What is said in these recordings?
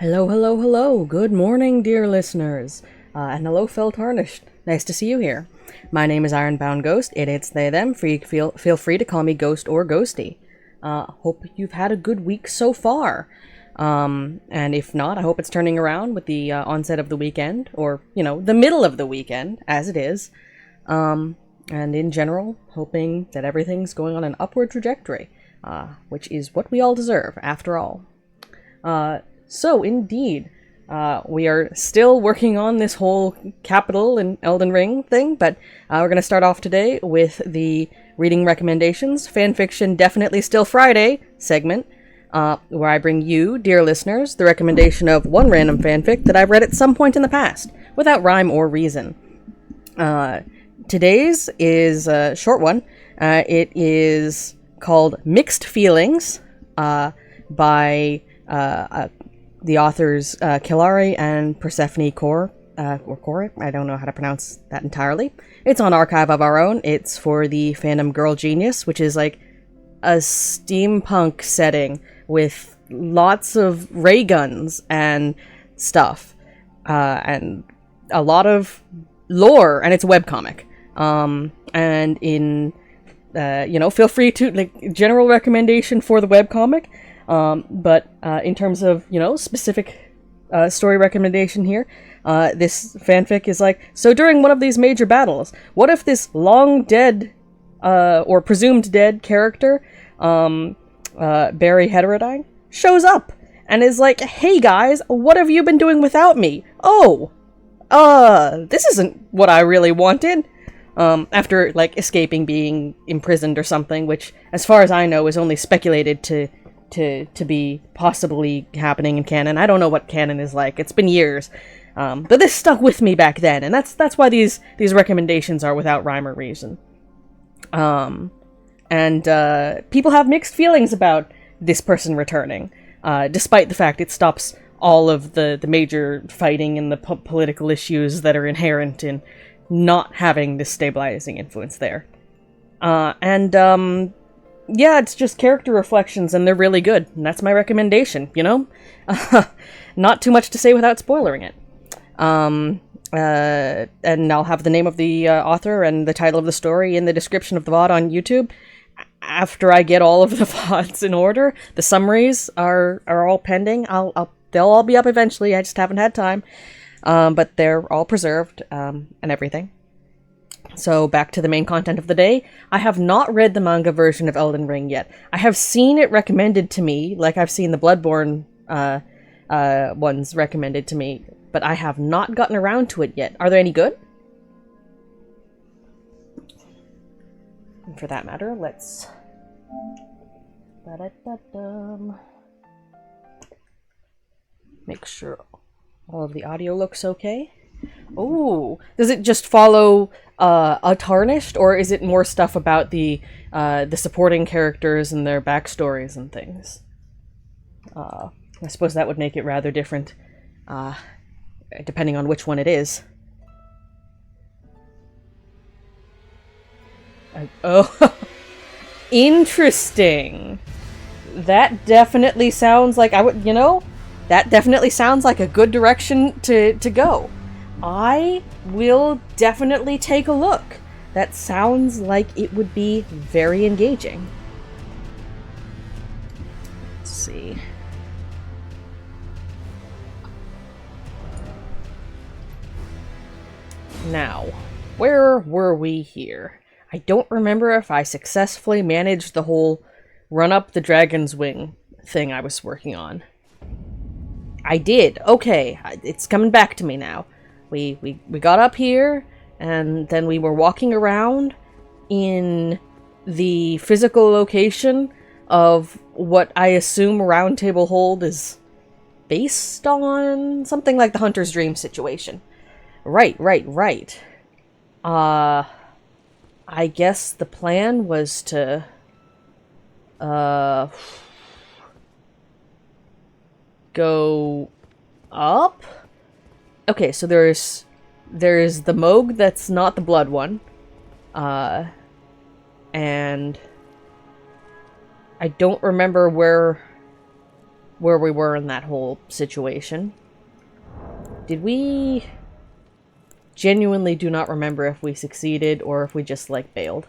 Hello, hello, hello. Good morning, dear listeners. And hello, Phil Tarnished. Nice to see you here. My name is Ironbound Ghost. It's they, them. Feel free to call me Ghost or Ghosty. Hope you've had a good week so far. And if not, I hope it's turning around with the onset of the weekend, or, the middle of the weekend, as it is. And in general, hoping that everything's going on an upward trajectory, which is what we all deserve, after all. So, indeed, we are still working on this whole Capital and Elden Ring thing, but we're going to start off today with the Reading Recommendations, Fanfiction Definitely Still Friday segment, where I bring you, dear listeners, the recommendation of one random fanfic that I've read at some point in the past, without rhyme or reason. Today's is a short one. It is called Mixed Feelings, by the authors Kilari and Persephone Core, I don't know how to pronounce that entirely. It's on Archive of Our Own. It's for the fandom Girl Genius, which is like a steampunk setting with lots of ray guns and stuff, and a lot of lore, and it's a webcomic. And in, feel free to, general recommendation for the webcomic. But in terms of, specific story recommendation here, this fanfic is so during one of these major battles, what if this long dead, or presumed dead character, Barry Heterodyne, shows up and is like, hey guys, what have you been doing without me? Oh, this isn't what I really wanted. After, escaping being imprisoned or something, which, as far as I know, is only speculated to be possibly happening in canon. I don't know what canon is like. It's been years. But this stuck with me back then, and that's why these recommendations are without rhyme or reason. And people have mixed feelings about this person returning, despite the fact it stops all of the major fighting and the political issues that are inherent in not having this stabilizing influence there. Yeah, it's just character reflections, and they're really good. And that's my recommendation, Not too much to say without spoiling it. And I'll have the name of the author and the title of the story in the description of the VOD on YouTube. After I get all of the VODs in order, the summaries are all pending. They'll all be up eventually. I just haven't had time. But they're all preserved, and everything. So back to the main content of the day. I have not read the manga version of Elden Ring yet. I have seen it recommended to me, like I've seen the Bloodborne ones recommended to me, but I have not gotten around to it yet. Are they any good? And for that matter, let's... make sure all of the audio looks okay. Oh, does it just follow a Tarnished, or is it more stuff about the supporting characters and their backstories and things? I suppose that would make it rather different, depending on which one it is. Oh, interesting. That definitely sounds like that definitely sounds like a good direction to go. I will definitely take a look. That sounds like it would be very engaging. Let's see. Now, where were we here? I don't remember if I successfully managed the whole run up the dragon's wing thing I was working on. I did. Okay, it's coming back to me now. We got up here, and then we were walking around in the physical location of what I assume Round Table Hold is based on, something like the Hunter's Dream situation. Right. I guess the plan was to, go up? Okay, so there's the Moog that's not the blood one. And I don't remember where where we were in that whole situation. Did we... Genuinely do not remember if we succeeded or if we just, like, bailed.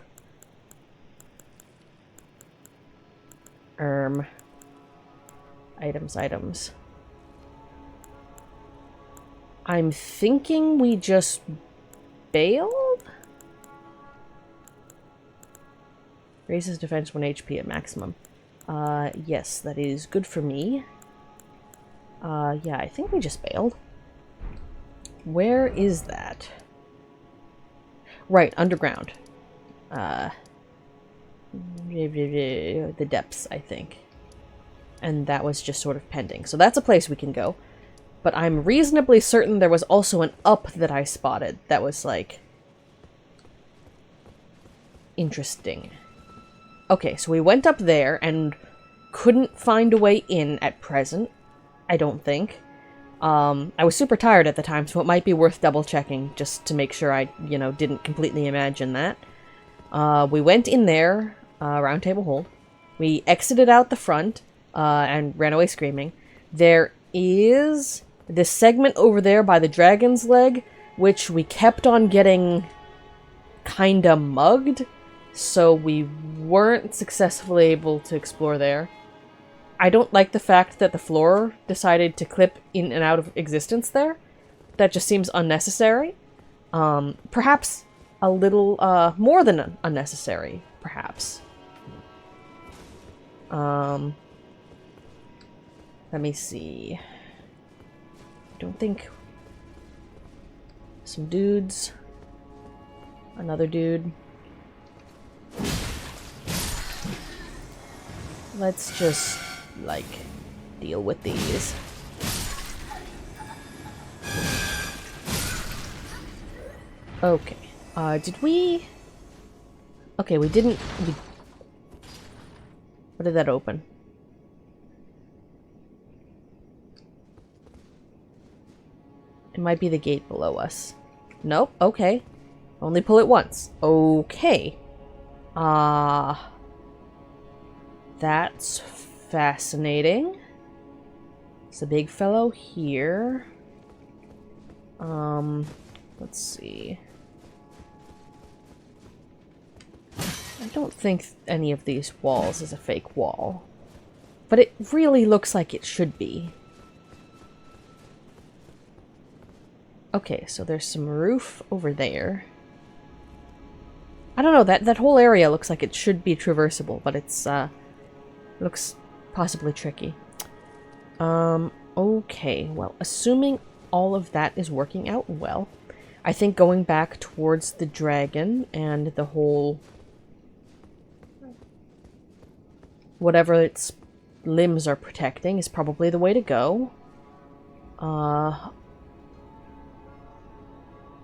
Items. I'm thinking we just bailed? Raises defense 1 HP at maximum. Yes, that is good for me. Yeah, I think we just bailed. Where is that? Right, underground. The depths, I think. And that was just sort of pending. So that's a place we can go. But I'm reasonably certain there was also an up that I spotted that was, like, interesting. Okay, so we went up there and couldn't find a way in at present. I don't think. I was super tired at the time, so it might be worth double-checking just to make sure I, you know, didn't completely imagine that. We went in there, round table hold. We exited out the front, and ran away screaming. There is this segment over there by the dragon's leg, which we kept on getting kinda mugged, so we weren't successfully able to explore there. I don't like the fact that the floor decided to clip in and out of existence there. That just seems unnecessary. Perhaps a little, more than unnecessary, perhaps. Let me see. I don't think... Some dudes. Another dude. Let's just, like, deal with these. Okay. Did we... Okay, we didn't... What did that open? It might be the gate below us. Nope, okay. Only pull it once. Okay. That's fascinating. It's a big fellow here. Let's see. I don't think any of these walls is a fake wall. But it really looks like it should be. Okay, so there's some roof over there. I don't know, that whole area looks like it should be traversable, but it's, looks possibly tricky. Okay, well, assuming all of that is working out well, I think going back towards the dragon and the whole... whatever its limbs are protecting is probably the way to go.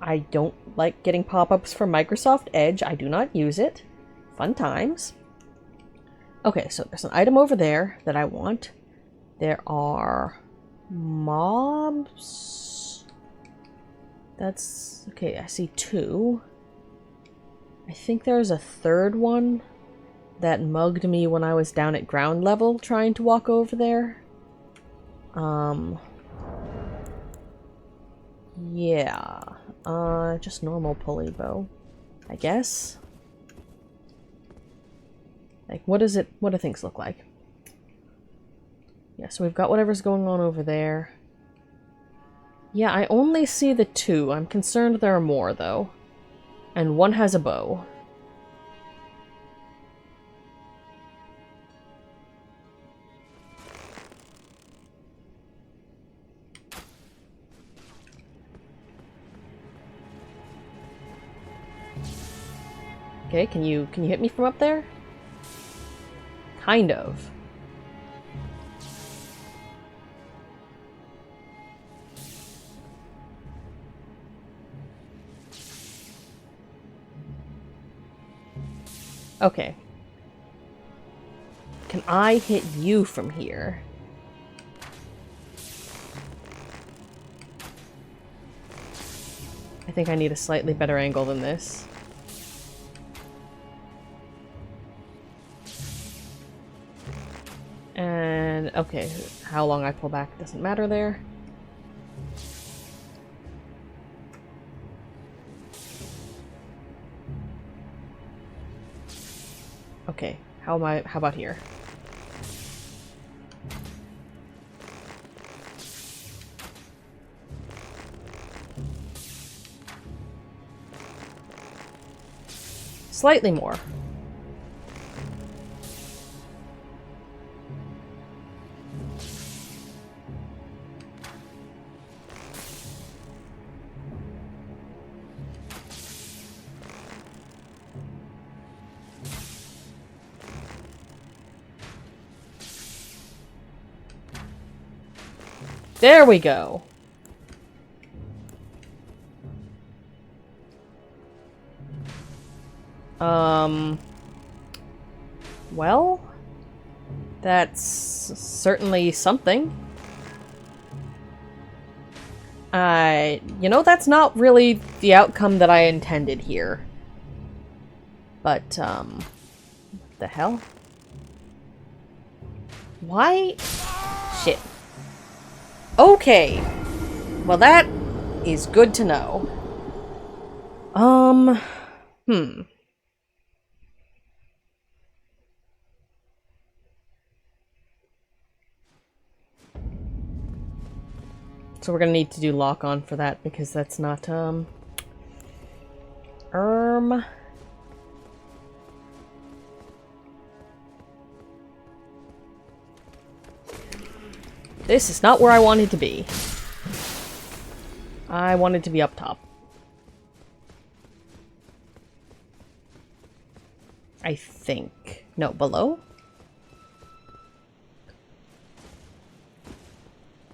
I don't like getting pop-ups from Microsoft Edge. I do not use it. Fun times. Okay, so there's an item over there that I want. There are mobs. That's... okay, I see 2. I think there's a third one that mugged me when I was down at ground level trying to walk over there. Yeah. Just normal pulley bow, I guess. Like, what do things look like? Yeah, so we've got whatever's going on over there. Yeah, I only see the 2. I'm concerned there are more, though. And one has a bow. Okay, can you hit me from up there? Kind of. Okay. Can I hit you from here? I think I need a slightly better angle than this. And, okay, how long I pull back doesn't matter there. Okay, how about here? Slightly more. There we go. Well, that's certainly something. You know, that's not really the outcome that I intended here. But, the hell? Why? Shit. Okay. Well, that is good to know. So we're gonna need to do lock on for that because that's not, This is not where I wanted to be. I wanted to be up top. I think. No, below?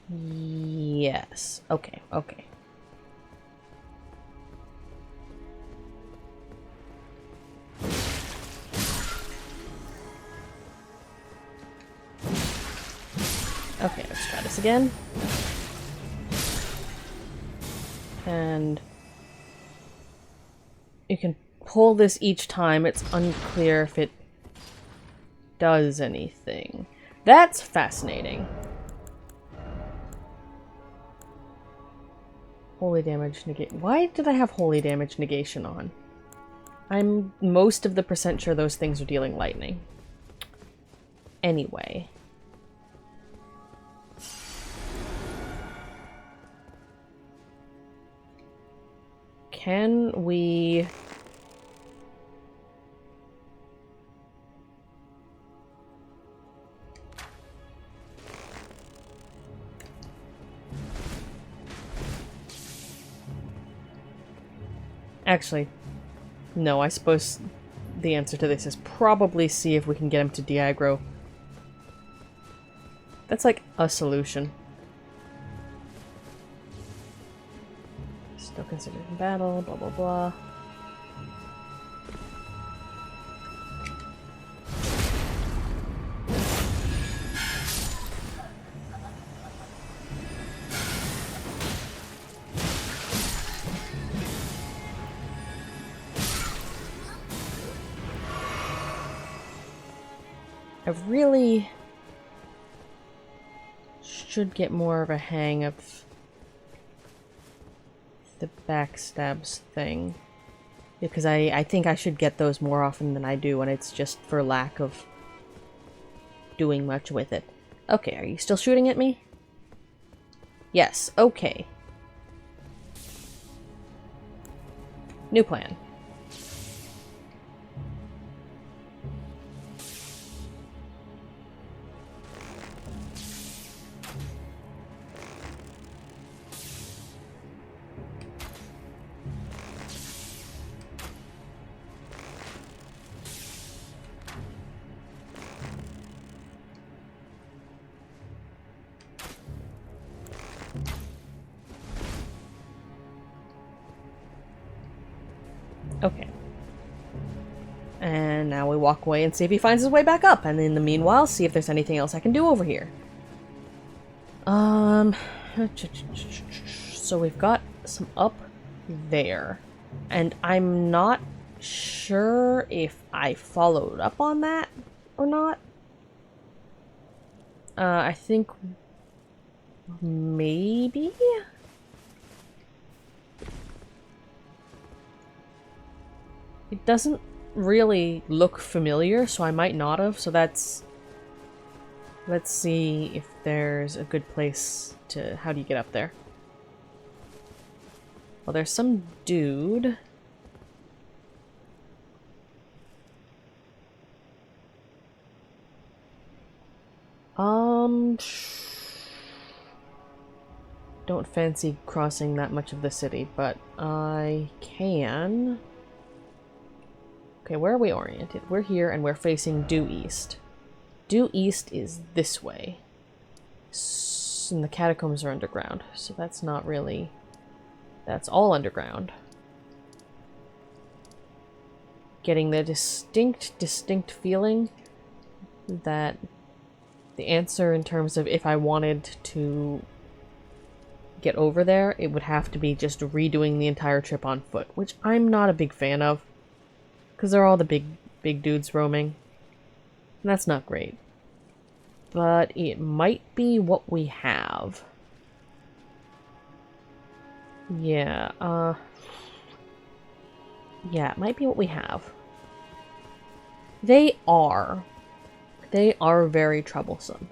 Yes. Okay, okay. Okay, let's try this again. And you can pull this each time. It's unclear if it does anything. That's fascinating. Holy damage negate. Why did I have holy damage negation on? I'm most of the percent sure those things are dealing lightning. Anyway. Can we... Actually, no, I suppose the answer to this is probably see if we can get him to de-aggro. That's like a solution. Still considered in battle, blah blah blah. I really should get more of a hang of the backstabs thing. Because I think I should get those more often than I do, and it's just for lack of doing much with it. Okay, are you still shooting at me? Yes, okay. New plan. Okay. And now we walk away and see if he finds his way back up. And in the meanwhile, see if there's anything else I can do over here. So we've got some up there. And I'm not sure if I followed up on that or not. I think maybe? It doesn't really look familiar, so I might not have, so that's... Let's see if there's a good place to... How do you get up there? Well, there's some dude. Don't fancy crossing that much of the city, but I can... Okay, where are we oriented? We're here and we're facing due east. Due east is this way. And the catacombs are underground, so that's not really... That's all underground. Getting the distinct feeling that the answer in terms of if I wanted to get over there, it would have to be just redoing the entire trip on foot, which I'm not a big fan of, because they're all the big dudes roaming. And that's not great. But it might be what we have. Yeah, yeah, it might be what we have. They are very troublesome.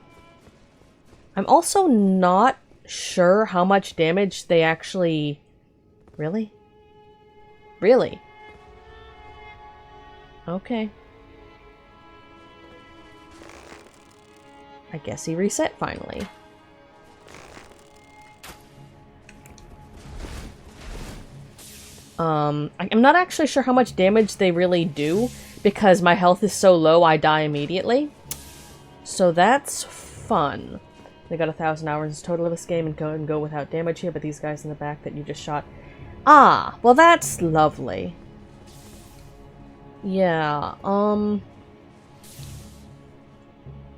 I'm also not sure how much damage they actually... Really? Really? Okay. I guess he reset finally. I'm not actually sure how much damage they really do, because my health is so low I die immediately. So that's fun. They got 1,000 hours total of this game and go without damage here, but these guys in the back that you just shot... Ah, well that's lovely. Yeah,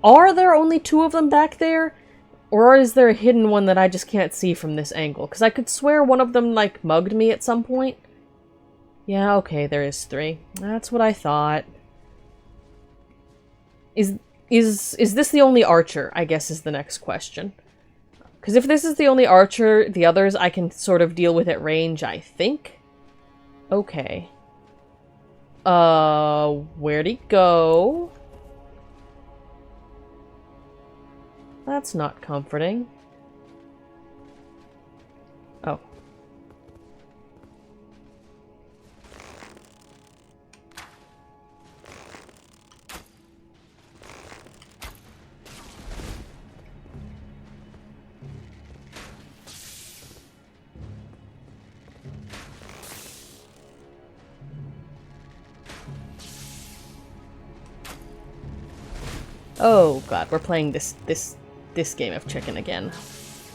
are there only 2 of them back there? Or is there a hidden one that I just can't see from this angle? Because I could swear one of them, like, mugged me at some point. Yeah, okay, there is 3. That's what I thought. Is this the only archer, I guess is the next question. Because if this is the only archer, the others I can sort of deal with at range, I think? Okay. Where'd he go? That's not comforting. Oh. Oh god, we're playing this game of chicken again.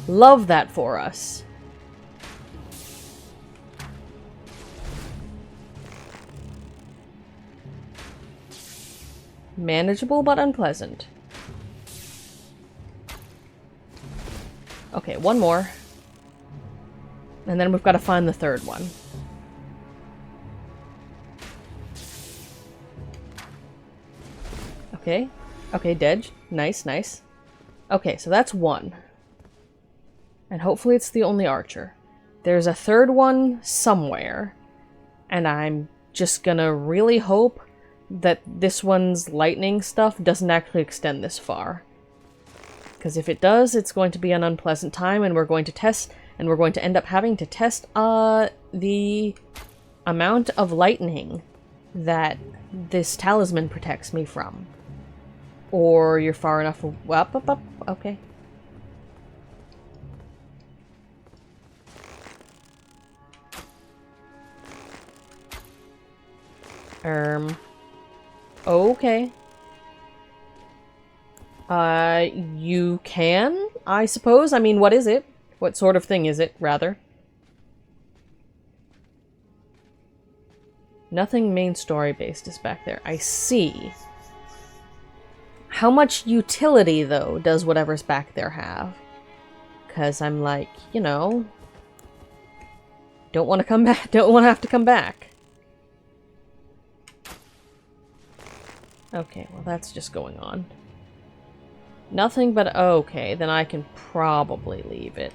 Love that for us. Manageable but unpleasant. Okay, one more. And then we've got to find the third one. Okay. Okay, dead. Nice, nice. Okay, so that's one. And hopefully it's the only archer. There's a third one somewhere. And I'm just gonna really hope that this one's lightning stuff doesn't actually extend this far. Because if it does, it's going to be an unpleasant time, and we're going to test, and we're going to end up having to test the amount of lightning that this talisman protects me from. Or you're far enough up, okay. Okay. You can, I suppose? I mean, what is it? What sort of thing is it, rather? Nothing main story based is back there. I see. How much utility, though, does whatever's back there have? Because I'm like, you know... Don't want to come back. Don't want to have to come back. Okay, well that's just going on. Nothing but okay, then I can probably leave it.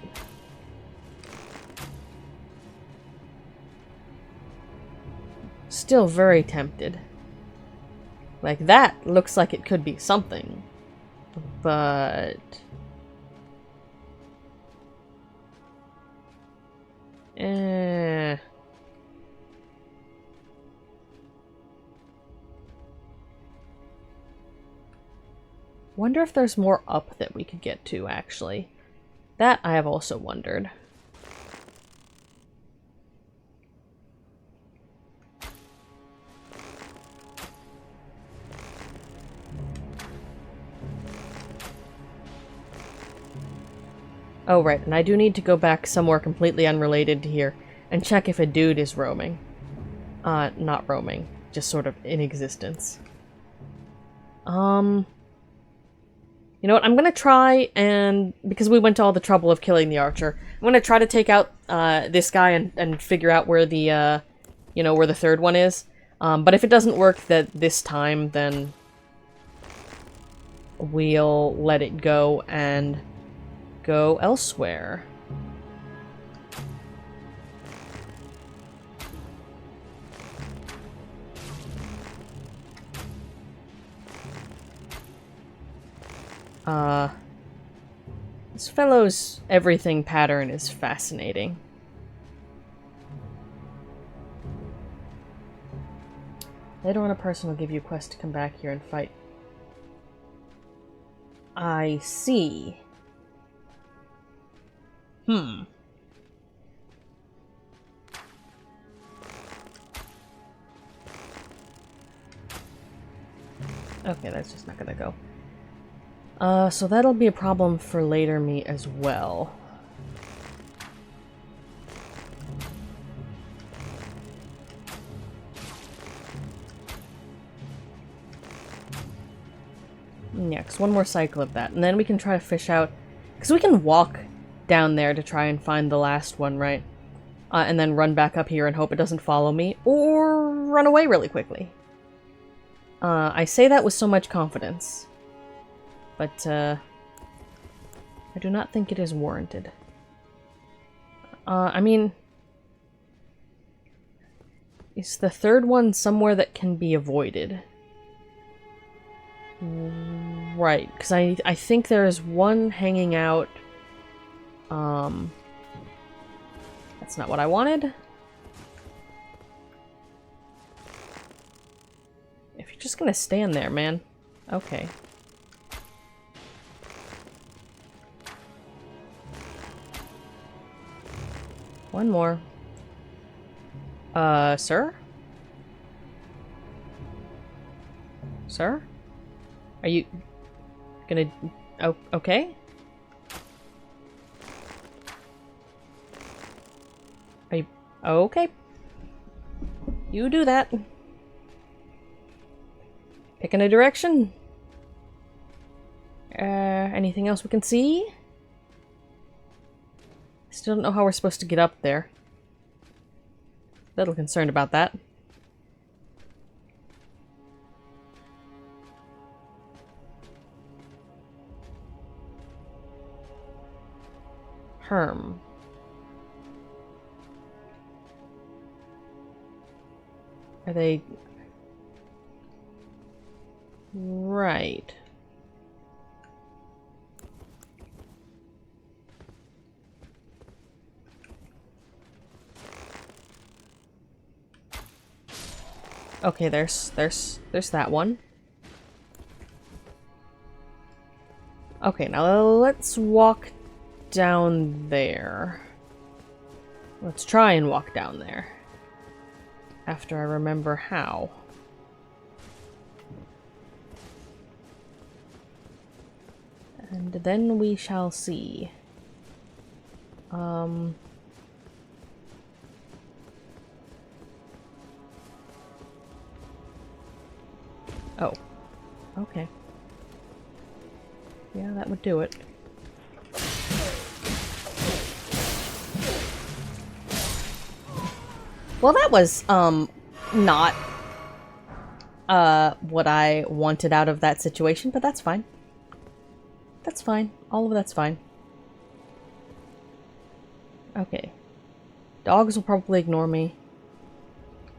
Still very tempted. Like, that looks like it could be something. But... Wonder if there's more up that we could get to, actually. That I have also wondered. Oh, right, and I do need to go back somewhere completely unrelated to here and check if a dude is roaming. Not roaming, just sort of in existence. You know what, I'm gonna try and, because we went to all the trouble of killing the archer, I'm gonna try to take out, this guy and figure out where the, you know, where the third one is. But if it doesn't work this time, then we'll let it go and go elsewhere. This fellow's everything pattern is fascinating. Later on, a person will give you a quest to come back here and fight. I see. Okay, that's just not gonna go. So that'll be a problem for later me as well. Yeah, 'cause one more cycle of that, and then we can try to fish out... Because we can walk down there to try and find the last one, right? And then run back up here and hope it doesn't follow me, or run away really quickly. I say that with so much confidence. But, I do not think it is warranted. I mean... Is the third one somewhere that can be avoided? Right, because I think there's one hanging out... That's not what I wanted. If you're just gonna stand there, man. Okay. One more. Sir? Sir? Are you gonna... Oh, okay? Are you... Okay. You do that. Picking a direction. Anything else we can see? Still don't know how we're supposed to get up there. A little concerned about that. Herm. Are they... Right. Okay, there's that one. Okay, now let's walk down there. Let's try and walk down there. After I remember how. And then we shall see. Oh. Okay. Yeah, that would do it. Well, that was, not, what I wanted out of that situation, but that's fine. That's fine. All of that's fine. Okay. Dogs will probably ignore me.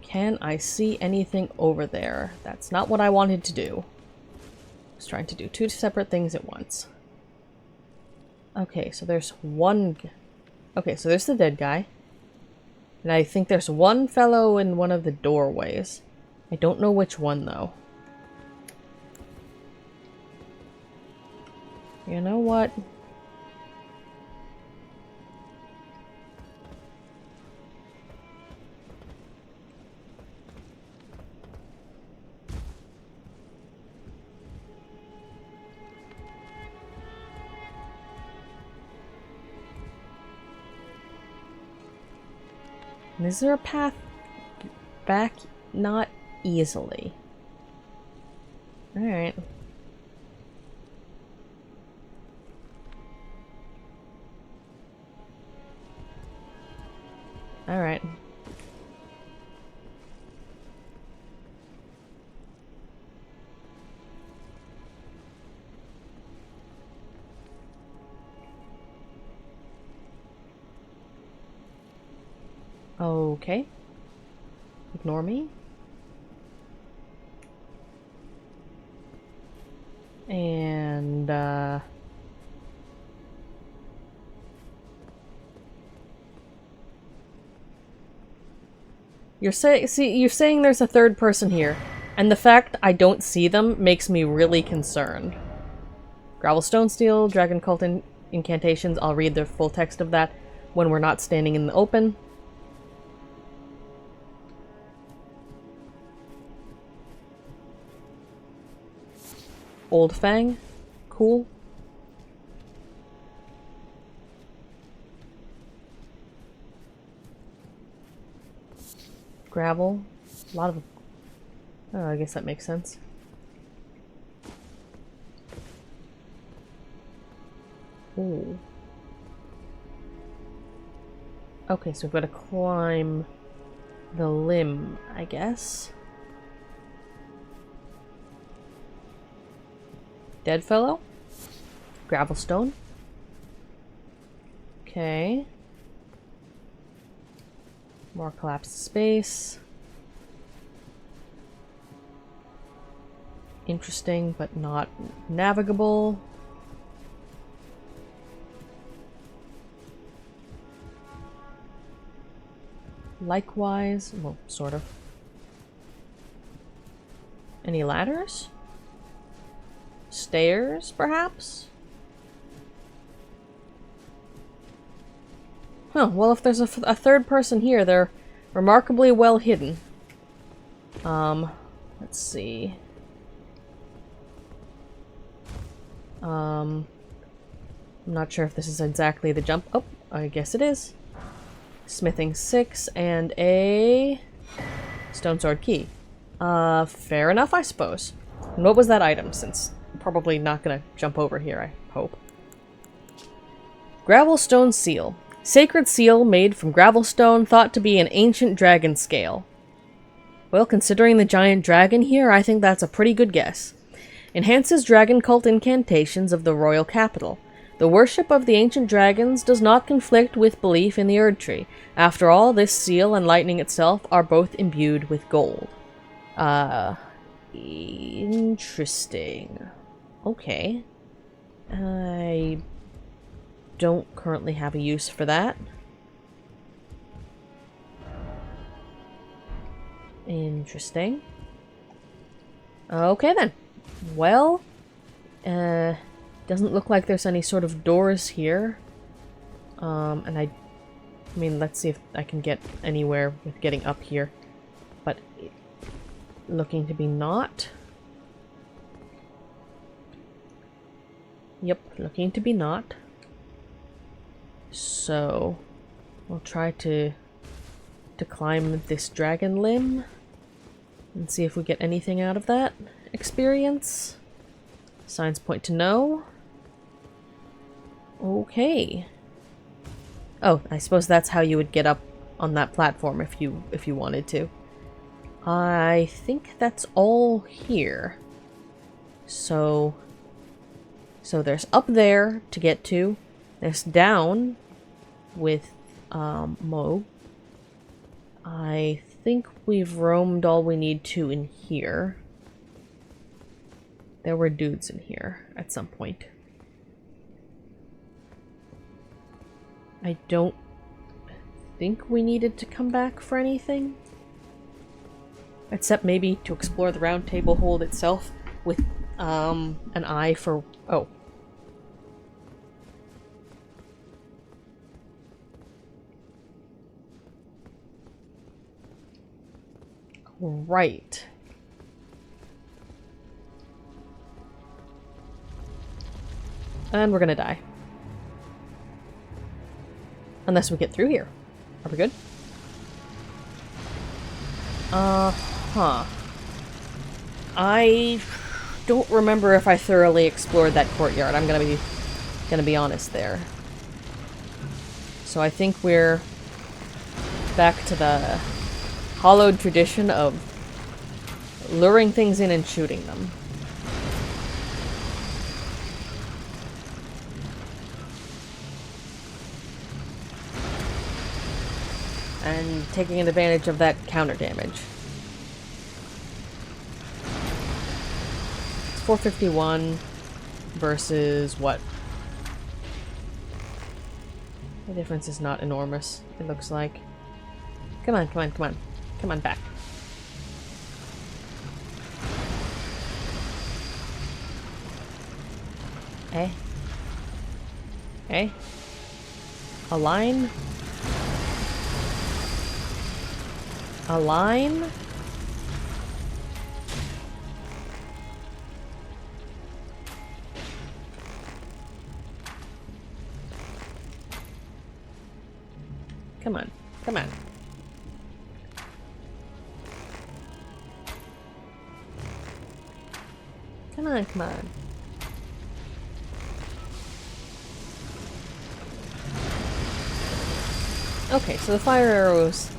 Can I see anything over there? That's not what I wanted to do. I was trying to do two separate things at once. Okay, so there's one... Okay, so there's the dead guy. And I think there's one fellow in one of the doorways. I don't know which one, though. You know what? Is there a path back? Not easily. Alright. Alright. Okay. Ignore me. And, you're saying there's a third person here, and the fact I don't see them makes me really concerned. Gravel, Stone, Steel, Dragon Cult incantations. I'll read the full text of that when we're not standing in the open. Old Fang. Cool. Gravel. A lot of... Oh, I guess that makes sense. Ooh. Okay, so we've got to climb the limb, I guess. Dead fellow? Gravelstone. Okay. More collapsed space. Interesting, but not navigable. Likewise, well, sort of. Any ladders? Stairs, perhaps? Oh, well, if there's a third person here, they're remarkably well hidden. Let's see. I'm not sure if this is exactly the jump. Oh, I guess it is. Smithing 6 and a stone sword key. Fair enough, I suppose. And what was that item, since I'm probably not gonna jump over here, I hope. Gravelstone seal. Sacred seal made from gravelstone, thought to be an ancient dragon scale. Well, considering the giant dragon here, I think that's a pretty good guess. Enhances dragon cult incantations of the royal capital. The worship of the ancient dragons does not conflict with belief in the Erd Tree. After all, this seal and lightning itself are both imbued with gold. Interesting. Okay. I don't currently have a use for that. Interesting. Okay then. Well, doesn't look like there's any sort of doors here. And I mean, let's see if I can get anywhere with getting up here. But looking to be not. Yep, looking to be not. So, we'll try to climb this dragon limb and see if we get anything out of that experience. Signs point to no. Okay. Oh, I suppose that's how you would get up on that platform if you wanted to. I think that's all here. So So there's up there to get to. There's down with Mo. I think we've roamed all we need to in here. There were dudes in here at some point. I don't think we needed to come back for anything. Except maybe to explore the round table hold itself with an eye for... oh. Right. And we're gonna die. Unless we get through here. Are we good? Huh. I don't remember if I thoroughly explored that courtyard. I'm gonna be honest there. So I think we're back to the hallowed tradition of luring things in and shooting them. And taking advantage of that counter damage. It's 451 versus what? The difference is not enormous, it looks like. Come on, come on, come on. Come on back. Eh? Eh? A line? A line? Come on, come on. Come on, come on. Okay, so the fire arrows...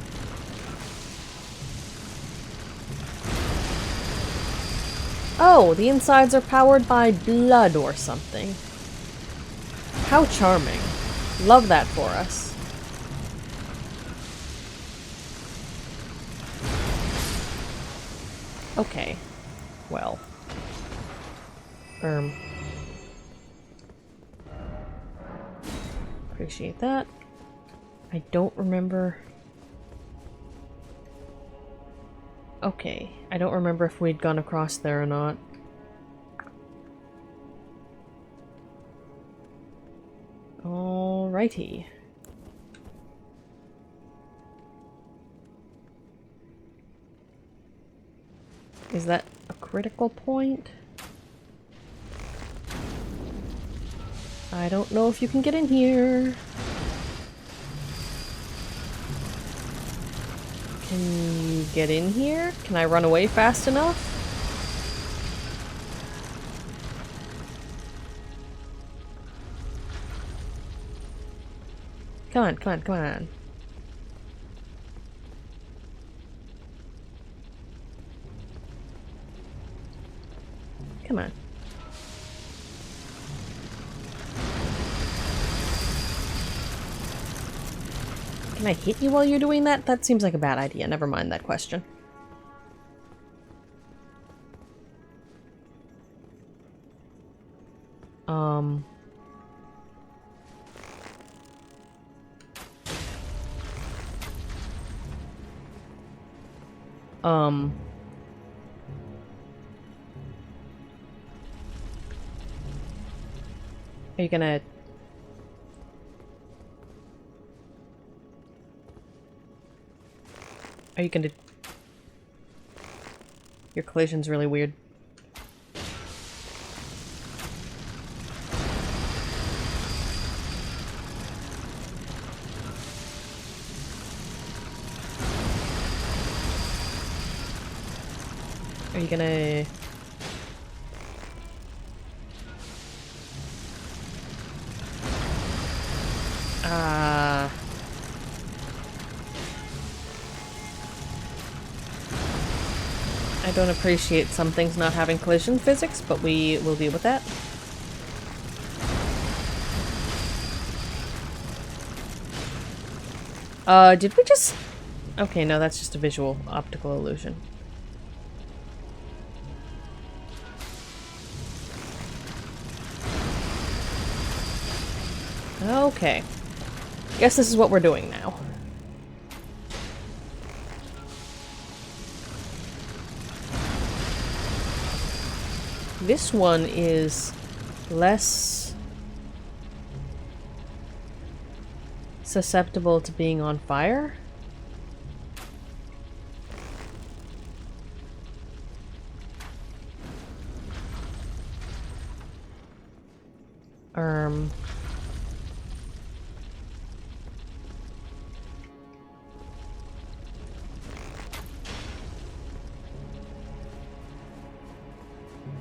oh, the insides are powered by blood or something. How charming. Love that for us. Okay. Well. Appreciate that. I don't remember... okay, I don't remember if we'd gone across there or not. Alrighty. Is that a critical point? I don't know if you can get in here. Can you get in here? Can I run away fast enough? Come on, come on, come on. Come on. Can I hit you while you're doing that? That seems like a bad idea. Never mind that question. Are you gonna... are you gonna... your collision's really weird. Are you gonna... I don't appreciate some things not having collision physics, but we will deal with that. Did we just... Okay, no, that's just a visual optical illusion. Okay. Guess this is what we're doing now. This one is less susceptible to being on fire.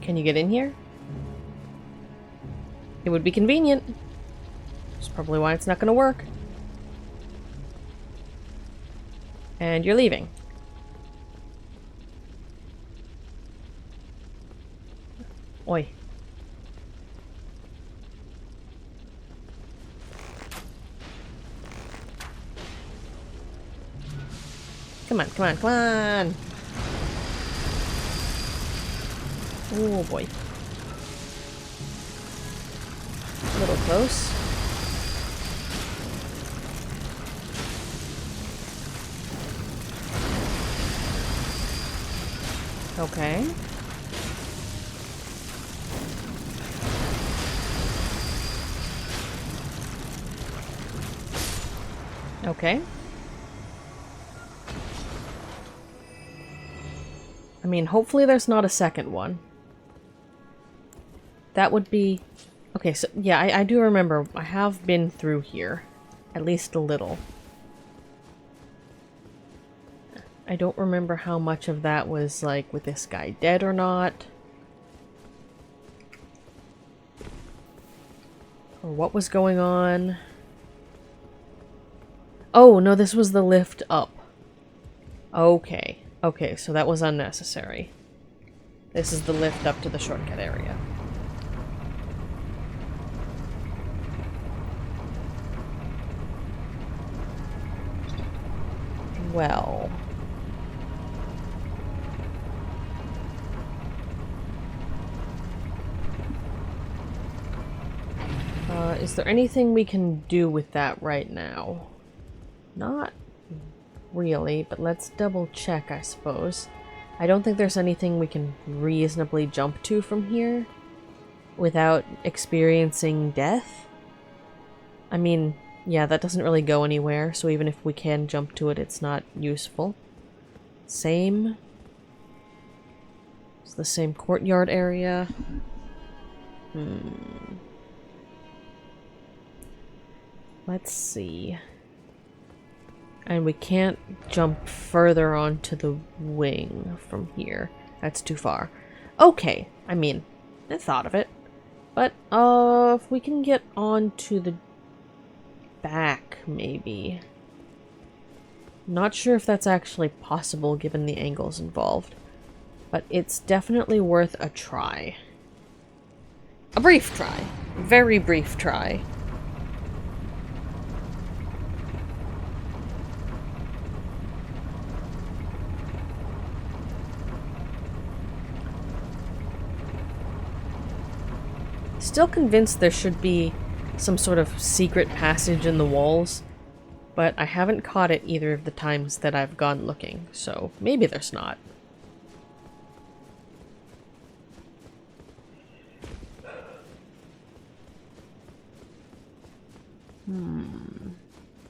Can you get in here? It would be convenient. That's probably why it's not going to work. And you're leaving. Oi. Come on, come on, come on! Oh boy. A little close. Okay. Okay. I mean, hopefully there's not a second one. That would be... Okay, so, yeah, I do remember. I have been through here. At least a little. I don't remember how much of that was, like, with this guy dead or not. Or what was going on. Oh, no, this was the lift up. Okay. Okay, so that was unnecessary. This is the lift up to the shortcut area. Well... is there anything we can do with that right now? Not really, but let's double check, I suppose. I don't think there's anything we can reasonably jump to from here without experiencing death. I mean, yeah, that doesn't really go anywhere, so even if we can jump to it, it's not useful. Same. It's the same courtyard area. Let's see. And we can't jump further onto the wing from here. That's too far. Okay, I mean, I thought of it. But, if we can get onto the back, maybe. Not sure if that's actually possible given the angles involved. But it's definitely worth a try. A brief try. Very brief try. Still convinced there should be some sort of secret passage in the walls, but I haven't caught it either of the times that I've gone looking, so maybe there's not.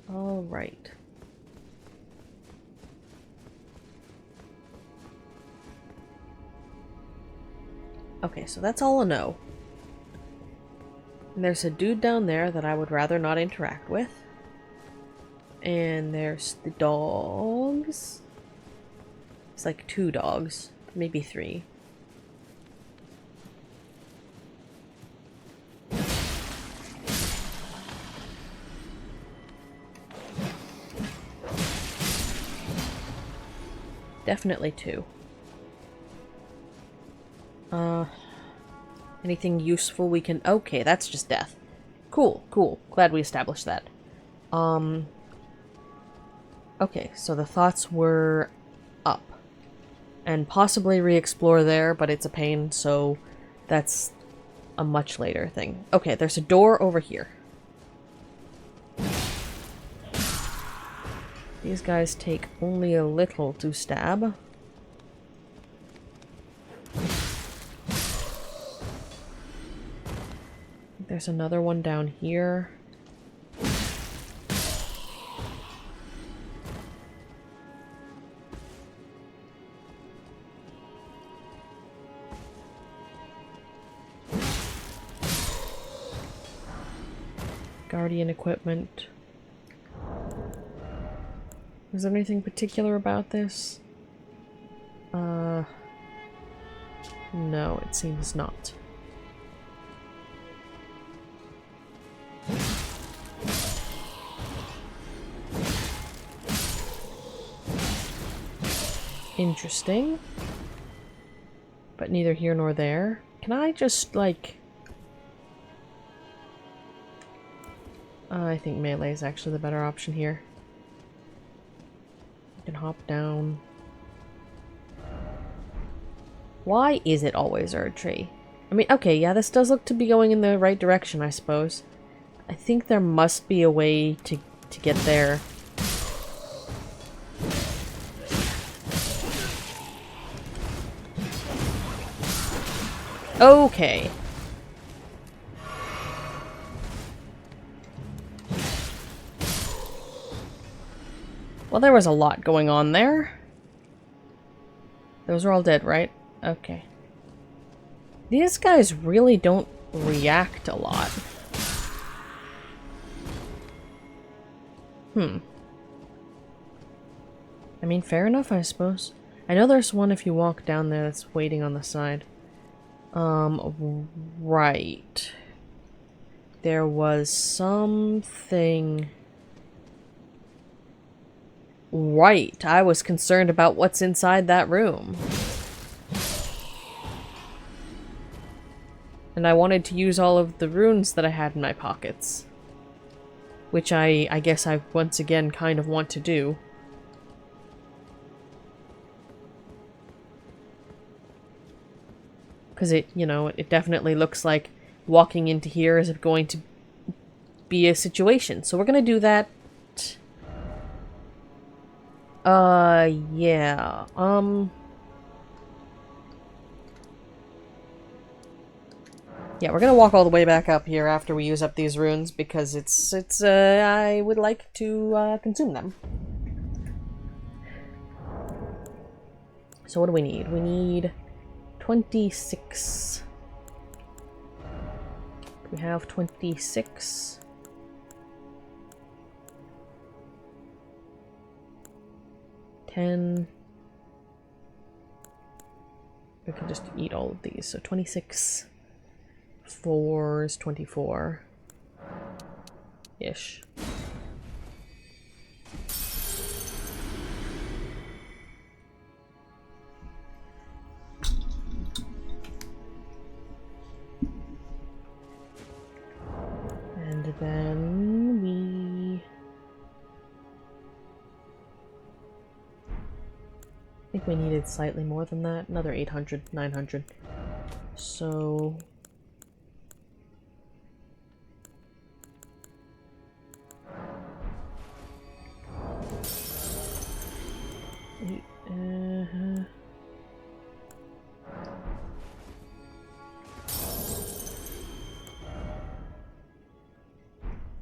Alright. Okay, so that's all a no. And there's a dude down there that I would rather not interact with. And there's the dogs. It's like 2 dogs, maybe 3. Definitely 2. Anything useful we can... Okay, that's just death. Cool, cool. Glad we established that. Okay, so the thoughts were up. And possibly re-explore there, but it's a pain, so that's a much later thing. Okay, there's a door over here. These guys take only a little to stab. There's another one down here. Guardian equipment. Is there anything particular about this? No, it seems not. Interesting. But neither here nor there. Can I just, like... I think melee is actually the better option here. You can hop down. Why is it always Erdtree? I mean, okay, yeah, this does look to be going in the right direction, I suppose. I think there must be a way to get there. Okay. Well, there was a lot going on there. Those are all dead, right? Okay. These guys really don't react a lot. I mean, fair enough, I suppose. I know there's one if you walk down there that's waiting on the side. Right. There was something... Right, I was concerned about what's inside that room. And I wanted to use all of the runes that I had in my pockets. Which I guess I once again kind of want to do. Because it, you know, it definitely looks like walking into here is going to be a situation. So we're gonna do that. Yeah. Yeah, we're gonna walk all the way back up here after we use up these runes because I would like to, consume them. So what do we need? We need 26. We have 26. We can just eat all of these. So 26. 4 is 24-ish. And then we... I think we needed slightly more than that. Another 800, 900. So...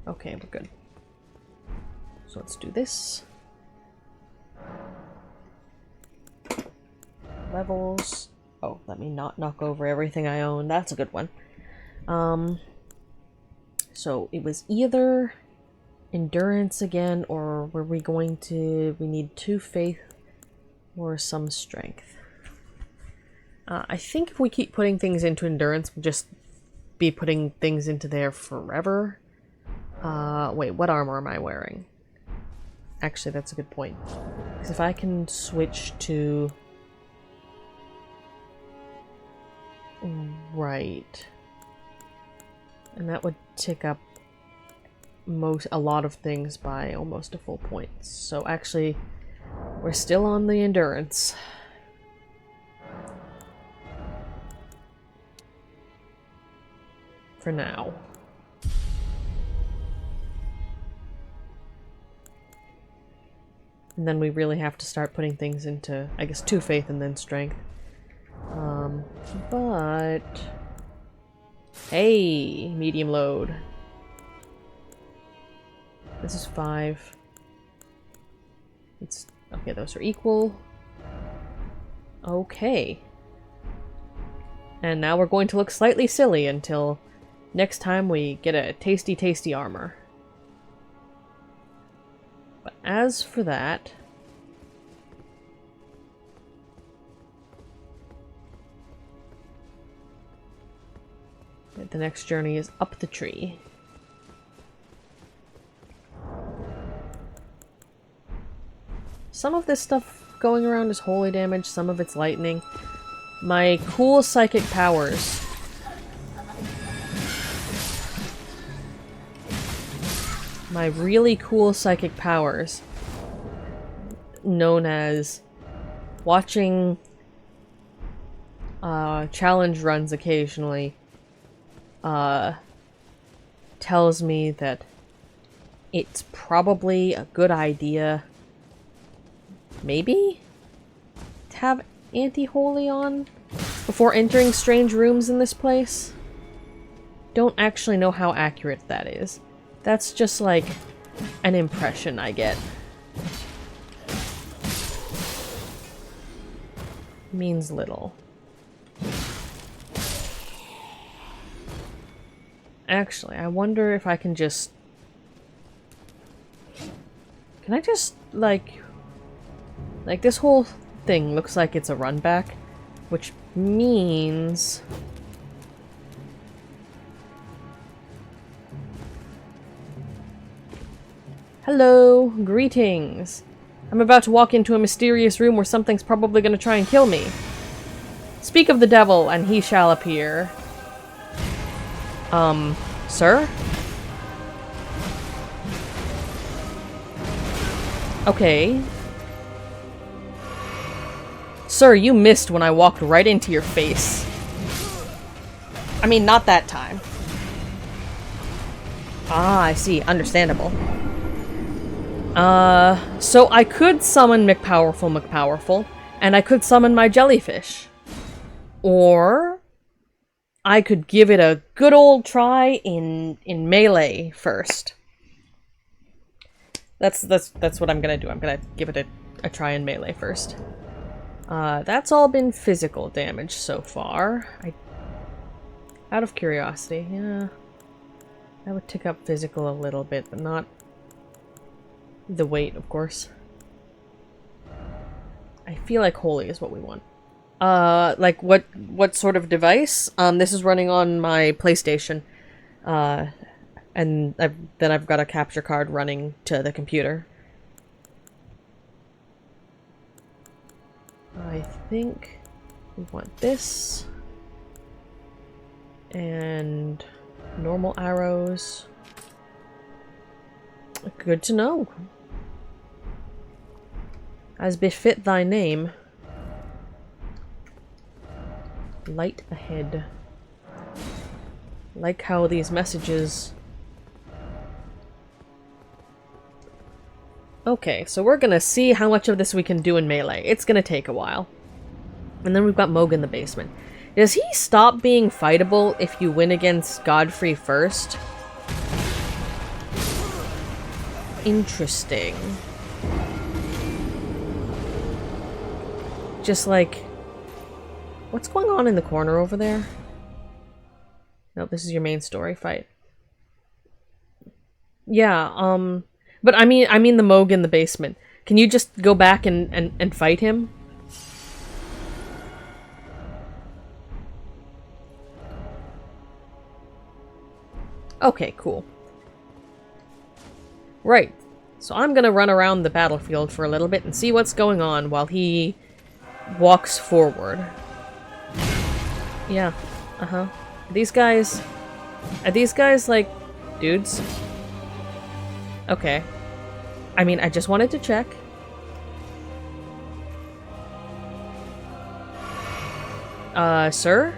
Okay, we're good. So let's do this. Levels. Oh, let me not knock over everything I own. That's a good one. So it was either endurance again, or were we going to... We need 2 faith or some strength. I think if we keep putting things into endurance, we'll just be putting things into there forever. Wait, what armor am I wearing? Actually, that's a good point. Because if I can switch to... Right. And that would tick up a lot of things by almost a full point. So actually, we're still on the endurance. For now. And then we really have to start putting things into, I guess, 2 faith and then strength. But... Hey! Medium load. This is 5. It's... Okay, those are equal. Okay. And now we're going to look slightly silly until next time we get a tasty, tasty armor. But as for that... The next journey is up the tree. Some of this stuff going around is holy damage, some of it's lightning. My cool psychic powers. My really cool psychic powers, known as watching challenge runs occasionally, tells me that it's probably a good idea, maybe, to have anti-holy on before entering strange rooms in this place. Don't actually know how accurate that is. That's just like an impression I get. Means little. Actually, I wonder if I can just... Can I just, like... Like, this whole thing looks like it's a run back, which means... Hello, greetings. I'm about to walk into a mysterious room where something's probably gonna try and kill me. Speak of the devil, and he shall appear. Sir? Okay. Sir, you missed when I walked right into your face. I mean, not that time. Ah, I see. Understandable. So I could summon McPowerful, and I could summon my jellyfish. Or... I could give it a good old try in melee first. That's what I'm gonna do. I'm gonna give it a try in melee first. That's all been physical damage so far. Out of curiosity, yeah. That would tick up physical a little bit, but not the weight, of course. I feel like holy is what we want. Like what sort of device? This is running on my PlayStation. And then I've got a capture card running to the computer. I think we want this. And normal arrows. Good to know. As befit thy name. Light ahead. Like how these messages... Okay, so we're gonna see how much of this we can do in melee. It's gonna take a while. And then we've got Mohg in the basement. Does he stop being fightable if you win against Godfrey first? Interesting. Just like... What's going on in the corner over there? No, this is your main story fight. Yeah, but I mean the Mohg in the basement. Can you just go back and fight him? Okay, cool. Right. So I'm gonna run around the battlefield for a little bit and see what's going on while he walks forward. Yeah, uh-huh. Are these guys like dudes? Okay. I mean, I just wanted to check. Sir?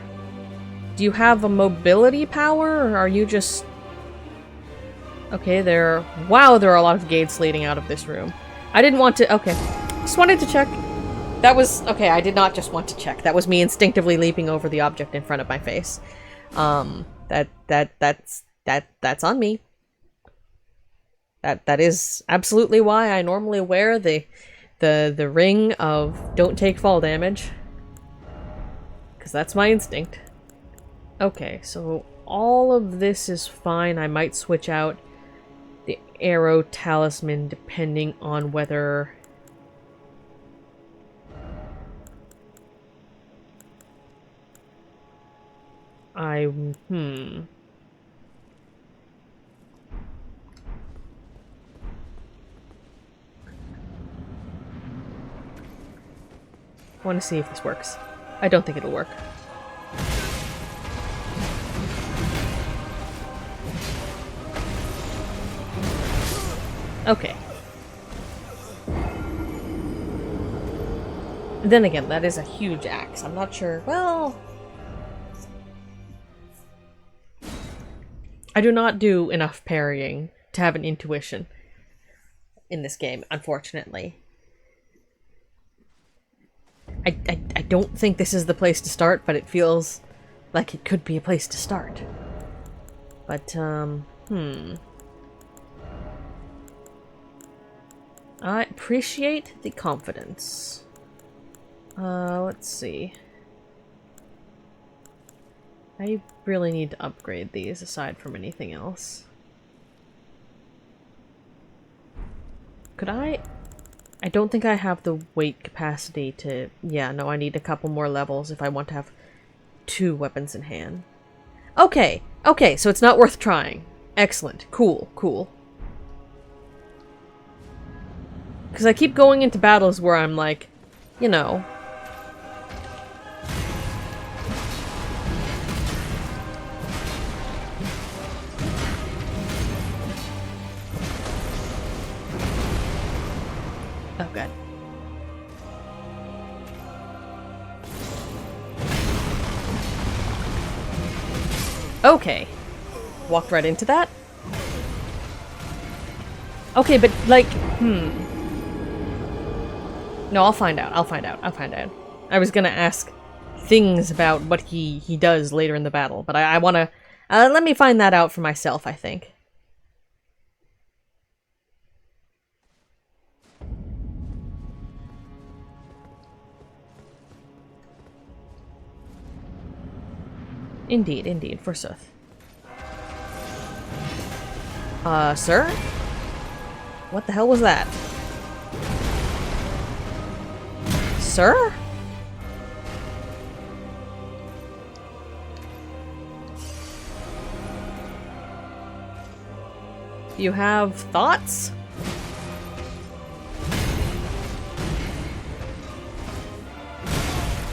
Do you have a mobility power, or are you just... Okay, Wow, there are a lot of gates leading out of this room. I didn't want to... Okay. Just wanted to check. That was... Okay, I did not just want to check. That was me instinctively leaping over the object in front of my face. That's on me. That is absolutely why I normally wear the ring of don't take fall damage. Because that's my instinct. Okay, so all of this is fine. I might switch out the arrow talisman depending on whether... want to see if this works. I don't think it'll work. Okay. Then again, that is a huge axe. I'm not sure. Well... I do not do enough parrying to have an intuition in this game, unfortunately. I don't think this is the place to start, but it feels like it could be a place to start. But, I appreciate the confidence. Let's see. I really need to upgrade these aside from anything else. Could I don't think I have the weight capacity to... Yeah, no, I need a couple more levels if I want to have 2 weapons in hand. Okay, okay, so it's not worth trying. Excellent. Cool, cool. Because I keep going into battles where I'm like, you know... Oh, God. Okay. Walked right into that. Okay, but, like, No, I'll find out. I'll find out. I'll find out. I was gonna ask things about what he does later in the battle, but I wanna... let me find that out for myself, I think. Indeed, indeed, forsooth. Sir? What the hell was that? Sir? You have thoughts?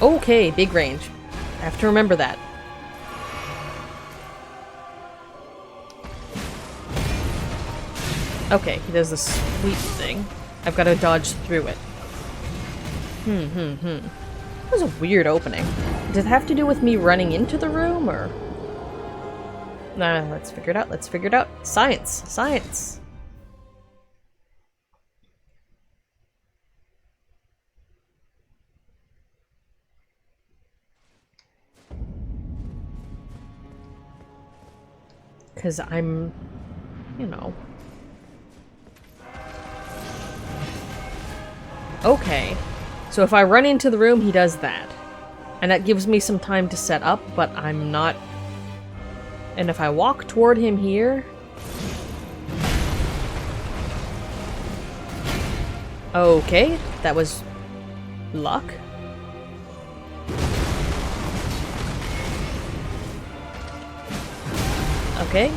Okay, big range. I have to remember that. Okay, he does the sweep thing. I've got to dodge through it. That was a weird opening. Does it have to do with me running into the room, or...? Nah, let's figure it out, let's figure it out. Science! Science! Because I'm... you know... Okay, so if I run into the room, he does that. And that gives me some time to set up, but I'm not... And if I walk toward him here... Okay, that was... luck. Okay.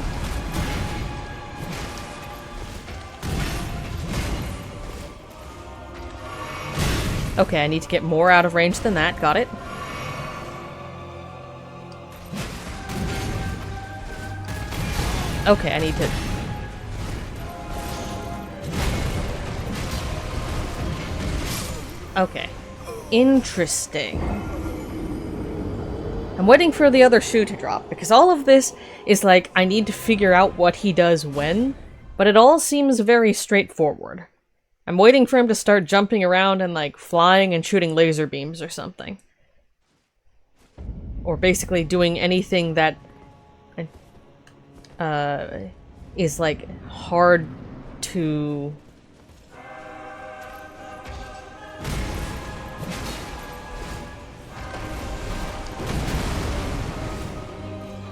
Okay, I need to get more out of range than that. Got it. Okay, I need to... Okay. Interesting. I'm waiting for the other shoe to drop, because all of this is like, I need to figure out what he does when, but it all seems very straightforward. I'm waiting for him to start jumping around and, like, flying and shooting laser beams or something. Or basically doing anything that is, like, hard to...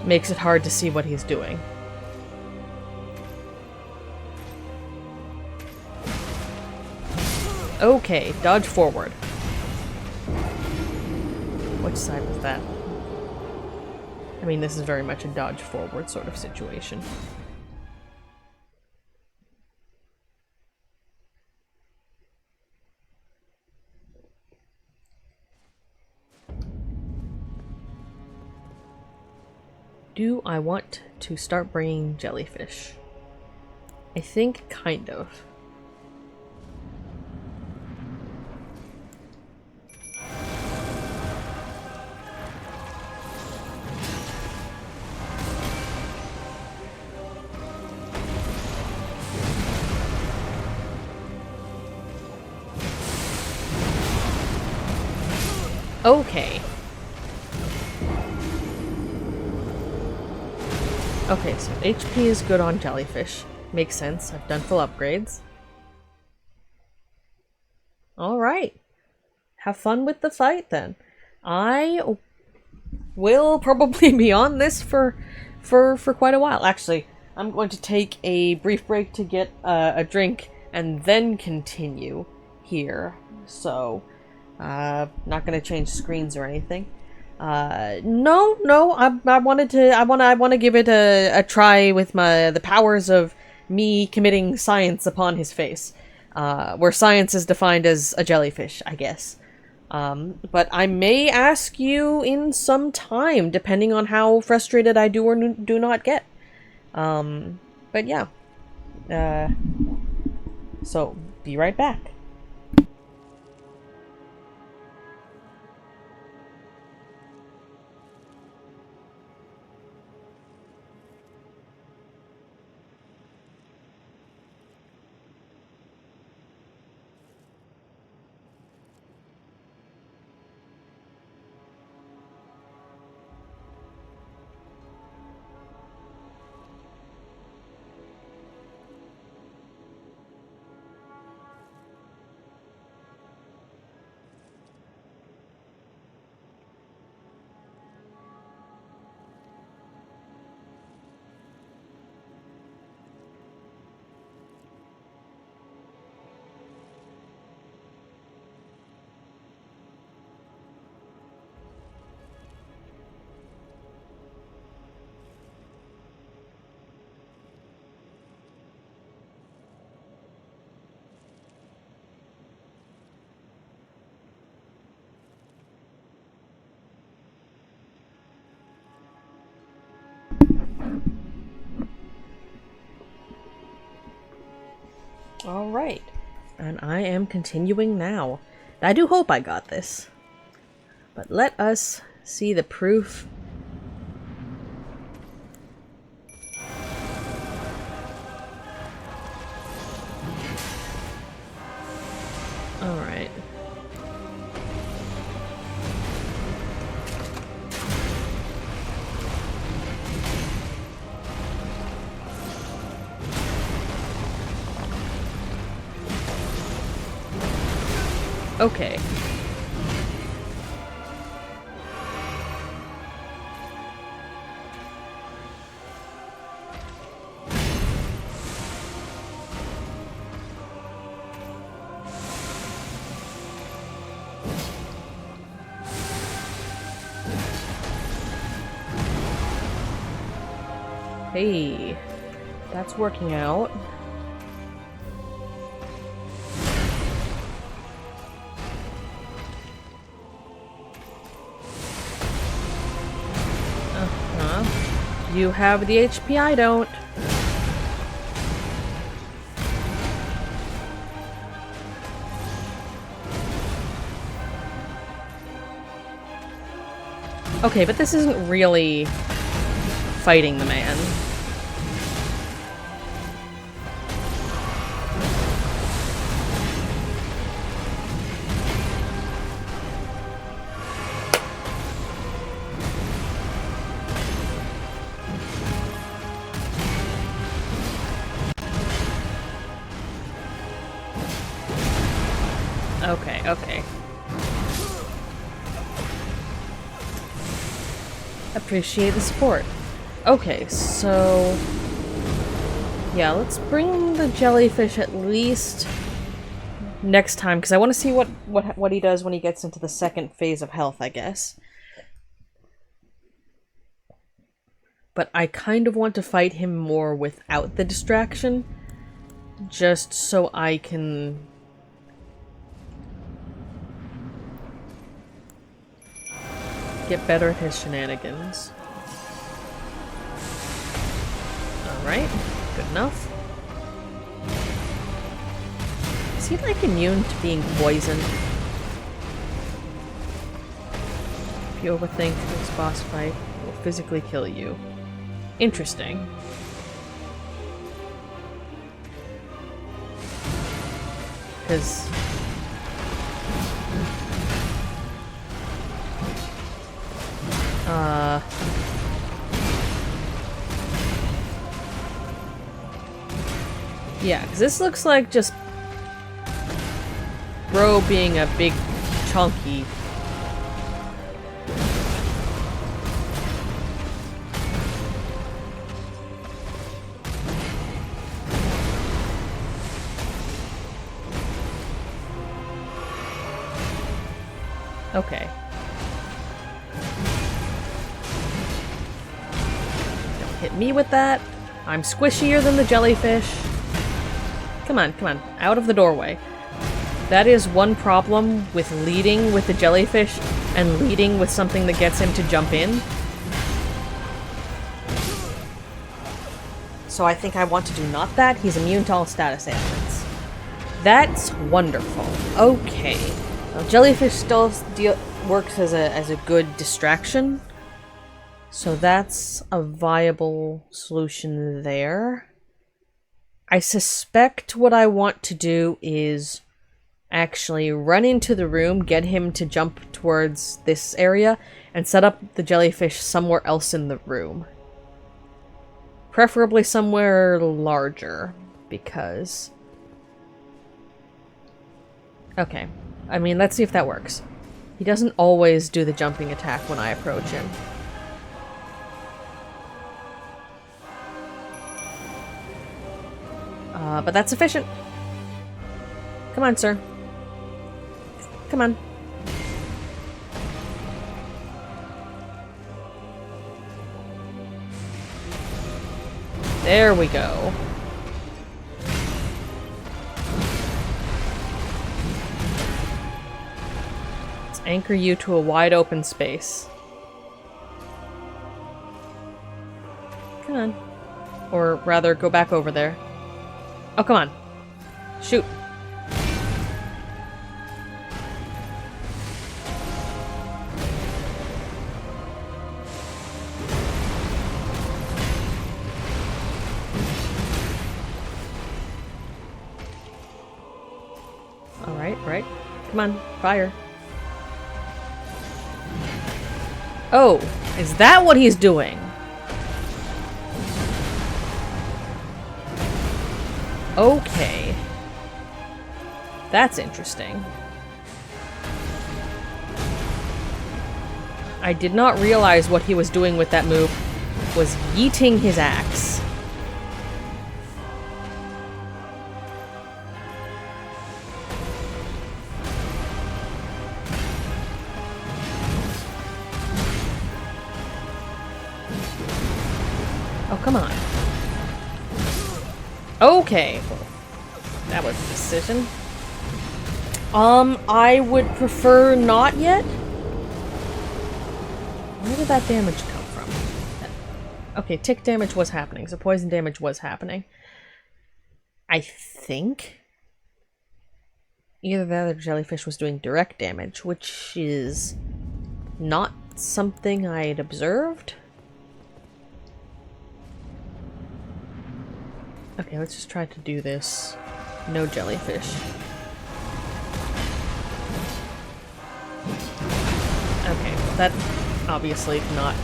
makes it hard to see what he's doing. Okay, dodge forward. Which side was that? I mean, this is very much a dodge forward sort of situation. Do I want to start bringing jellyfish? I think kind of. Okay. Okay, so HP is good on jellyfish. Makes sense. I've done full upgrades. Alright. Have fun with the fight, then. I will probably be on this for quite a while. Actually, I'm going to take a brief break to get a drink and then continue here. So, not gonna change screens or anything. No, I want to give it a try with the powers of me committing science upon his face. Where science is defined as a jellyfish, I guess. But I may ask you in some time, depending on how frustrated I do or do not get. But yeah. So, be right back. Alright, and I am continuing now. I do hope I got this. But let us see the proof. Alright. Okay. Hey, that's working out. You have the HP, I don't. Okay, but this isn't really fighting the man. Okay, okay. Appreciate the support. Okay, so... yeah, let's bring the jellyfish at least next time, because I want to see what he does when he gets into the second phase of health, I guess. But I kind of want to fight him more without the distraction, just so I can... get better at his shenanigans. Alright, good enough. Is he, like, immune to being poisoned? If you overthink this boss fight, it will physically kill you. Interesting. Because... yeah, because this looks like just bro being a big chunky. Okay. Don't hit me with that. I'm squishier than the jellyfish. Come on, come on. Out of the doorway. That is one problem with leading with the jellyfish and leading with something that gets him to jump in. So I think I want to do not that. He's immune to all status ailments. That's wonderful. Okay. Well, jellyfish still works as a good distraction. So that's a viable solution there. I suspect what I want to do is actually run into the room, get him to jump towards this area, and set up the jellyfish somewhere else in the room. Preferably somewhere larger, because... okay. I mean, let's see if that works. He doesn't always do the jumping attack when I approach him. But that's sufficient. Come on, sir. Come on. There we go. Let's anchor you to a wide open space. Come on. Or rather, go back over there. Oh, come on. Shoot. Alright, right. Come on, fire. Oh, is that what he's doing? Okay. That's interesting. I did not realize what he was doing with that move was yeeting his axe. Oh, come on. Okay. That was a decision. I would prefer not yet. Where did that damage come from? Okay, tick damage was happening, so poison damage was happening. I think either that or jellyfish was doing direct damage, which is not something I'd observed? Okay, let's just try to do this. No jellyfish. Okay, that obviously not.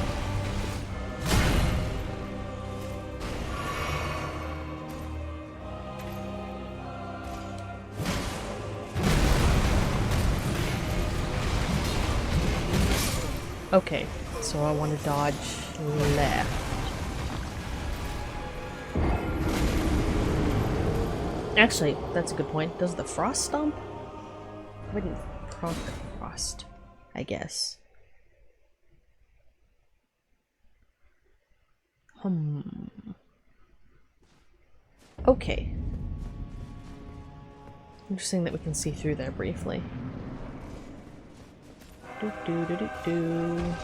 Okay, so I want to dodge left. Actually, that's a good point. Does the frost stomp? Wouldn't proc frost, I guess. Okay. Interesting that we can see through there briefly. Do do do do do.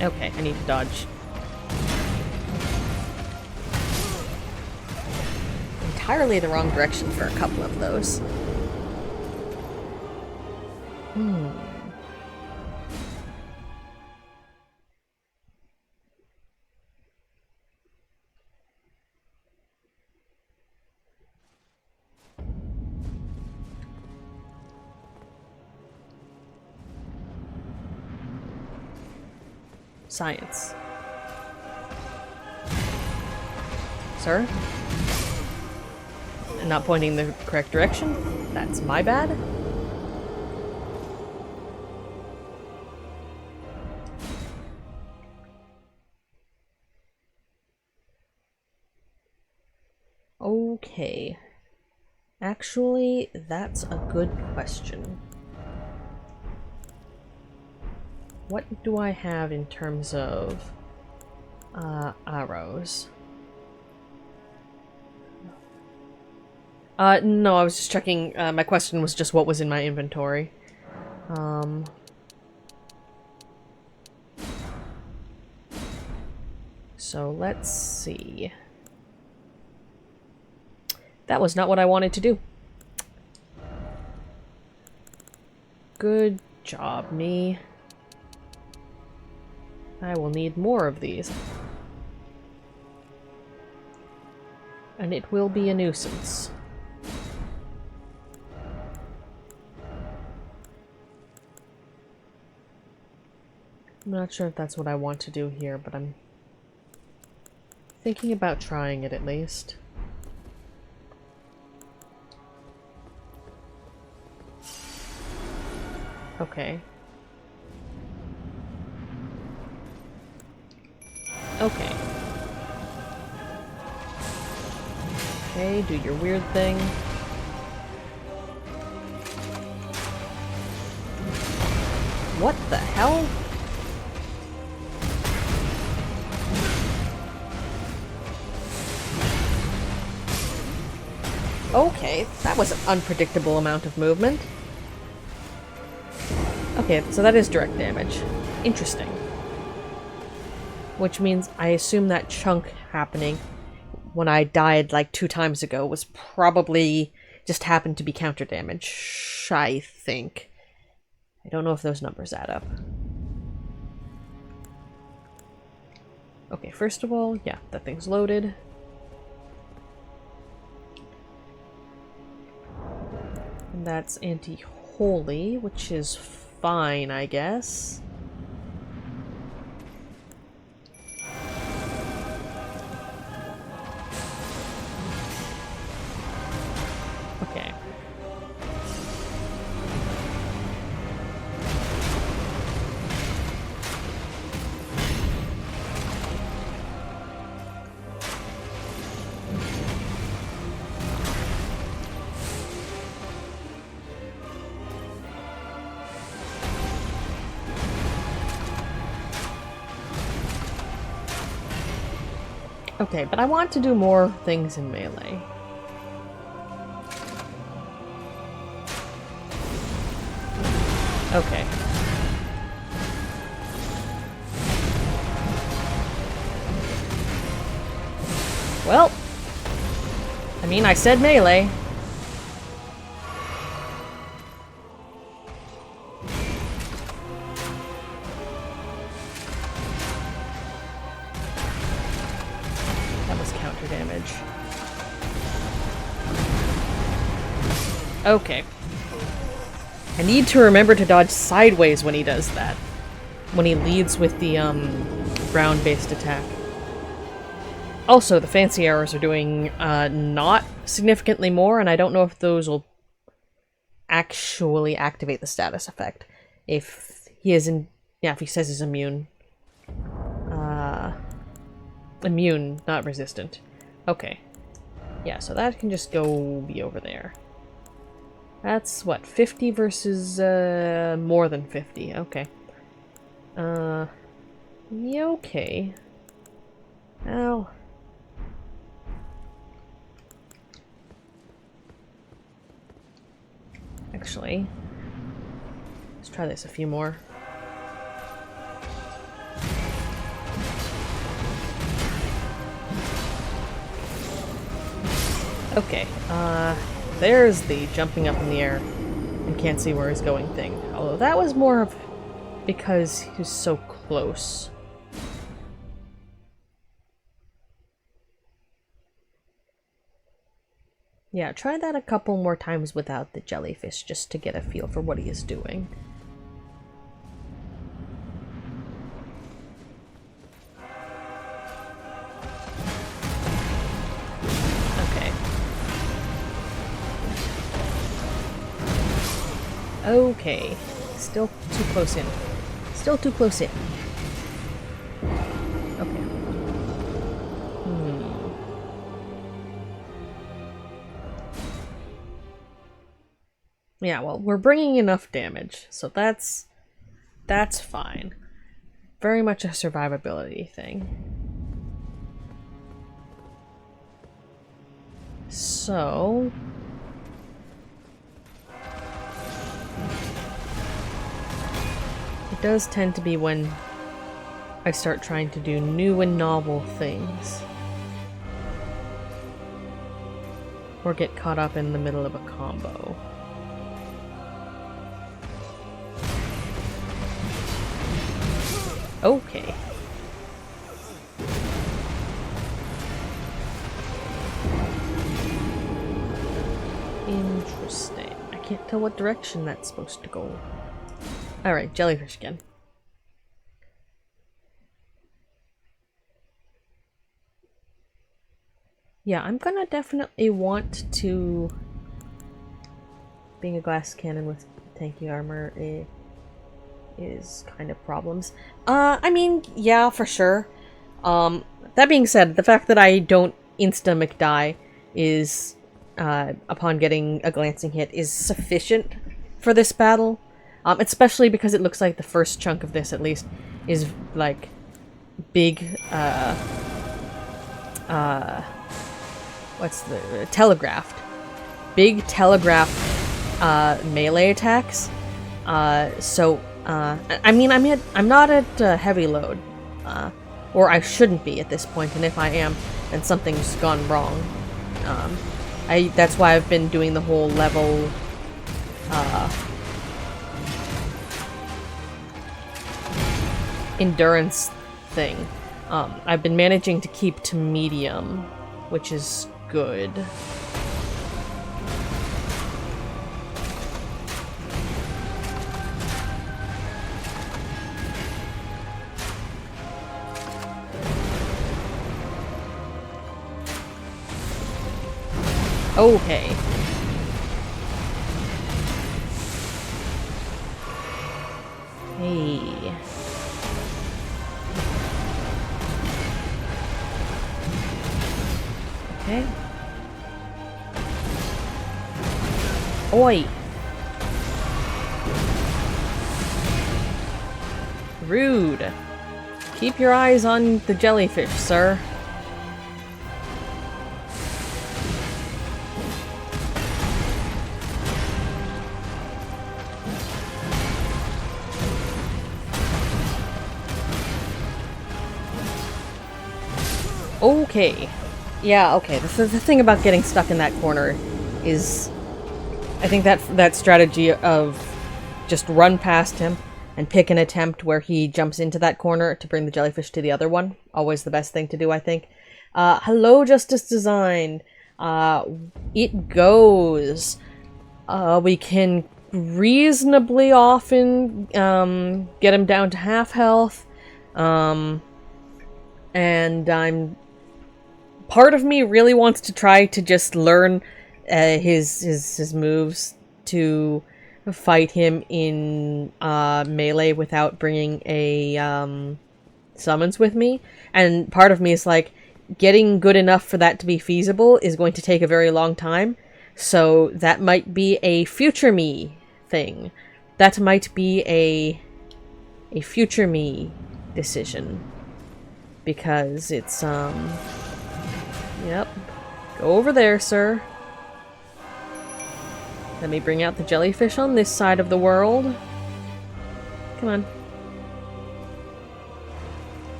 Okay, I need to dodge. Entirely the wrong direction for a couple of those. Science. Sir? Not pointing the correct direction? That's my bad? Okay. Actually, that's a good question. What do I have in terms of arrows? No, I was just checking. My question was just what was in my inventory. So let's see. That was not what I wanted to do. Good job, me. I will need more of these. And it will be a nuisance. I'm not sure if that's what I want to do here, but I'm thinking about trying it at least. Okay. Okay. Okay, do your weird thing. What the hell? Okay, that was an unpredictable amount of movement. Okay, so that is direct damage. Interesting. Which means I assume that chunk happening when I died like 2 times ago was probably just happened to be counter damage, I think. I don't know if those numbers add up. Okay, first of all, yeah, that thing's loaded. And that's anti-holy, which is fine, I guess. Okay. Okay, but I want to do more things in melee. Okay. Well, I mean, I said melee. That was counter damage. Okay. I need to remember to dodge sideways when he does that. When he leads with the, ground-based attack. Also, the fancy arrows are doing, not significantly more, and I don't know if those will actually activate the status effect. If he is in... Yeah, if he says he's immune. Immune, not resistant. Okay. Yeah, so that can just go be over there. That's, what, 50 versus, more than 50. Okay. Yeah, okay. Well... Actually, let's try this a few more. Okay, there's the jumping up in the air and can't see where he's going thing. Although that was more of because he was so close. Yeah, try that a couple more times without the jellyfish, just to get a feel for what he is doing. Okay. Okay. Still too close in. Still too close in. Okay. Yeah, well, we're bringing enough damage, so that's fine. Very much a survivability thing. So... It does tend to be when I start trying to do new and novel things. Or get caught up in the middle of a combo. Okay. Interesting. I can't tell what direction that's supposed to go. Alright, jellyfish again. Yeah, I'm gonna definitely want to... Being a glass cannon with tanky armor is kind of problems. I mean, yeah, for sure. That being said, the fact that I don't insta-McDie is, upon getting a glancing hit, is sufficient for this battle. Especially because it looks like the first chunk of this, at least, is, like, big, what's the... telegraphed. Big telegraphed, melee attacks. I mean, I'm not at heavy load, or I shouldn't be at this point, and if I am, then something's gone wrong. That's why I've been doing the whole level, endurance thing. I've been managing to keep to medium, which is good. Okay. Hey. Okay. Oi! Rude. Keep your eyes on the jellyfish, sir. Okay. Yeah, okay. The thing about getting stuck in that corner is, I think that strategy of just run past him and pick an attempt where he jumps into that corner to bring the jellyfish to the other one. Always the best thing to do, I think. Hello, Justice Design. It goes. We can reasonably often get him down to half health. And part of me really wants to try to just learn his moves to fight him in melee without bringing a summons with me. And part of me is like, getting good enough for that to be feasible is going to take a very long time. So that might be a future me thing. That might be a future me decision. Because it's, yep. Go over there, sir. Let me bring out the jellyfish on this side of the world. Come on.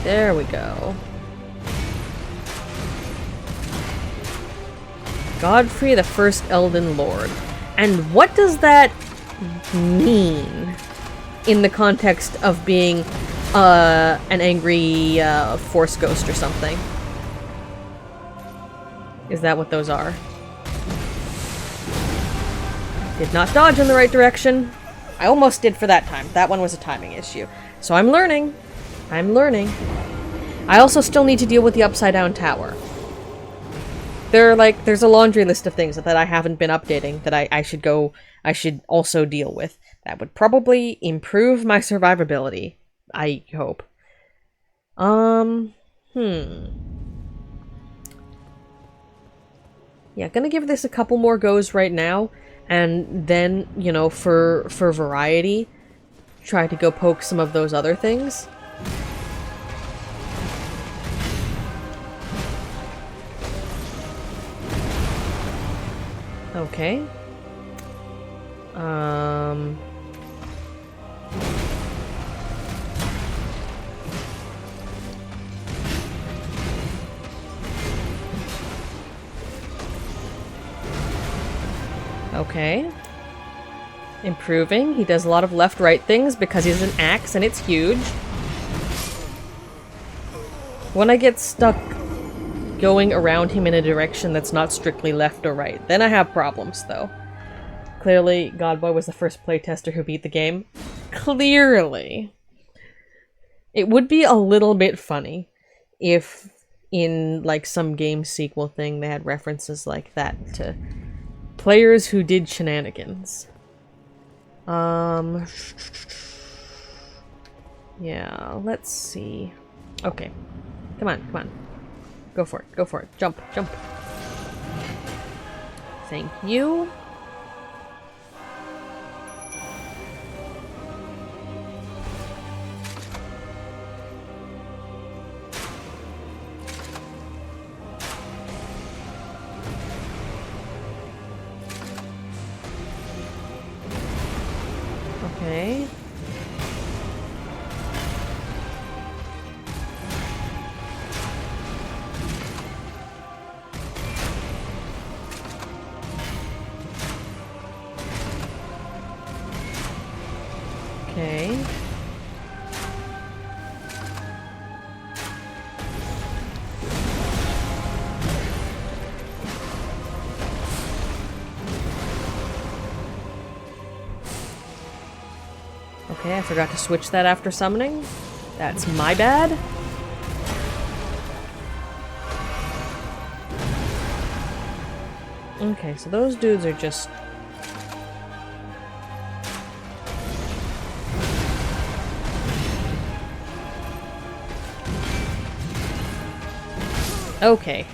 There we go. Godfrey, the first Elden Lord. And what does that mean in the context of being an angry Force Ghost or something? Is that what those are? Did not dodge in the right direction. I almost did for that time. That one was a timing issue. So I'm learning. I'm learning. I also still need to deal with the upside down tower. There's a laundry list of things that I haven't been updating that I should also deal with. That would probably improve my survivability. I hope. Yeah, gonna give this a couple more goes right now, and then, you know, for variety, try to go poke some of those other things. Okay. Okay. Improving. He does a lot of left-right things because he's an axe and it's huge. When I get stuck going around him in a direction that's not strictly left or right, then I have problems, though. Clearly, Godboy was the first playtester who beat the game. Clearly. It would be a little bit funny if in, like, some game sequel thing they had references like that to players who did shenanigans. Yeah, let's see. Okay. Come on, come on. Go for it, go for it. Jump, jump. Thank you. Okay. Okay. Okay, I forgot to switch that after summoning. That's my bad. Okay, so those dudes are just... Okay.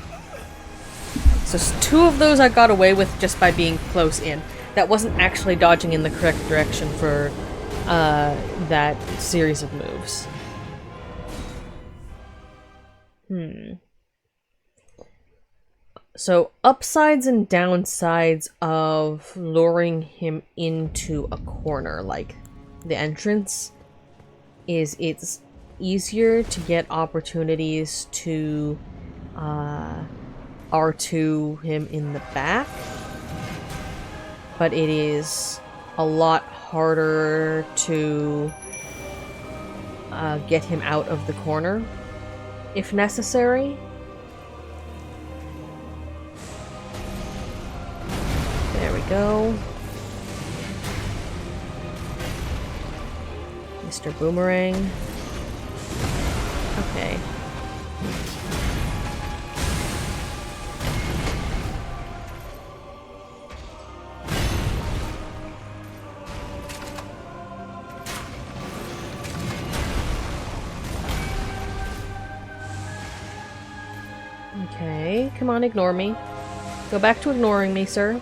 So two of those I got away with just by being close in. That wasn't actually dodging in the correct direction for that series of moves. So upsides and downsides of luring him into a corner, like the entrance, is it's easier to get opportunities to R2 him in the back, but it is a lot harder to get him out of the corner if necessary. There we go. Mr. Boomerang. Okay. Okay, come on, ignore me. Go back to ignoring me, sir.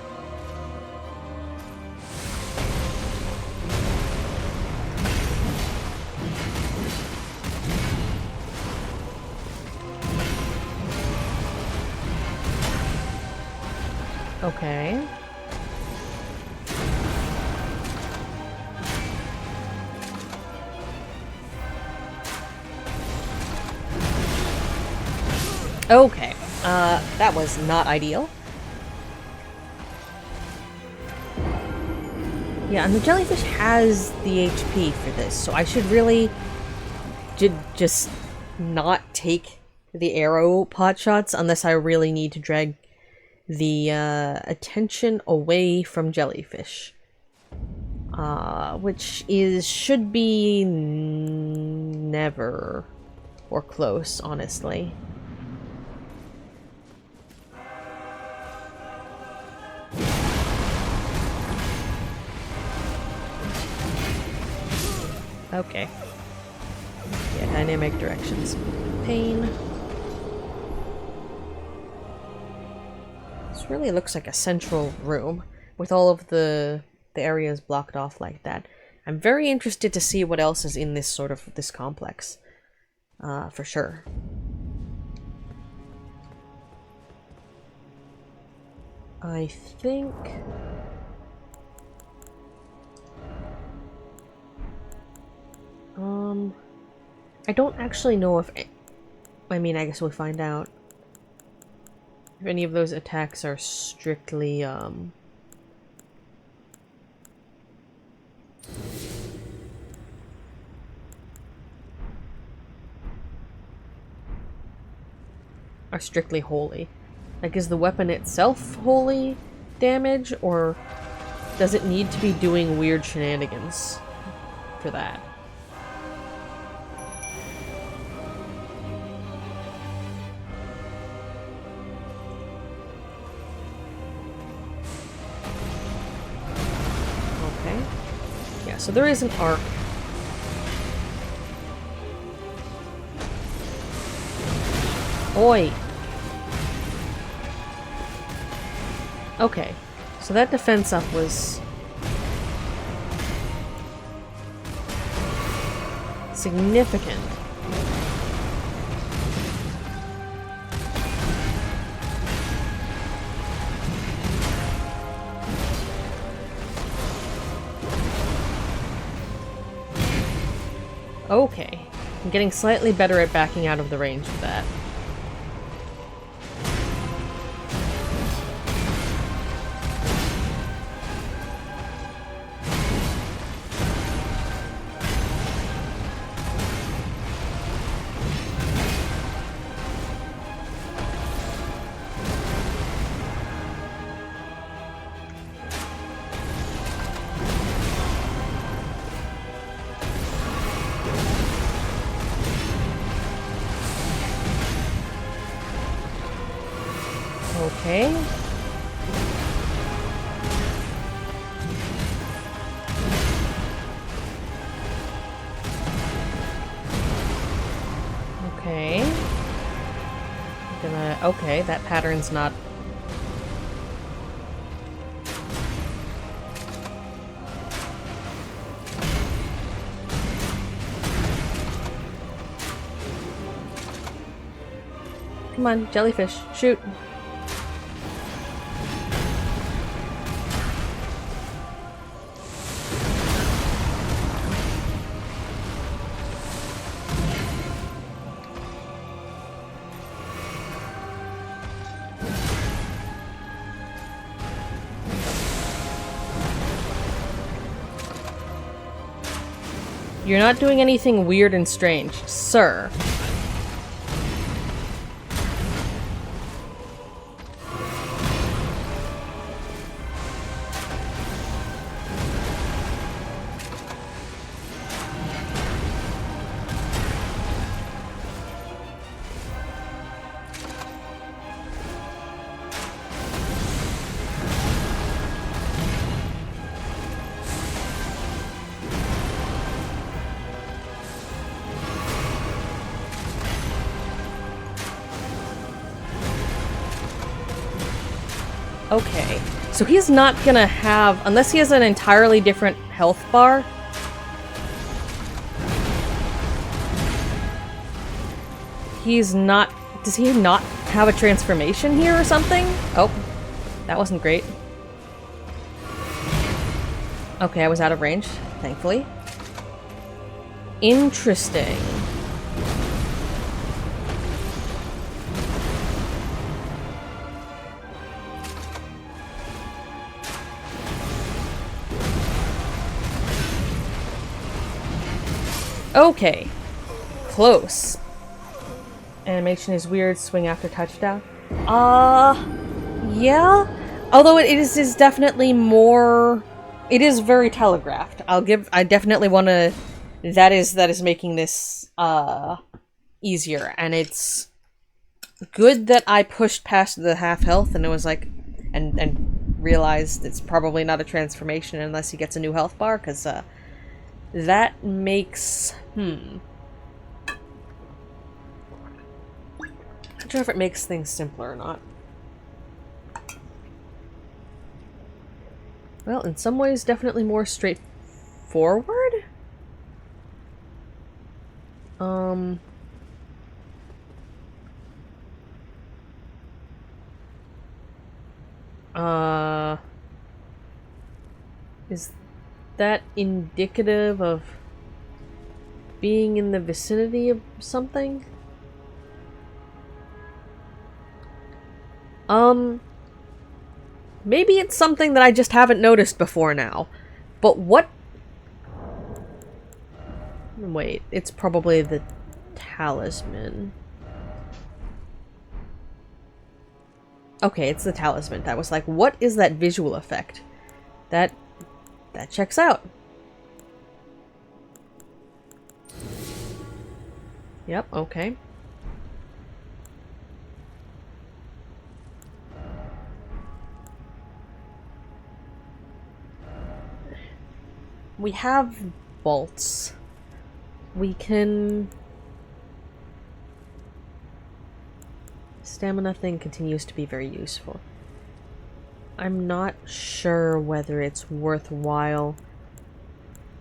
Okay. Okay. That was not ideal. Yeah, and the jellyfish has the HP for this, so I should really just not take the arrow pot shots unless I really need to drag the attention away from jellyfish. Which should be never or close, honestly. Okay. Yeah, dynamic directions. Pain. This really looks like a central room with all of the areas blocked off like that. I'm very interested to see what else is in this this complex. For sure. I think... I don't actually know if... I mean, I guess we'll find out. If any of those attacks are strictly, are strictly holy. Like, is the weapon itself holy damage, or does it need to be doing weird shenanigans for that? Okay. Yeah, so there is an arc. Oi! Okay, so that defense up was significant. Okay, I'm getting slightly better at backing out of the range of that. Okay. Okay. Okay, that pattern's not... Come on, jellyfish, shoot. You're not doing anything weird and strange, sir. Okay, so he's not gonna have, unless he has an entirely different health bar. He's not, does he not have a transformation here or something? Oh, that wasn't great. Okay, I was out of range, thankfully. Interesting. Okay. Close. Animation is weird. Swing after touchdown. Yeah. Although it is definitely more... It is very telegraphed. I definitely want to... That is making this, easier. And it's good that I pushed past the half health and it was like... And realized it's probably not a transformation unless he gets a new health bar, because, that makes... I'm not sure if it makes things simpler or not. Well, in some ways, definitely more straightforward? Is that indicative of being in the vicinity of something? Maybe it's something that I just haven't noticed before now. But what? Wait, it's probably the talisman. Okay, it's the talisman. I was like, what is that visual effect? That checks out. Yep, okay. We have bolts. We can... Stamina thing continues to be very useful. I'm not sure whether it's worthwhile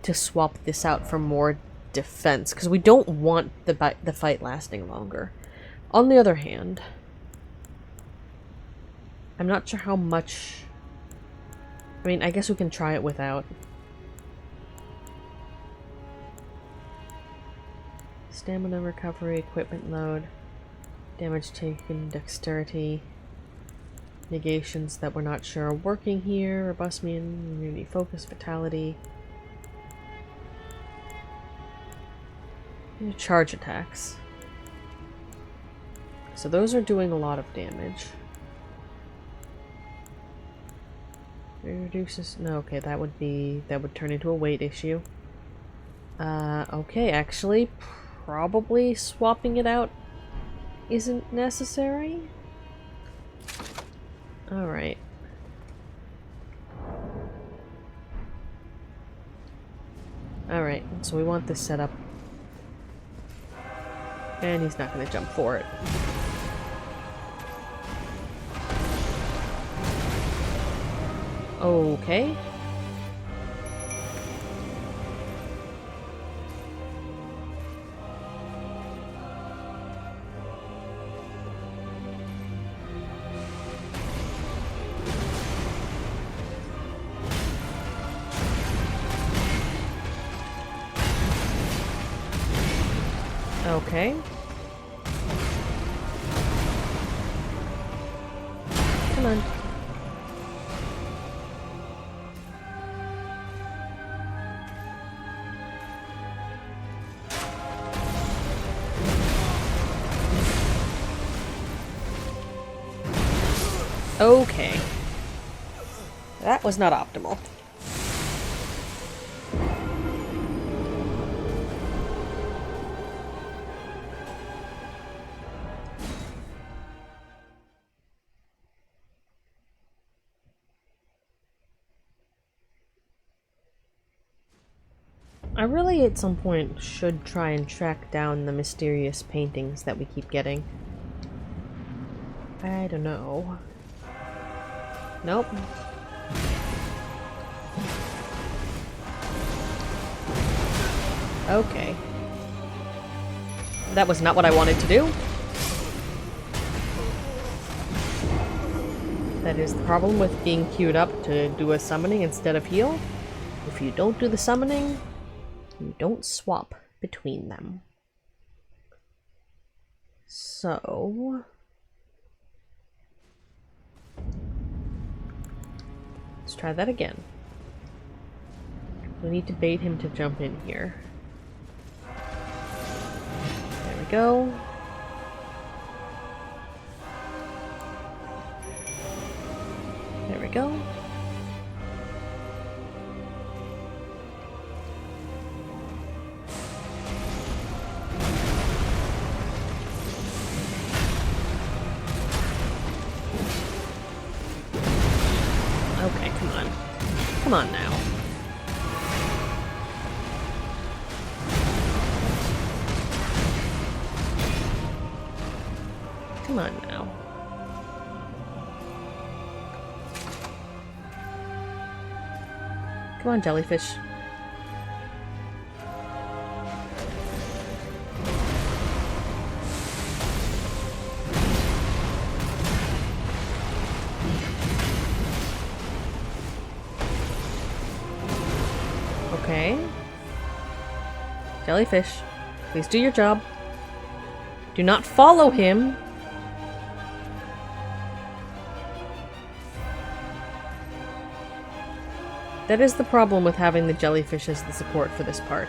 to swap this out for more defense, because we don't want the fight lasting longer. On the other hand, I'm not sure how much... I mean, I guess we can try it without. Stamina recovery, equipment load, damage taken, dexterity, negations that we're not sure are working here, robustment, immunity, focus, vitality. Charge attacks. So those are doing a lot of damage. It reduces... No, okay, that would turn into a weight issue. Okay, actually, probably swapping it out isn't necessary. Alright. Alright, so we want this set up. And he's not going to jump for it. Okay. Okay. Come on. Okay. That was not optimal. I really, at some point, should try and track down the mysterious paintings that we keep getting. I don't know. Nope. Okay. That was not what I wanted to do. That is the problem with being queued up to do a summoning instead of heal. If you don't do the summoning, you don't swap between them. So... let's try that again. We need to bait him to jump in here. There we go. There we go. Okay, come on. Come on now. Come on now. Come on, jellyfish. Okay. Jellyfish, please do your job. Do not follow him. That is the problem with having the jellyfish as the support for this part.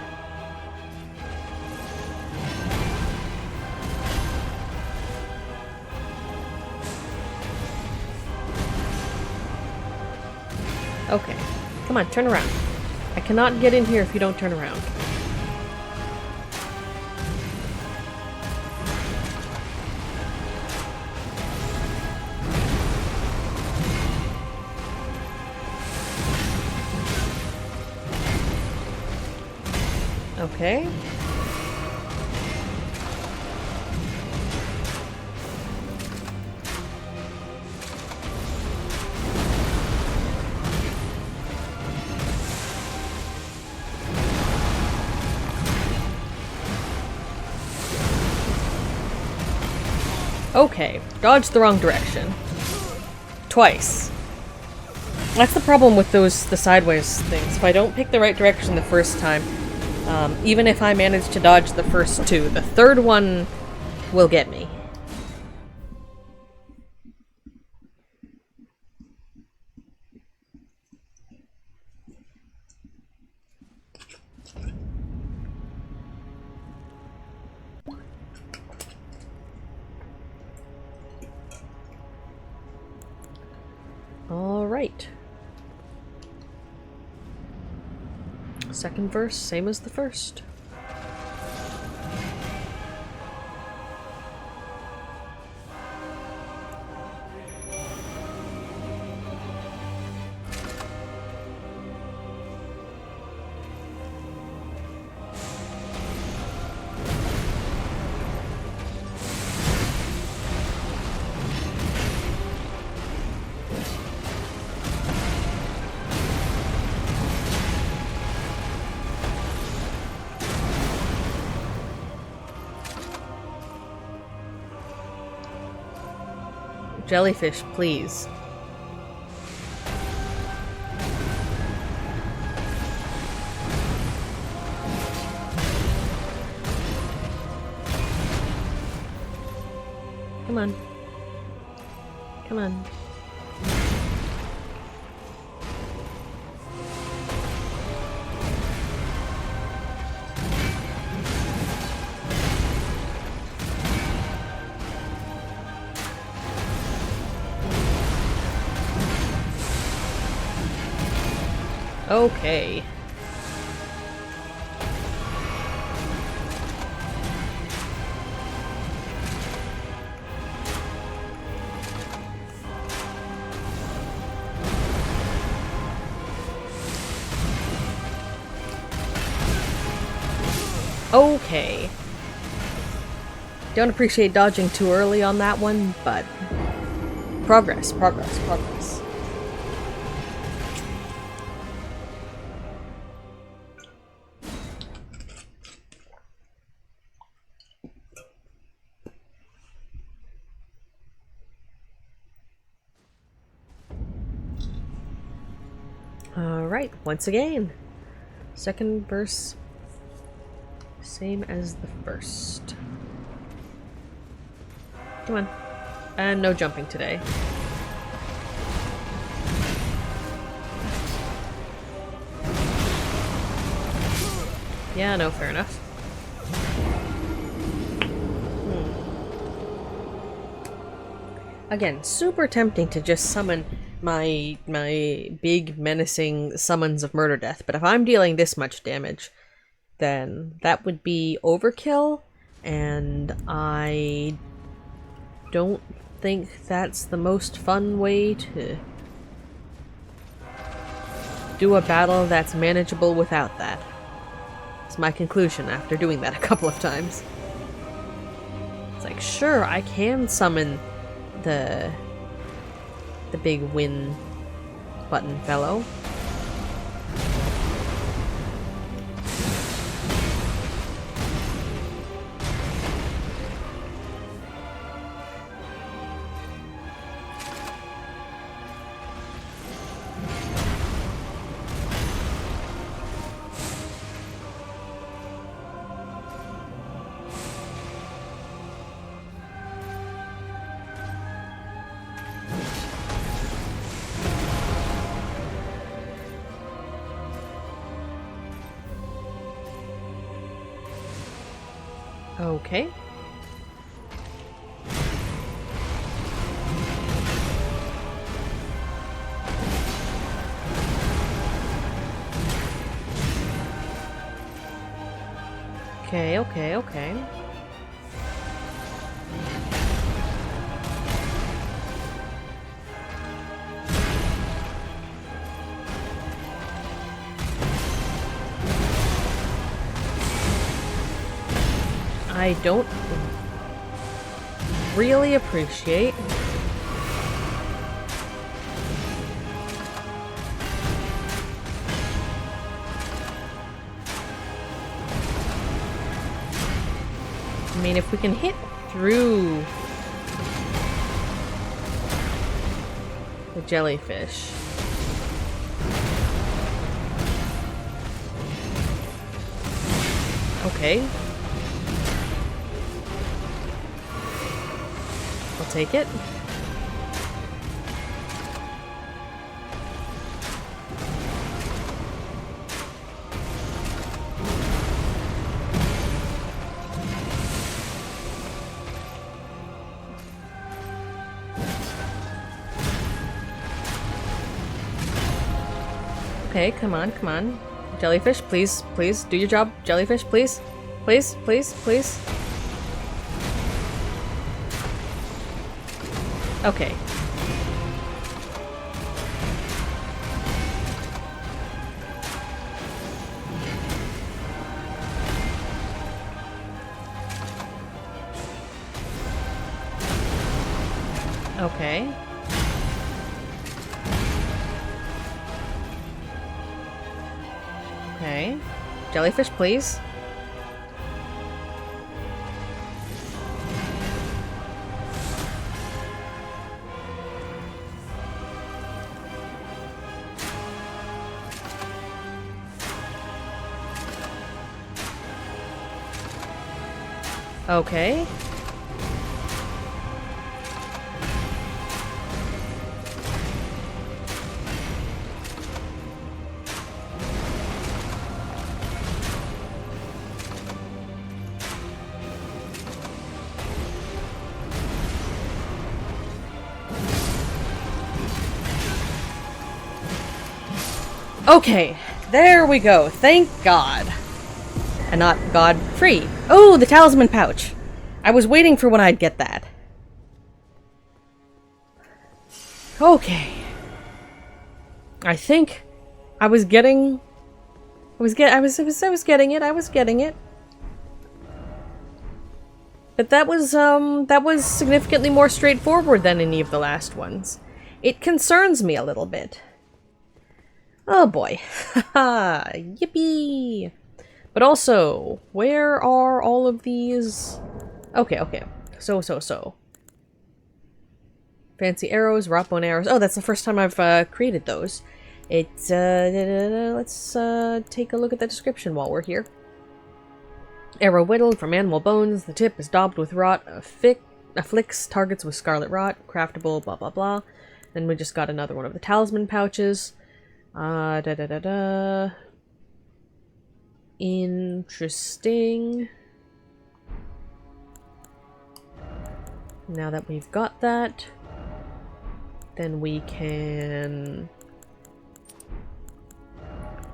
Okay. Come on, turn around. I cannot get in here if you don't turn around. Okay. Okay, dodged the wrong direction. Twice. That's the problem with the sideways things. If I don't pick the right direction the first time, even if I manage to dodge the first two, the third one will get me. All right. Second verse, same as the first. Jellyfish, please. Come on. Come on. Okay. Okay. Don't appreciate dodging too early on that one, but progress, progress, progress. Alright, once again. Second verse, same as the first. Come on. And no jumping today. Yeah, no, fair enough. Again, super tempting to just summon my big menacing summons of murder death, but if I'm dealing this much damage, then that would be overkill, and I don't think that's the most fun way to do a battle that's manageable without that. It's my conclusion after doing that a couple of times. It's like, sure, I can summon the big win button fellow. Okay. Okay, okay, okay. I don't really appreciate I mean, if we can hit through the jellyfish. Okay. I'll take it. Okay, come on, come on. Jellyfish, please, please, do your job. Jellyfish, please. Please, please, please. Okay. Okay. Okay. Jellyfish, please. Okay. Okay, there we go. Thank God. And not God free. Oh, the talisman pouch. I was waiting for when I'd get that. Okay. I think I was getting it. But that was significantly more straightforward than any of the last ones. It concerns me a little bit. Oh boy. Haha, yippee. But also, where are all of these? Okay. So. Fancy arrows, rock bone arrows. Oh, that's the first time I've created those. Let's take a look at the description while we're here. Arrow whittled from animal bones. The tip is daubed with rot. Afflicts targets with scarlet rot. Craftable, blah blah blah. Then we just got another one of the talisman pouches. Interesting. Now that we've got that, then we can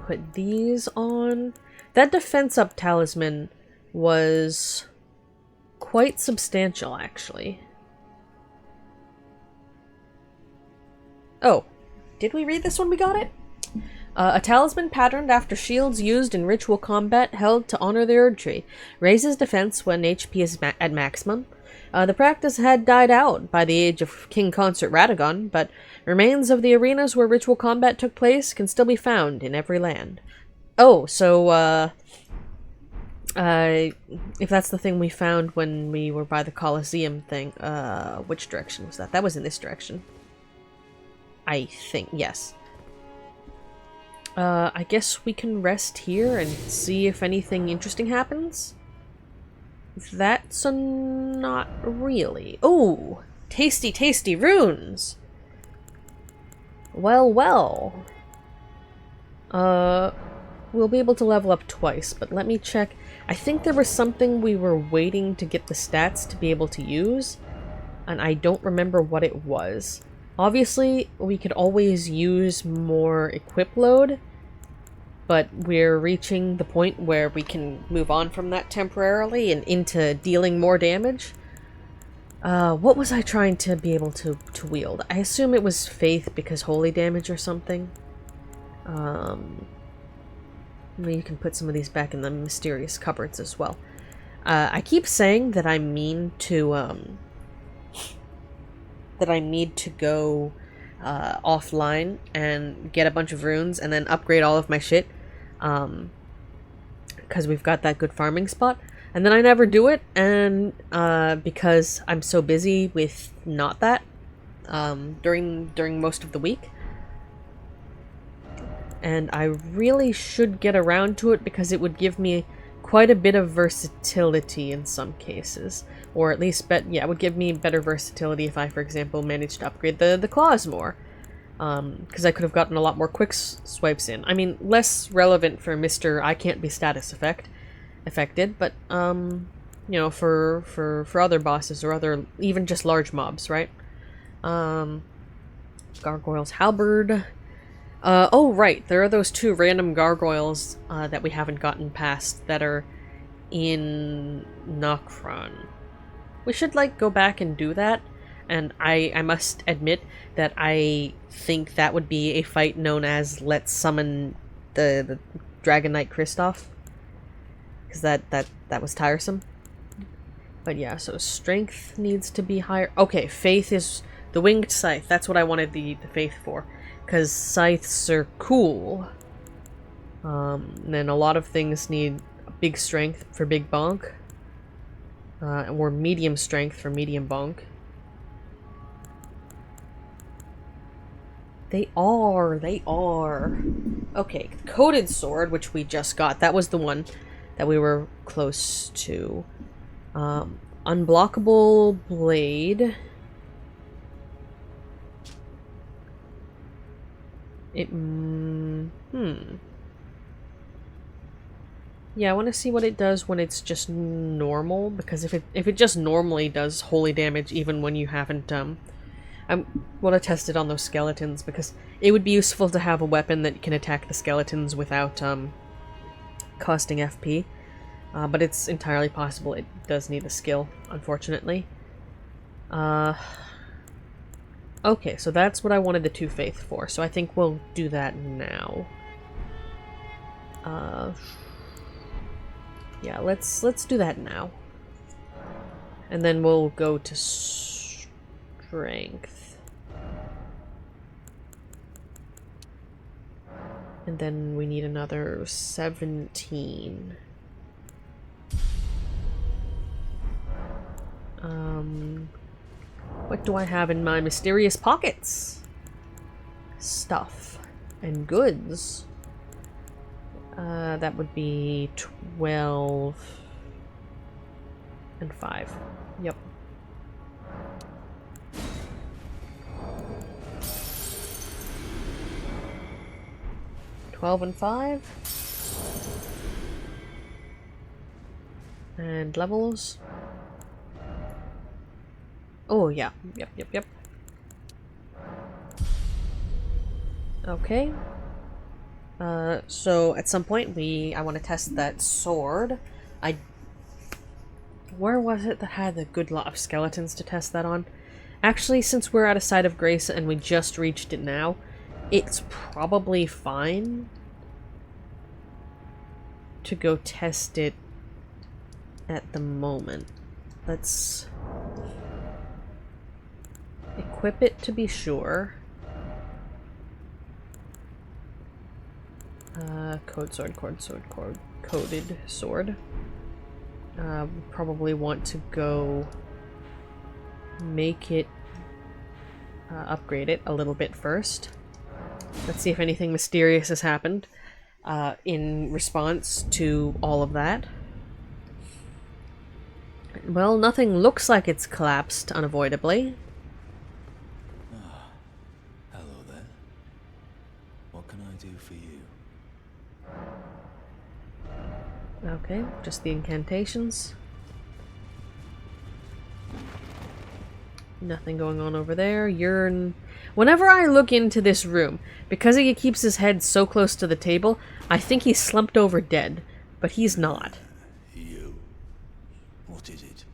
put these on. That defense up talisman was quite substantial, actually. Oh, did we read this when we got it? A talisman patterned after shields used in ritual combat held to honor the Erdtree. Raises defense when HP is at maximum. The practice had died out by the age of King Consort Radagon, but remains of the arenas where ritual combat took place can still be found in every land. Oh, so, if that's the thing we found when we were by the Colosseum thing, which direction was that? That was in this direction. I think, yes. I guess we can rest here and see if anything interesting happens? That's not really. Oh, tasty runes! Well. We'll be able to level up twice, but let me check. I think there was something we were waiting to get the stats to be able to use, and I don't remember what it was. Obviously, we could always use more equip load, but we're reaching the point where we can move on from that temporarily and into dealing more damage. What was I trying to be able to wield? I assume it was faith because holy damage or something. You can put some of these back in the mysterious cupboards as well. I keep saying that I mean to, that I need to go offline and get a bunch of runes and then upgrade all of my shit. Because we've got that good farming spot. And then I never do it, and because I'm so busy with not that during most of the week. And I really should get around to it because it would give me quite a bit of versatility in some cases. Or at least, it would give me better versatility if I, for example, managed to upgrade the claws more. Because I could have gotten a lot more quick swipes in. I mean, less relevant for Mr. I can't be status affected, but, you know, for other bosses or other, even just large mobs, right? Gargoyle's Halberd. Oh, right, there are those two random gargoyles, that we haven't gotten past that are in Nokron. We should, like, go back and do that. And I must admit that I think that would be a fight known as Let's Summon the Dragon Knight Kristoff. Because that was tiresome. But yeah, so strength needs to be higher. Okay, faith is the winged scythe. That's what I wanted the faith for. Because scythes are cool. And then a lot of things need big strength for big bonk. Or medium strength for medium bonk. They are. Okay, coated sword, which we just got. That was the one that we were close to. Unblockable blade. Yeah, I want to see what it does when it's just normal, because if it just normally does holy damage even when you haven't I want to test it on those skeletons, because it would be useful to have a weapon that can attack the skeletons without costing FP. But it's entirely possible it does need a skill, unfortunately. Okay, so that's what I wanted the 2 faith for, so I think we'll do that now. Yeah, let's do that now. And then we'll go to strength. And then we need another 17. What do I have in my mysterious pockets? Stuff and goods. That would be 12 and 5. Yep. $12 and 5. And levels. Oh, yeah. Yep. Okay. So at some point I want to test that sword. Where was it that had the good lot of skeletons to test that on? Actually, since we're at a site of grace and we just reached it now, it's probably fine to go test it at the moment. Let's equip it to be sure. Coded sword. Probably want to go make it, upgrade it a little bit first. Let's see if anything mysterious has happened in response to all of that. Well, nothing looks like it's collapsed unavoidably. Hello there. What can I do for you? Okay, just the incantations. Nothing going on over there. Whenever I look into this room, because he keeps his head so close to the table, I think he's slumped over dead, but he's not. You. What is it?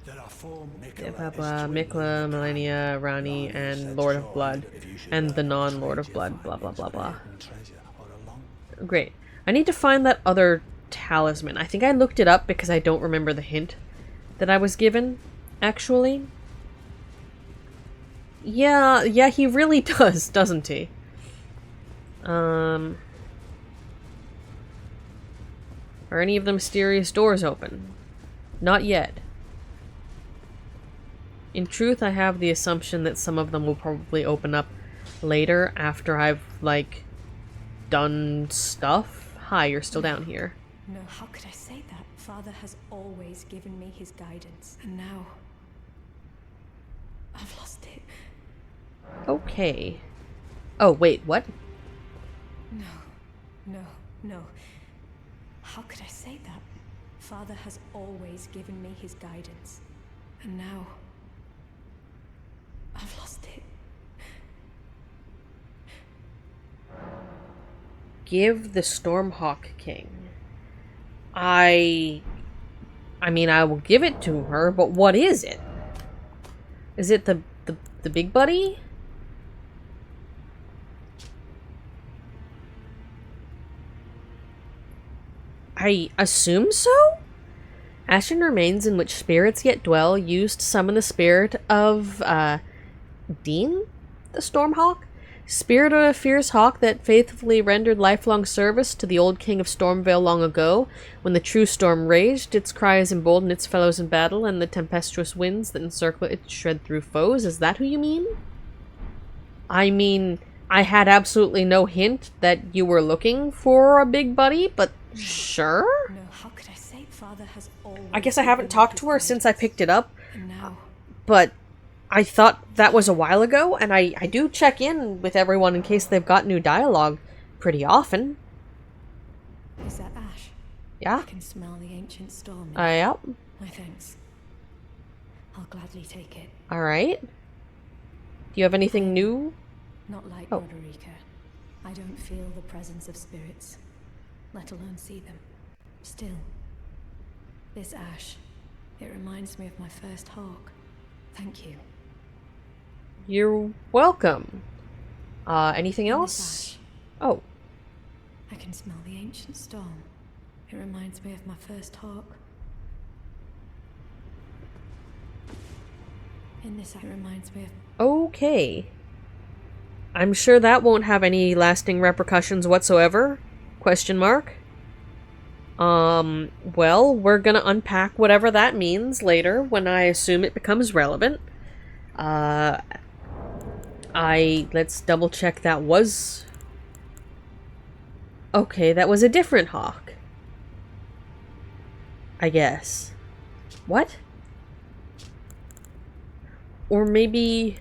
There are 4 Mikla, Millennia, Rani, and Lord of Blood, and the non-Lord of Blood, blah blah blah blah. Great. I need to find that other talisman. I think I looked it up because I don't remember the hint that I was given, actually. Yeah, he really does, doesn't he? Are any of the mysterious doors open? Not yet. In truth, I have the assumption that some of them will probably open up later after I've, like, done stuff. Hi, you're still down here. No, how could I say that? Father has always given me his guidance, and now I've lost it. Okay. Oh, wait, what? No. How could I say that? Father has always given me his guidance, and now I've lost it. Give the Stormhawk King. I mean, I will give it to her, but what is it? Is it the big buddy? I assume so? Ashen remains in which spirits yet dwell, used to summon the spirit of, Dean? The Stormhawk? Spirit of a fierce hawk that faithfully rendered lifelong service to the old king of Stormvale long ago, when the true storm raged, its cries emboldened its fellows in battle, and the tempestuous winds that encircle it shred through foes. Is that who you mean? I mean, I had absolutely no hint that you were looking for a big buddy, but sure? No, how could I say Father has always I guess I haven't talked to her since I picked it up, and now but I thought that was a while ago, and I do check in with everyone in case they've got new dialogue pretty often. is that Ash? Yeah? I can smell the ancient storm. Yep. My thanks. I'll gladly take it. Alright. Do you have anything new? Not like Oh. Roderica. I don't feel the presence of spirits, let alone see them. Still, this ash, it reminds me of my first hawk. Thank you. You're welcome. Anything And else? this ash, Oh, I can smell the ancient storm. It reminds me of my first hawk. And this ash reminds me of... okay. I'm sure that won't have any lasting repercussions whatsoever? Question mark. Well, we're gonna unpack whatever that means later when I assume it becomes relevant. Let's double check that was... okay, that was a different hawk. I guess. What? Or maybe...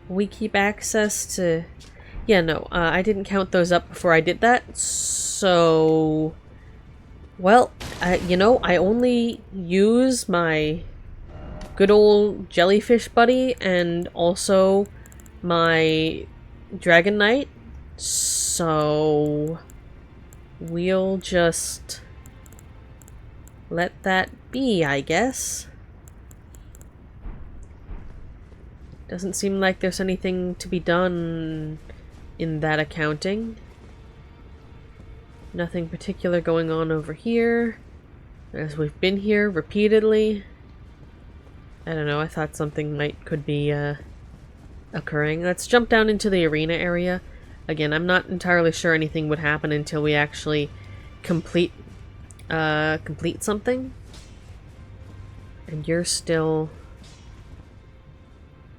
we keep access to... yeah, no, I didn't count those up before I did that, so... well, you know, I only use my good old jellyfish buddy and also my Dragon Knight, so... we'll just let that be, I guess. Doesn't seem like there's anything to be done in that accounting. Nothing particular going on over here, as we've been here repeatedly. I don't know, I thought something could be occurring. Let's jump down into the arena area. Again, I'm not entirely sure anything would happen until we actually complete something. And you're still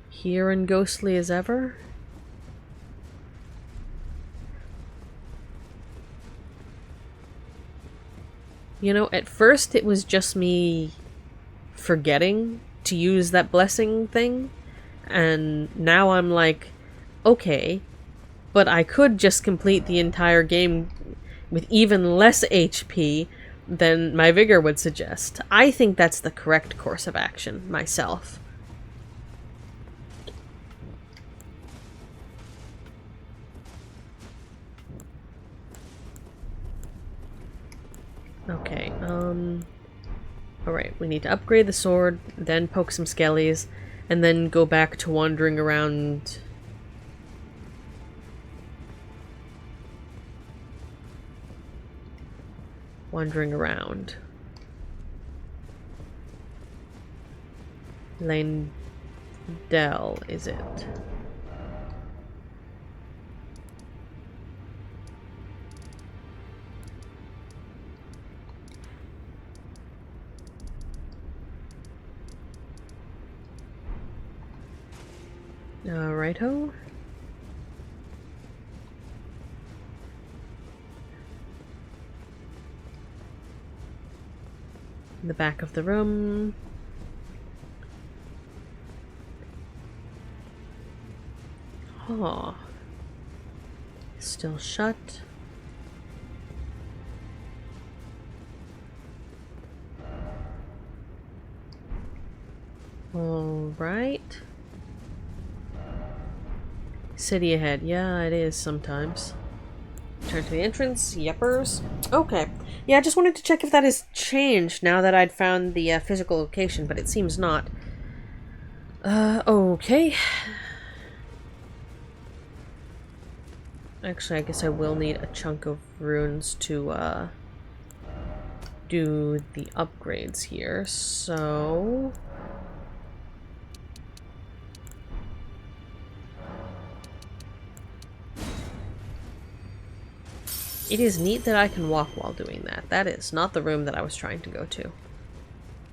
here and ghostly as ever? You know, at first it was just me forgetting to use that blessing thing, and now I'm like, okay, but I could just complete the entire game with even less HP than my vigor would suggest. I think that's the correct course of action, myself. Okay, alright, we need to upgrade the sword, then poke some skellies, and then go back to wandering around. Lane Dell, is it? Righto. In the back of the room. Oh. Still shut. All right. City ahead. Yeah, it is sometimes. Turn to the entrance. Yepers. Okay. Yeah, I just wanted to check if that has changed now that I'd found the physical location, but it seems not. Okay. Actually, I guess I will need a chunk of runes to, do the upgrades here, so... it is neat that I can walk while doing that. That is not the room that I was trying to go to.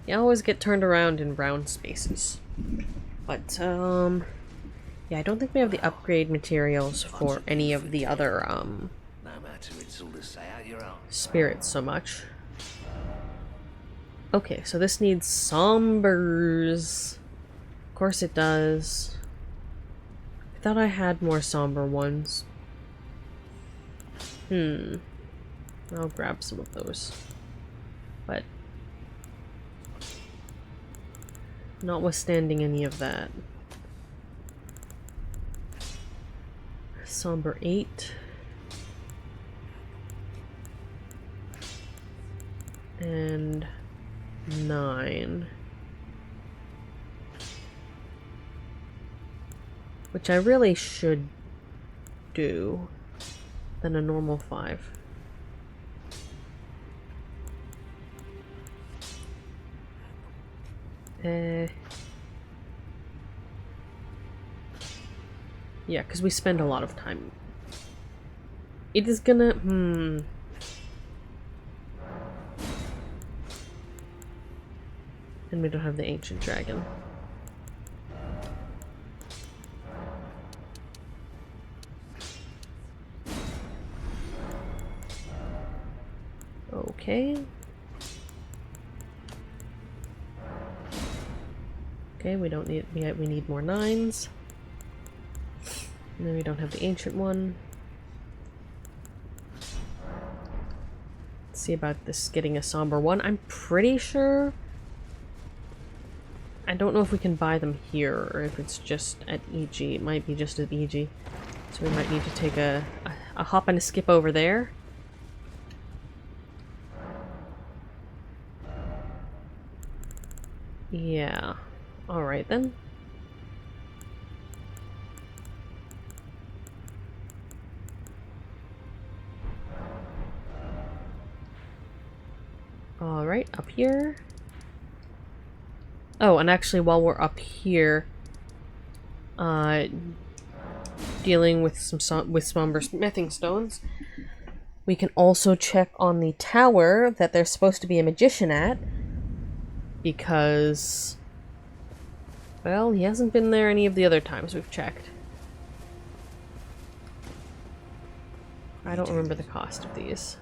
You always get turned around in round spaces. But, yeah, I don't think we have the upgrade materials for any of the other, No matter, it's all to say out your own. spirits so much. Okay, so this needs sombers. Of course it does. I thought I had more somber ones. I'll grab some of those. But Notwithstanding any of that. Somber 8. And 9. Which I really should do than a normal 5. Yeah, because we spend a lot of time. It is gonna... And we don't have the ancient dragon. Okay. Okay, we don't need... We need more 9s. And then we don't have the ancient one. Let's see about this getting a somber 1. I'm pretty sure... I don't know if we can buy them here or if it's just at EG. It might be just at EG. So we might need to take a hop and a skip over there. Yeah. Alright then. Alright, up here. Oh, and actually while we're up here, dealing with some somber smithing stones, we can also check on the tower that there's supposed to be a magician at, because, well, he hasn't been there any of the other times we've checked. I don't remember the cost of these.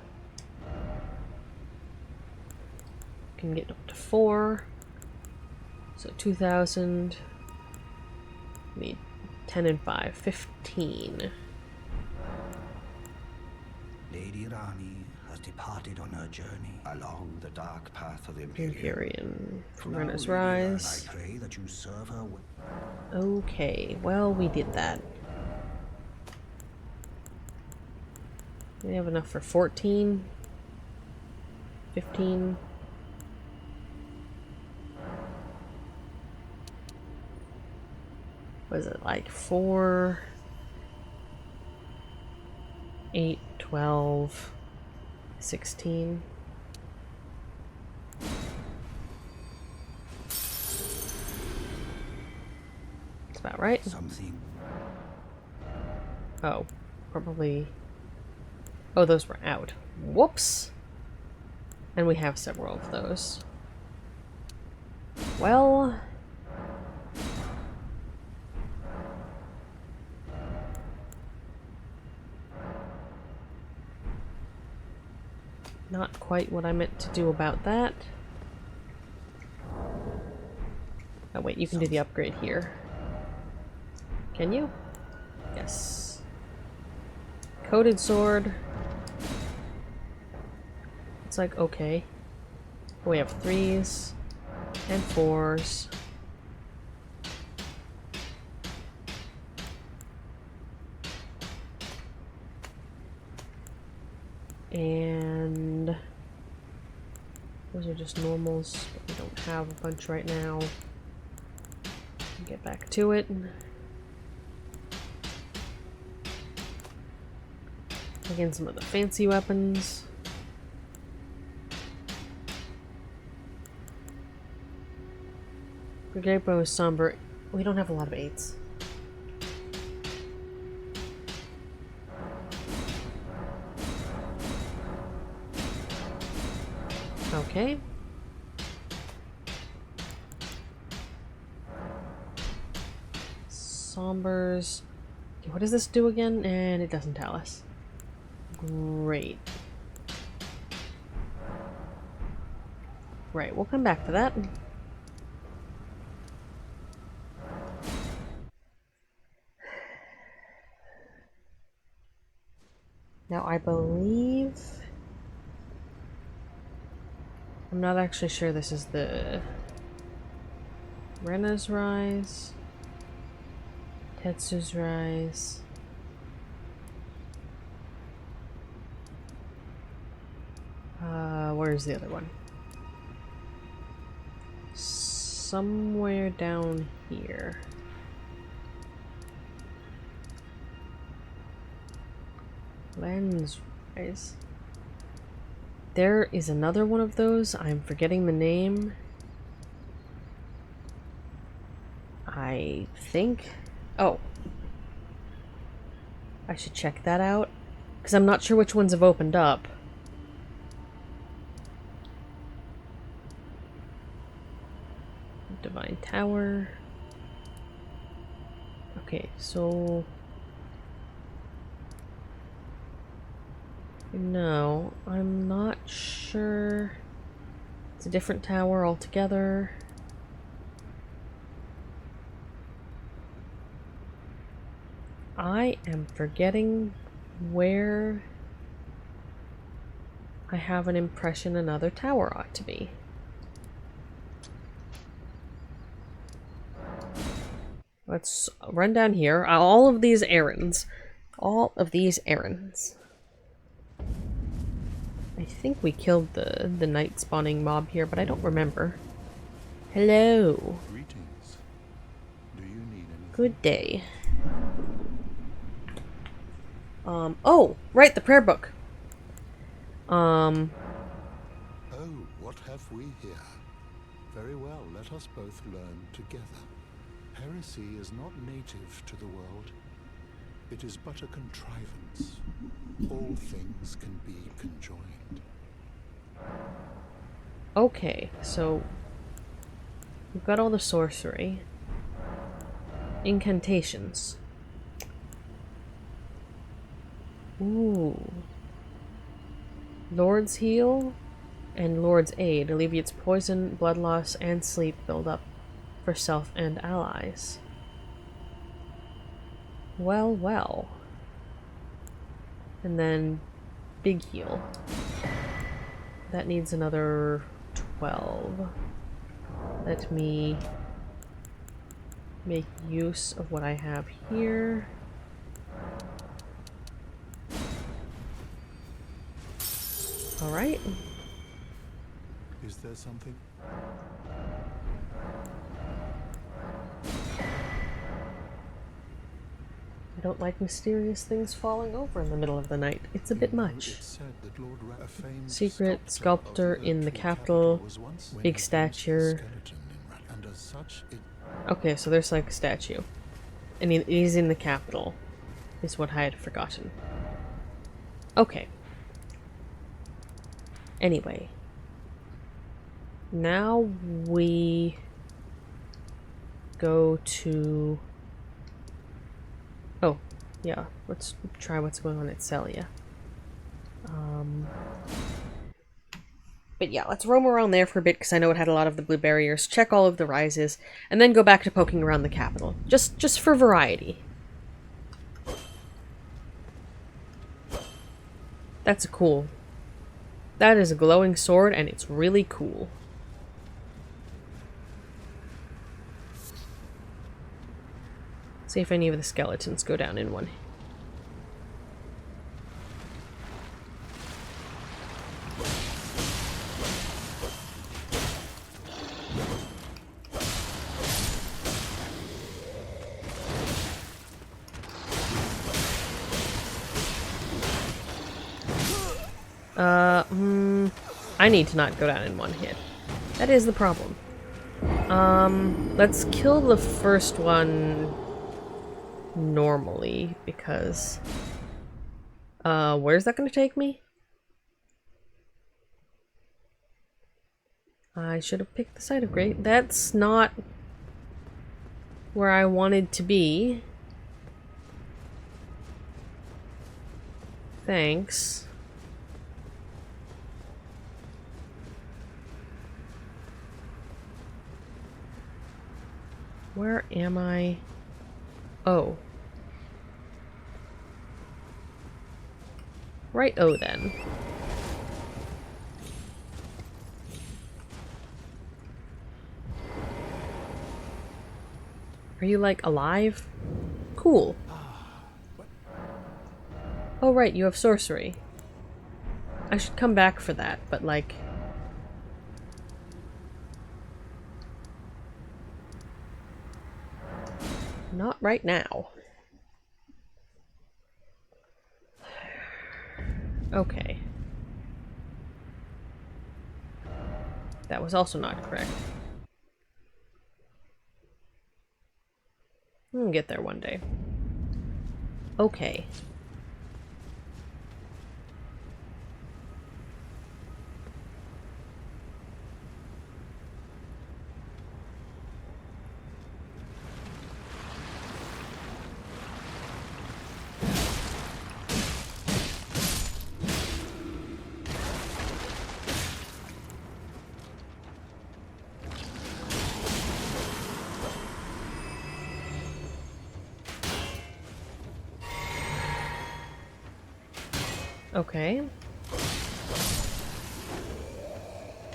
Can get up to 4. So 2,000. Need 10 and 5. 15. Lady Rani has departed on her journey along the dark path of Empyrean from Now, Runner's Lady Rani, Rise. I pray that you serve her well. Okay, well, we did that. We have enough for 14. 15. Was it like 4, 8, 12, 16? That's about right. Something. Oh, probably. Oh, those were out. Whoops! And we have several of those. Well... Not quite what I meant to do about that. Oh wait, you can do the upgrade here. Can you? Yes. Coated sword. It's like, okay. We have 3s and 4s. And those are just normals, but we don't have a bunch right now. Get back to it. Again, some of the fancy weapons. Great bow is somber. We don't have a lot of 8s. Okay. Sombers. Okay, what does this do again? And it doesn't tell us. Great. Right, we'll come back to that. Now I believe... I'm not actually sure this is the Rena's Rise. Tetsu's Rise. Where's the other one? Somewhere down here. Lens Rise. There is another one of those. I'm forgetting the name. I think... Oh. I should check that out. Because I'm not sure which ones have opened up. Divine Tower. Okay, so... No, I'm not sure. It's a different tower altogether. I am forgetting where I have an impression another tower ought to be. Let's run down here. All of these errands. All of these errands. I think we killed the night spawning mob here, but I don't remember. Hello. Greetings. Do you need anything? Good day. Oh, right, the prayer book. Oh, what have we here? Very well, let us both learn together. Heresy is not native to the world. It is but a contrivance. All things can be conjoined. Okay, so we've got all the sorcery. Incantations. Ooh. Lord's Heal and Lord's Aid alleviates poison, blood loss, and sleep buildup for self and allies. Well, well. And then Big Heal. That needs another 12. Let me make use of what I have here. Alright. Is there something? I don't like mysterious things falling over in the middle of the night. It's a bit much. It's said that Lord a famed Secret sculptor in the capital, was once big stature. skeleton in Rat- and as such it Okay, so there's like a statue. And he's in the capital, is what I had forgotten. Okay. Anyway. Now we go to... Oh, yeah. Let's try what's going on at Celia. But yeah, let's roam around there for a bit because I know it had a lot of the blue barriers, check all of the rises, and then go back to poking around the capital. Just for variety. That's cool. That is a glowing sword, and it's really cool. See if any of the skeletons go down in one. I need to not go down in one hit. That is the problem. Let's kill the first one normally, because... where's that gonna take me? I should have picked the site of Great. That's not where I wanted to be. Thanks. Where am I? Oh. Right-o then. Are you, like, alive? Cool. Oh, right, you have sorcery. I should come back for that, but, like... not right now. Okay. That was also not correct. We'll get there one day. Okay. Okay.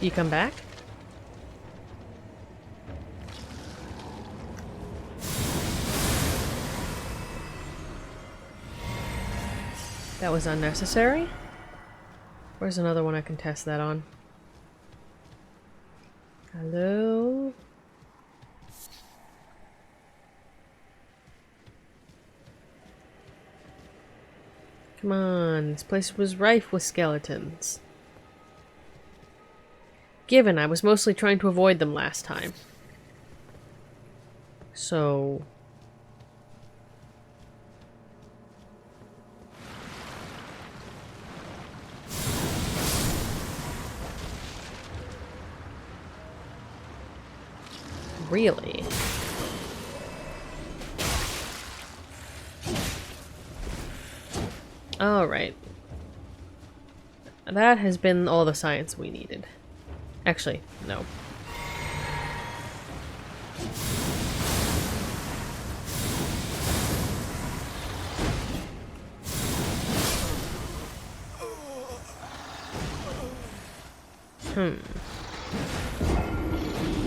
You come back? That was unnecessary? Where's another one I can test that on? Hello? Come on, this place was rife with skeletons. Given I was mostly trying to avoid them last time. So... really? Alright. That has been all the science we needed. Actually, no.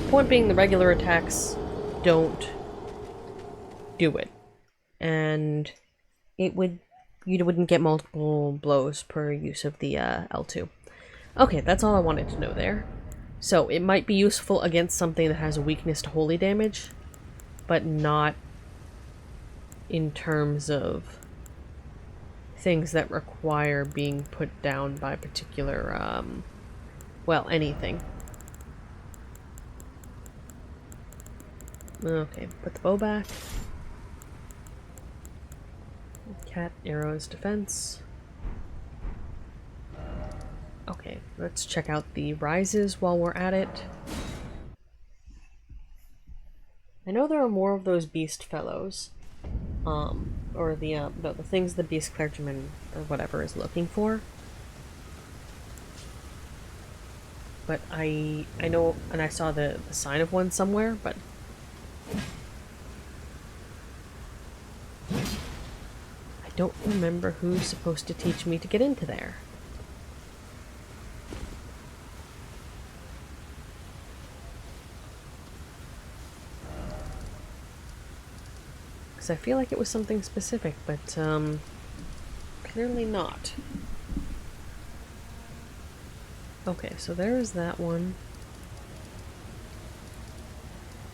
Point being, the regular attacks don't do it. And it would... you wouldn't get multiple blows per use of the L2. Okay, that's all I wanted to know there. So, it might be useful against something that has a weakness to holy damage, but not in terms of things that require being put down by particular, well, anything. Okay, put the bow back. Cat, arrows, defense. Okay, let's check out the rises while we're at it. I know there are more of those beast fellows. Or the things the beast clergyman or whatever is looking for. But I know, and I saw the sign of one somewhere, but... I don't remember who's supposed to teach me to get into there. Because I feel like it was something specific, but clearly not. Okay, so there is that one.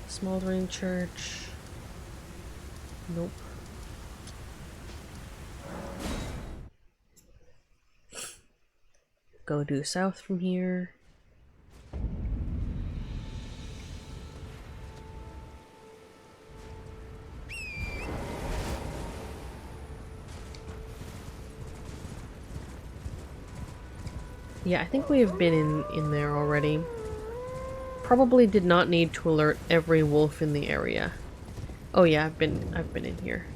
Smoldering Church. Nope. Go due south from here. Yeah, I think we have been in there already. Probably did not need to alert every wolf in the area. Oh yeah, I've been in here.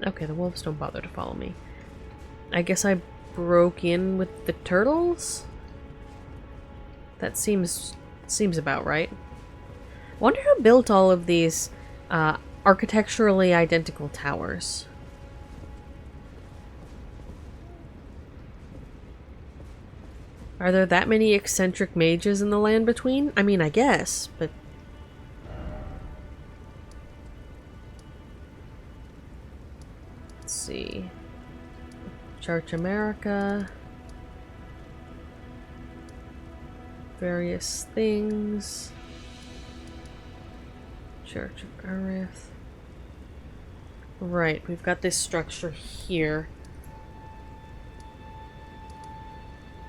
Okay, the wolves don't bother to follow me. I guess I broke in with the turtles? That seems about right. Wonder who built all of these architecturally identical towers. Are there that many eccentric mages in the land between? I mean, I guess, but... Let's see. Church America. Various things. Church of Arith. Right, we've got this structure here.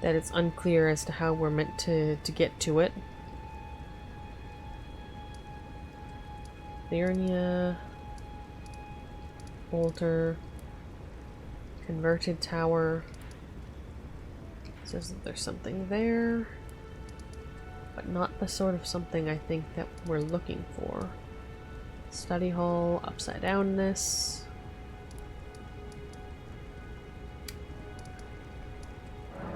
That it's unclear as to how we're meant to get to it. Liurnia. Altar. Converted tower. Says that there's something there. But not the sort of something I think that we're looking for. Study hall, upside downness.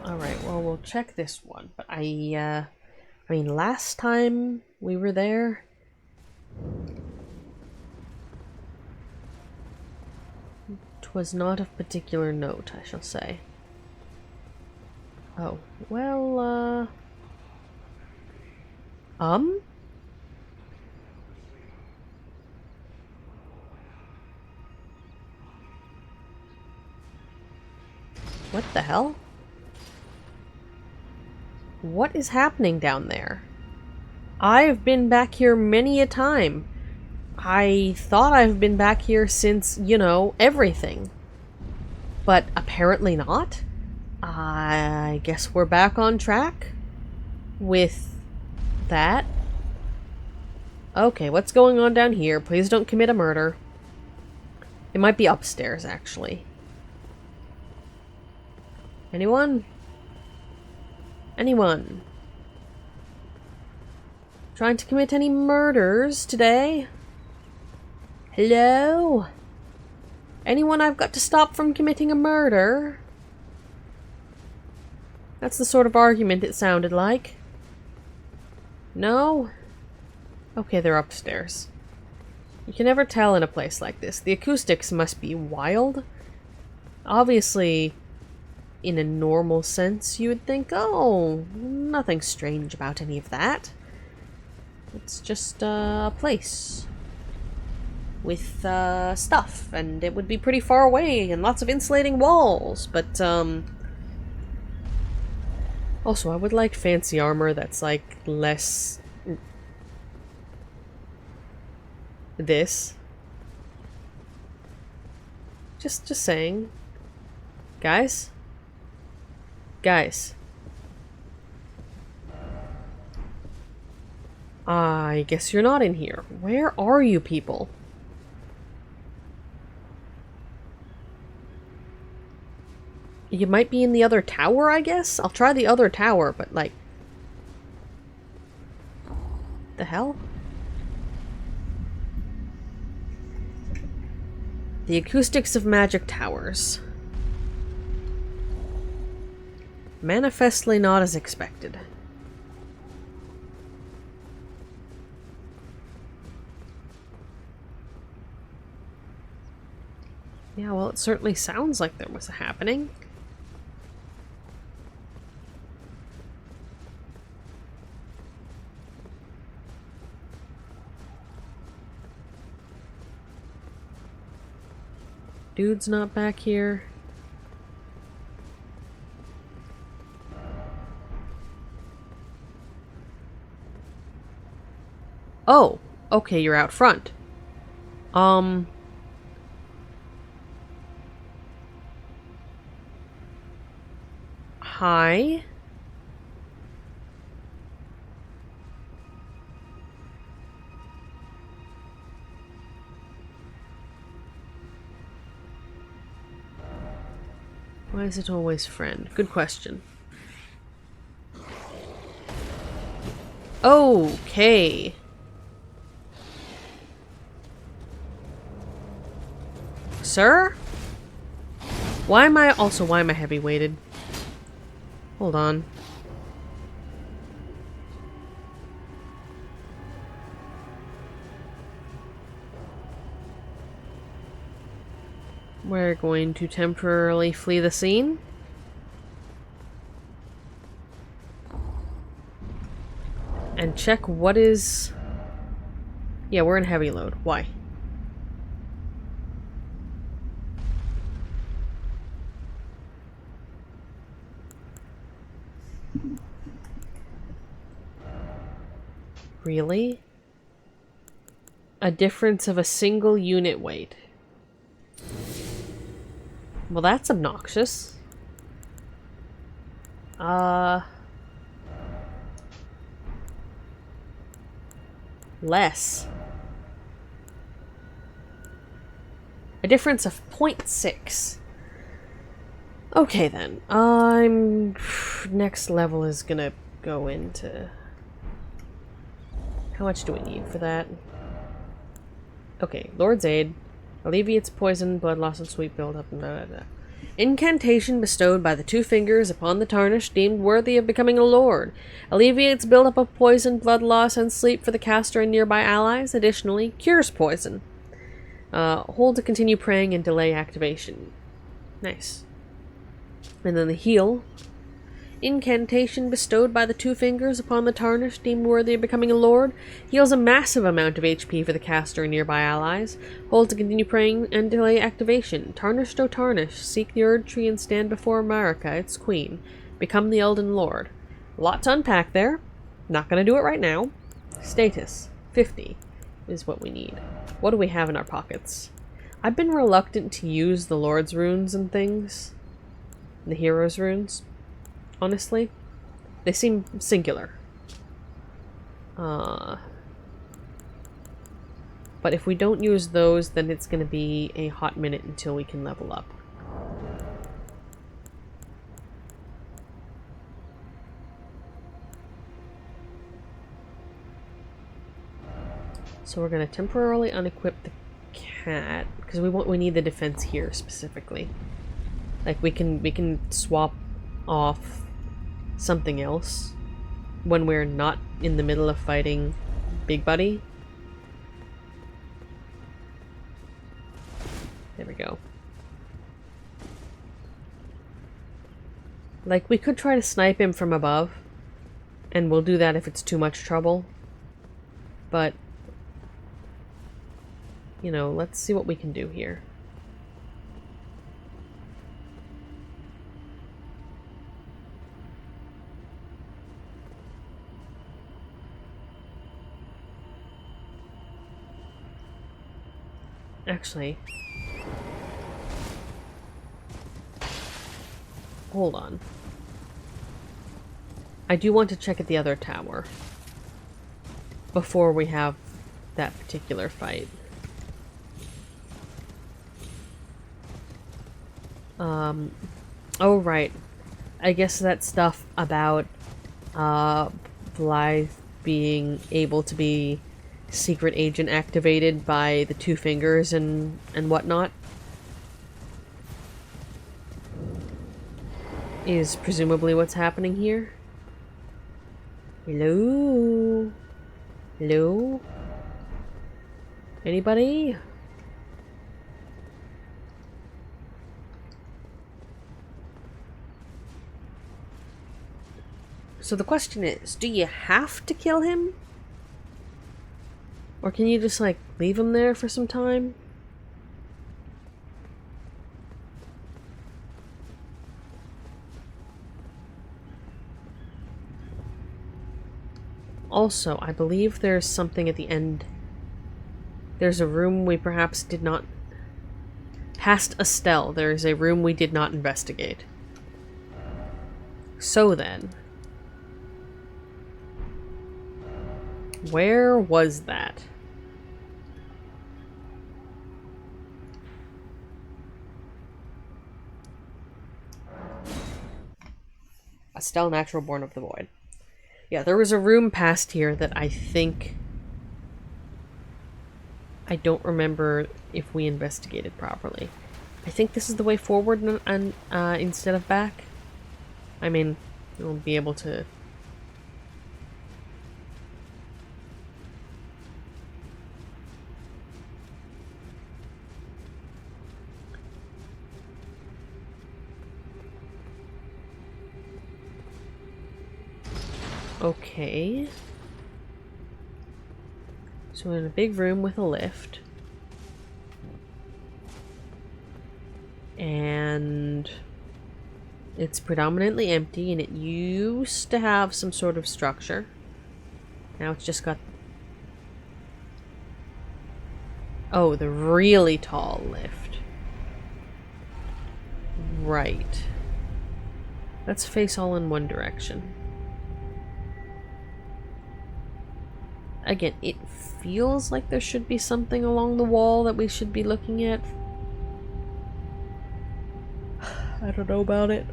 Alright, well, we'll check this one. But I mean, last time we were there... was not of particular note, I shall say. Oh, well, what the hell? What is happening down there? I've been back here many a time. I thought I've been back here since, you know, everything. But apparently not. I guess we're back on track with that. Okay, what's going on down here? Please don't commit a murder. It might be upstairs, actually. Anyone? Anyone? Trying to commit any murders today? Hello? Anyone I've got to stop from committing a murder? That's the sort of argument it sounded like. No? Okay, they're upstairs. You can never tell in a place like this. The acoustics must be wild. Obviously, in a normal sense, you would think, oh, nothing strange about any of that. It's just a place with stuff, and it would be pretty far away and lots of insulating walls, but also I would like fancy armor that's like less this. Just saying. Guys? Guys. I guess you're not in here. Where are you people? You might be in the other tower, I guess? I'll try the other tower, but like... The hell? The acoustics of magic towers. Manifestly not as expected. Yeah, well, it certainly sounds like there was a happening. Dude's not back here. Oh, okay, you're out front. Hi. Why is it always friend? Good question. Okay. Sir? Why am I heavy weighted? Hold on. We're going to temporarily flee the scene. can check what is... Yeah, we're in heavy load. Why? Really? A difference of a single unit weight. Well, that's obnoxious. Less. A difference of 0.6. Okay then. Next level is gonna go into... How much do we need for that? Okay, Lord's Aid. Alleviates poison, blood loss, and sweet buildup. Incantation bestowed by the two fingers upon the tarnished deemed worthy of becoming a lord. Alleviates buildup of poison, blood loss, and sleep for the caster and nearby allies. Additionally, cures poison. Hold to continue praying and delay activation. Nice. And then the heal. Incantation bestowed by the two fingers upon the tarnished deemed worthy of becoming a lord. Heals a massive amount of HP for the caster and nearby allies. Hold to continue praying and delay activation. Tarnished, O tarnish, seek the Erd Tree and stand before Marika, its queen. Become the Elden Lord. A lot to unpack there. Not gonna do it right now. Status 50 is what we need. What do we have in our pockets? I've been reluctant to use the Lord's runes and things. The hero's runes. Honestly, they seem singular. But if we don't use those, then it's going to be a hot minute until we can level up. So we're going to temporarily unequip the cat because we need the defense here specifically. Like we can swap off something else when we're not in the middle of fighting Big Buddy. There we go. Like, we could try to snipe him from above, and we'll do that if it's too much trouble. But, you know, let's see what we can do here. Actually, hold on. I do want to check at the other tower before we have that particular fight. Oh right. I guess that stuff about Blythe being able to be secret agent activated by the two fingers and whatnot is presumably what's happening here. Hello? Hello? Anybody? So the question is, do you have to kill him? Or can you just, like, leave him there for some time? Also, I believe there's something at the end. There's a room we perhaps did not... Past Estelle, there is a room we did not investigate. So then... Where was that? Estelle, Natural Born of the Void. Yeah, there was a room past here that I think... I don't remember if we investigated properly. I think this is the way forward and instead of back. I mean, we'll be able to... Okay. So we're in a big room with a lift. And it's predominantly empty, and it used to have some sort of structure. Now it's just got... Oh, the really tall lift. Right. Let's face all in one direction. Again, it feels like there should be something along the wall that we should be looking at. I don't know about it.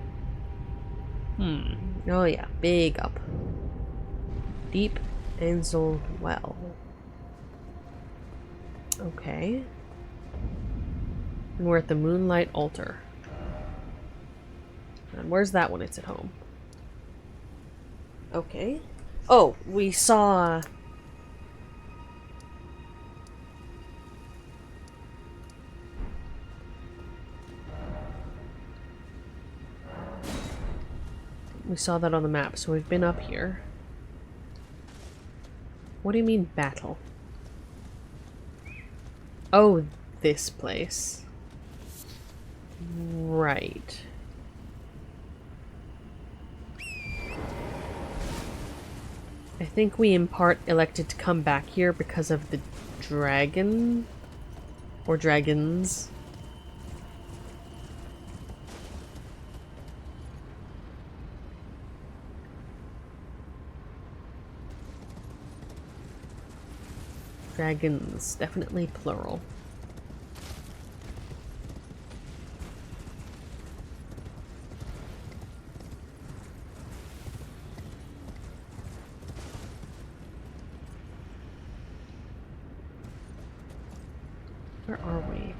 Oh yeah, big up. Deep Enzel well. Okay. And we're at the Moonlight Altar. And where's that when it's at home? Okay. Oh, we saw... We saw that on the map, so we've been up here. What do you mean, battle? Oh, this place. Right. I think we in part elected to come back here because of the dragon? Or dragons. Dragons, definitely plural. Where are we?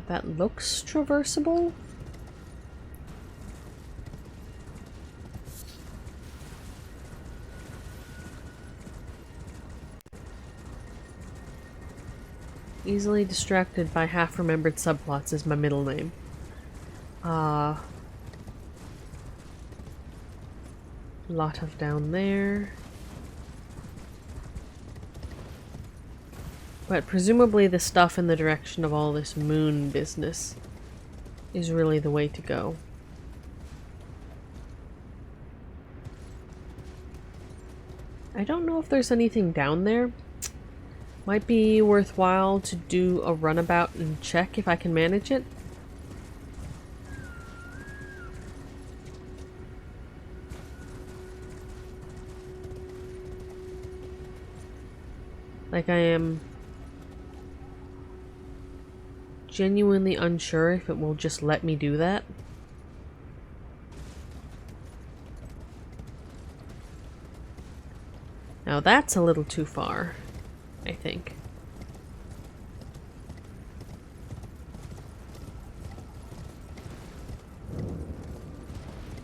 That looks traversable? Easily distracted by half-remembered subplots is my middle name. Lot of down there. But presumably the stuff in the direction of all this moon business is really the way to go. I don't know if there's anything down there. Might be worthwhile to do a runabout and check if I can manage it. Like, I am genuinely unsure if it will just let me do that. Now that's a little too far, I think.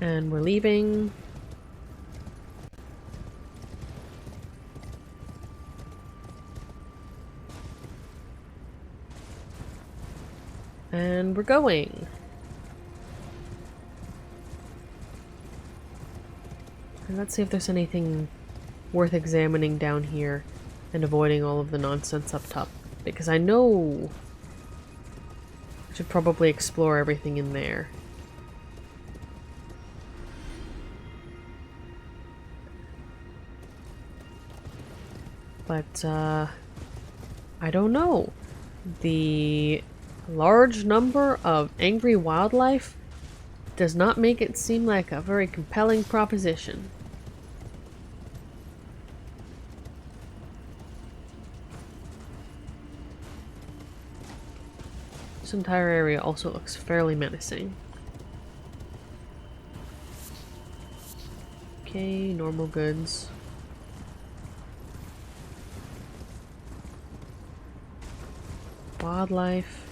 And we're leaving. And we're going. And let's see if there's anything worth examining down here and avoiding all of the nonsense up top. Because I know I should probably explore everything in there. But, I don't know. The large number of angry wildlife does not make it seem like a very compelling proposition. This entire area also looks fairly menacing. Okay, normal goods. Wildlife.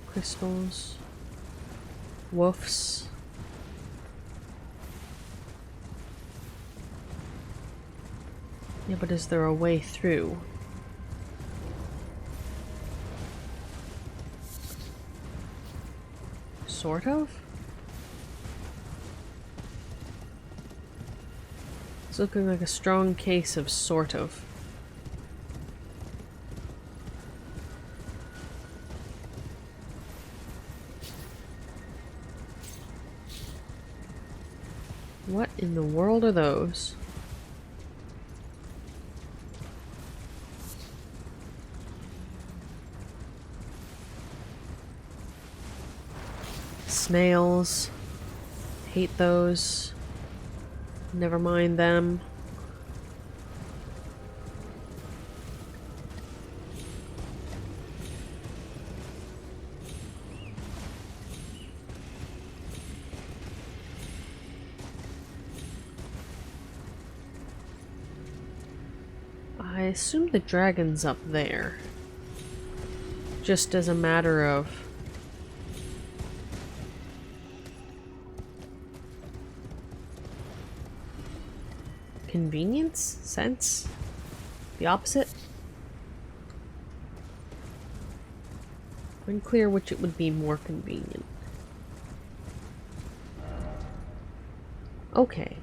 Crystals. Woofs. Yeah, but is there a way through? Sort of? It's looking like a strong case of sort of. What in the world are those? Snails. Hate those. Never mind them. I assume the dragon's up there. Just as a matter of convenience? Sense? The opposite? Unclear which it would be more convenient. Okay.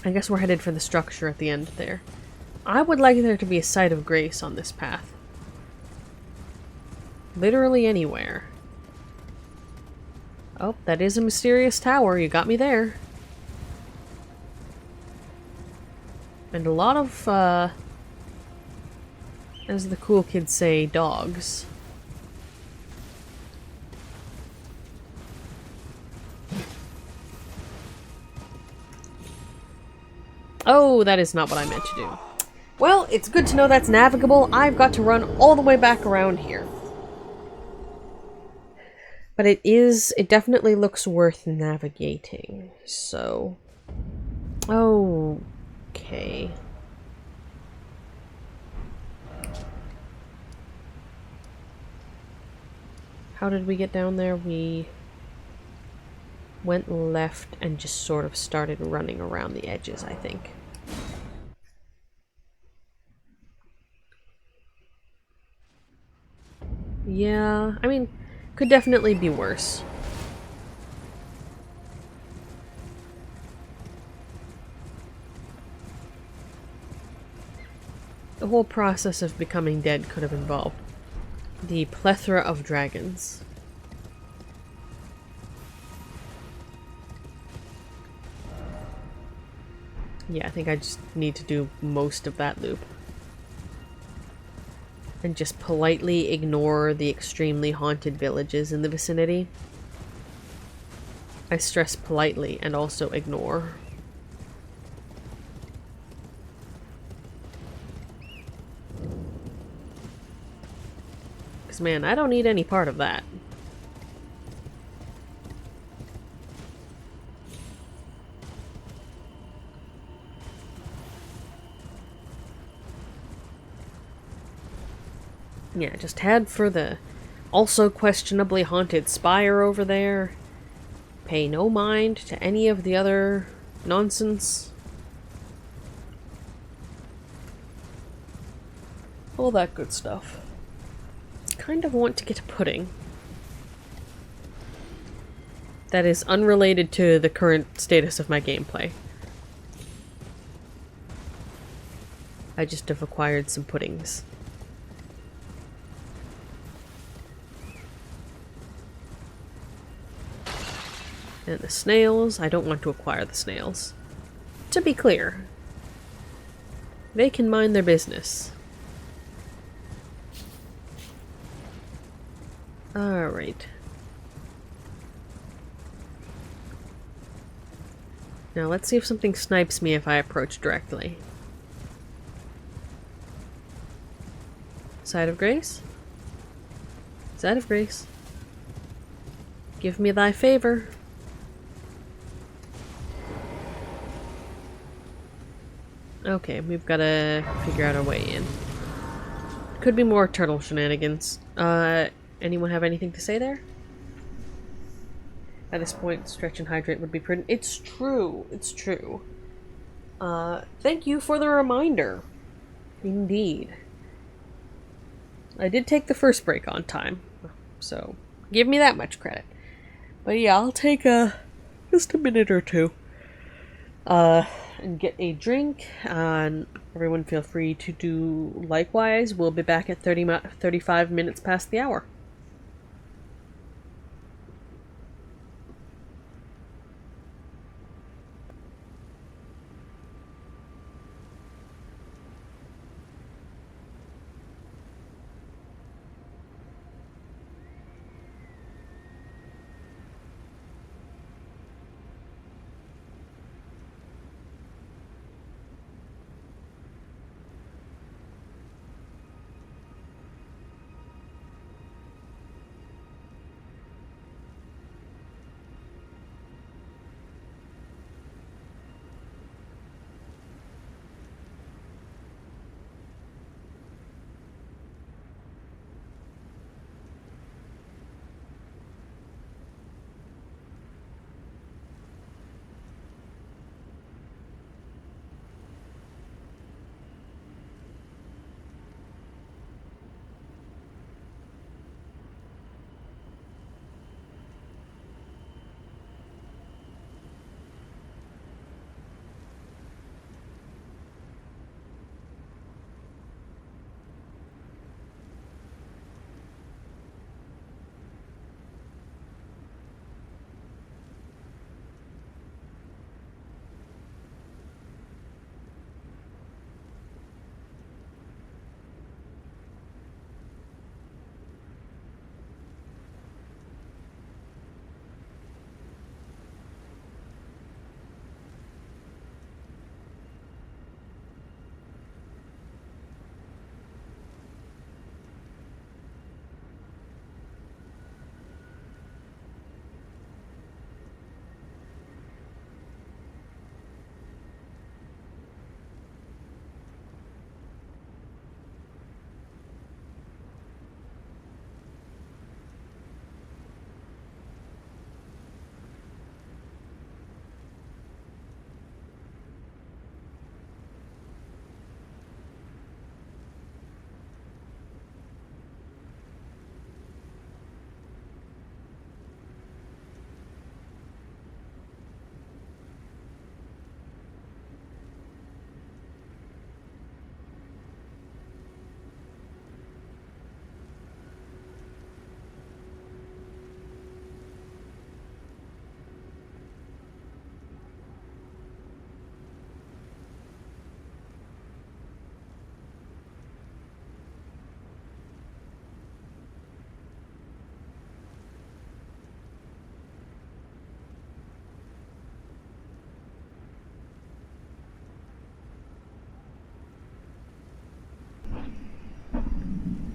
I guess we're headed for the structure at the end there. I would like there to be a site of grace on this path. Literally anywhere. Oh, that is a mysterious tower. You got me there. And a lot of, as the cool kids say, dogs. Oh, that is not what I meant to do. Well, it's good to know that's navigable. I've got to run all the way back around here. But it definitely looks worth navigating, so... Okay. How did we get down there? We went left and just sort of started running around the edges, I think. Yeah, I mean, could definitely be worse. The whole process of becoming dead could have involved the plethora of dragons. Yeah, I think I just need to do most of that loop. And just politely ignore the extremely haunted villages in the vicinity. I stress politely and also ignore. Because, man, I don't need any part of that. Yeah, just head for the also questionably haunted spire over there. Pay no mind to any of the other nonsense. All that good stuff. Kind of want to get a pudding. That is unrelated to the current status of my gameplay. I just have acquired some puddings. And the snails, I don't want to acquire the snails. To be clear, they can mind their business. Alright. Now let's see if something snipes me if I approach directly. Side of Grace? Side of Grace. Give me thy favor. Okay, we've got to figure out a way in. Could be more turtle shenanigans. Anyone have anything to say there? At this point, stretch and hydrate would be prudent. It's true. It's true. Thank you for the reminder. Indeed. I did take the first break on time, so Give me that much credit. But yeah, I'll take just a minute or two. And get a drink, and everyone feel free to do likewise. We'll be back at 35 minutes past the hour.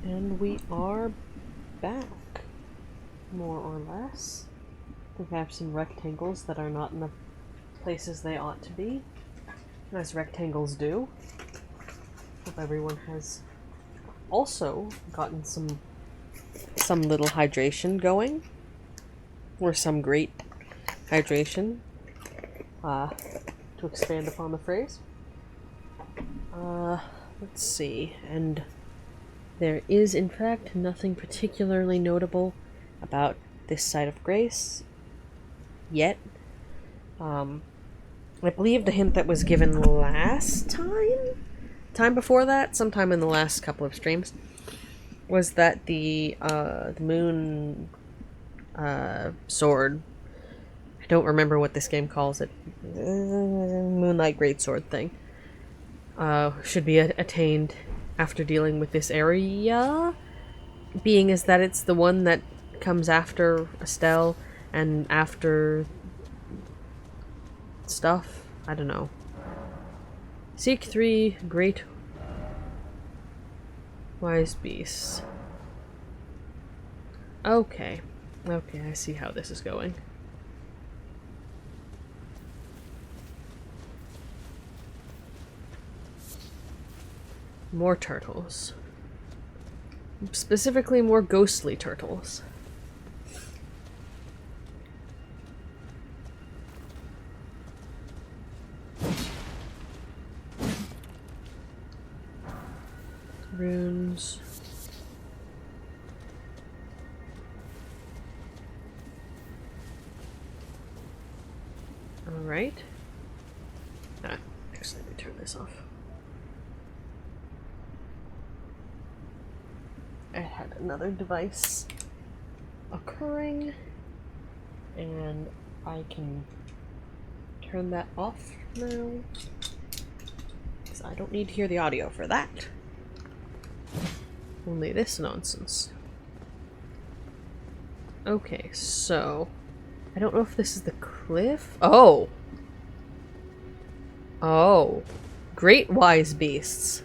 And we are back, more or less. I think I have some rectangles that are not in the places they ought to be, as rectangles do. Hope everyone has also gotten some little hydration going, or some great hydration, to expand upon the phrase. Let's see, and there is, in fact, nothing particularly notable about this site of grace yet. I believe the hint that was given last time before that, sometime in the last couple of streams, was that the moon sword, I don't remember what this game calls it, Moonlight Greatsword thing, should be attained after dealing with this area, being as that it's the one that comes after Estelle and after stuff. I don't know. Seek 3 great wise beasts. Okay, I see how this is going. More turtles. Specifically, more ghostly turtles. Runes. Alright. Ah, actually, let me turn this off. I had another device occurring, and I can turn that off now, because I don't need to hear the audio for that. Only this nonsense. Okay, so I don't know if this is the cliff. Oh! Oh. Great wise beasts.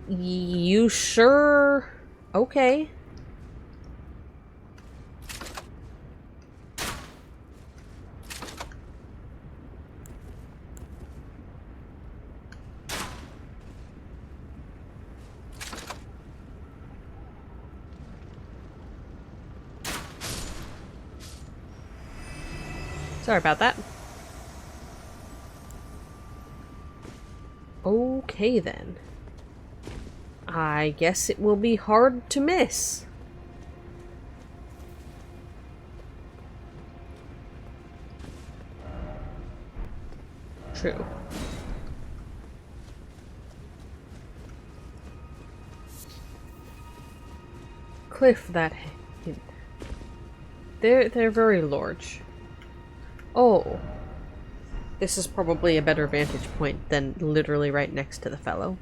You sure? Okay. Sorry about that. Okay then. I guess it will be hard to miss. True. Cliff that they're very large. Oh. This is probably a better vantage point than literally right next to the fellow.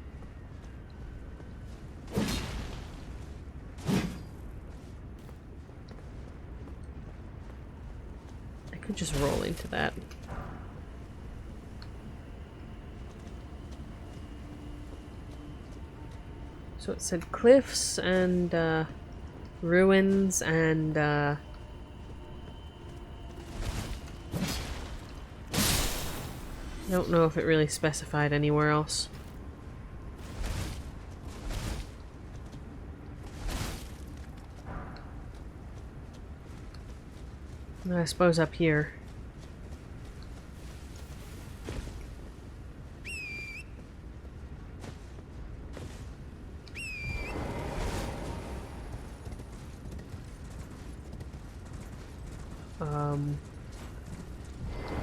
I could just roll into that. So it said cliffs and ruins and I don't know if it really specified anywhere else. I suppose up here.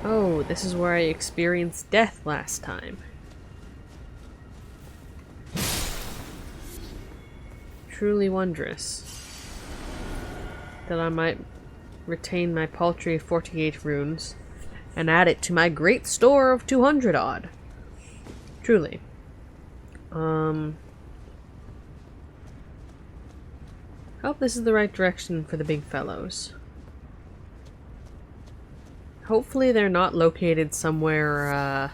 Oh, this is where I experienced death last time. Truly wondrous that I might retain my paltry 48 runes and add it to my great store of 200 odd. Truly. Hope this is the right direction for the big fellows. Hopefully they're not located somewhere,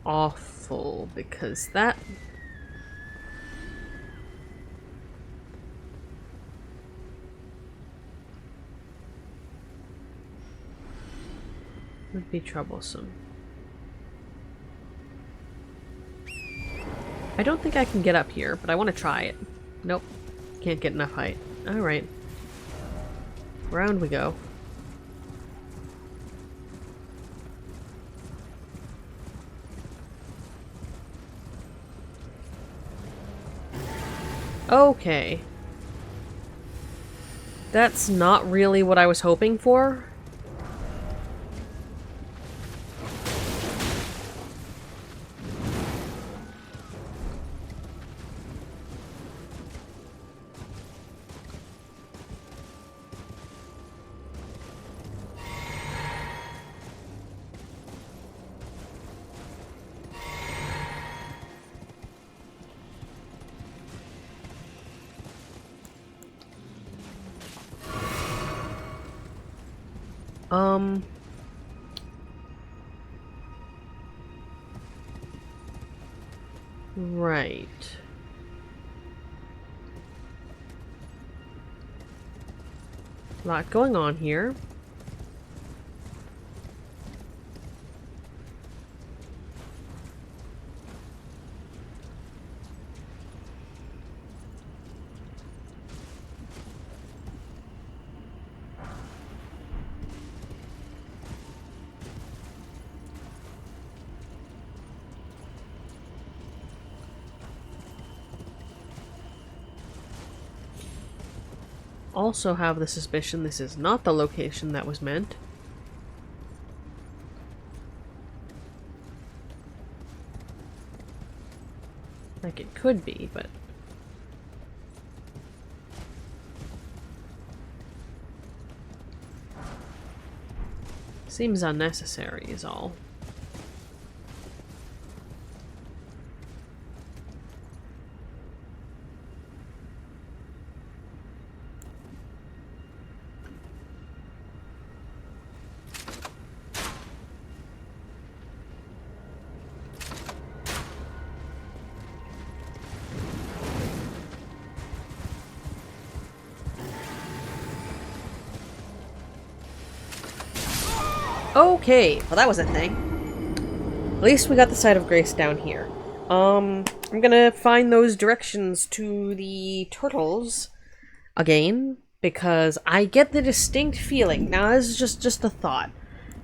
awful, because that... would be troublesome. I don't think I can get up here, but I want to try it. Nope. Can't get enough height. Alright. Round we go. Okay. That's not really what I was hoping for. Right. A lot going on here. also have the suspicion this is not the location that was meant. Like it could be, but... seems unnecessary is all. Okay, well that was a thing. At least we got the site of grace down here. I'm gonna find those directions to the turtles again, because I get the distinct feeling, now this is just a thought,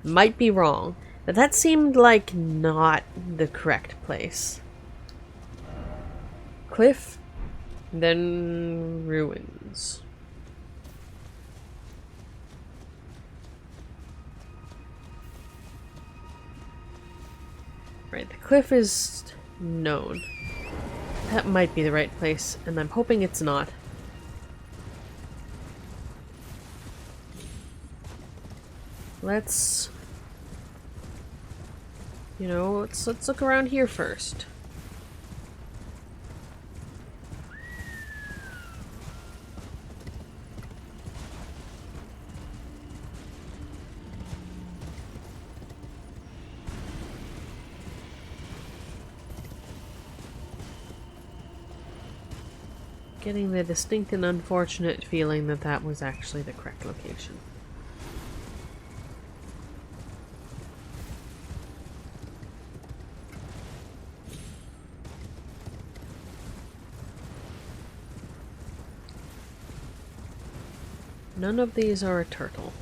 might be wrong, but that seemed like not the correct place. Cliff, then ruins. Right, the cliff is known. That might be the right place, and I'm hoping it's not. Let's... you know, let's look around here first. Getting the distinct and unfortunate feeling that that was actually the correct location. None of these are a turtle.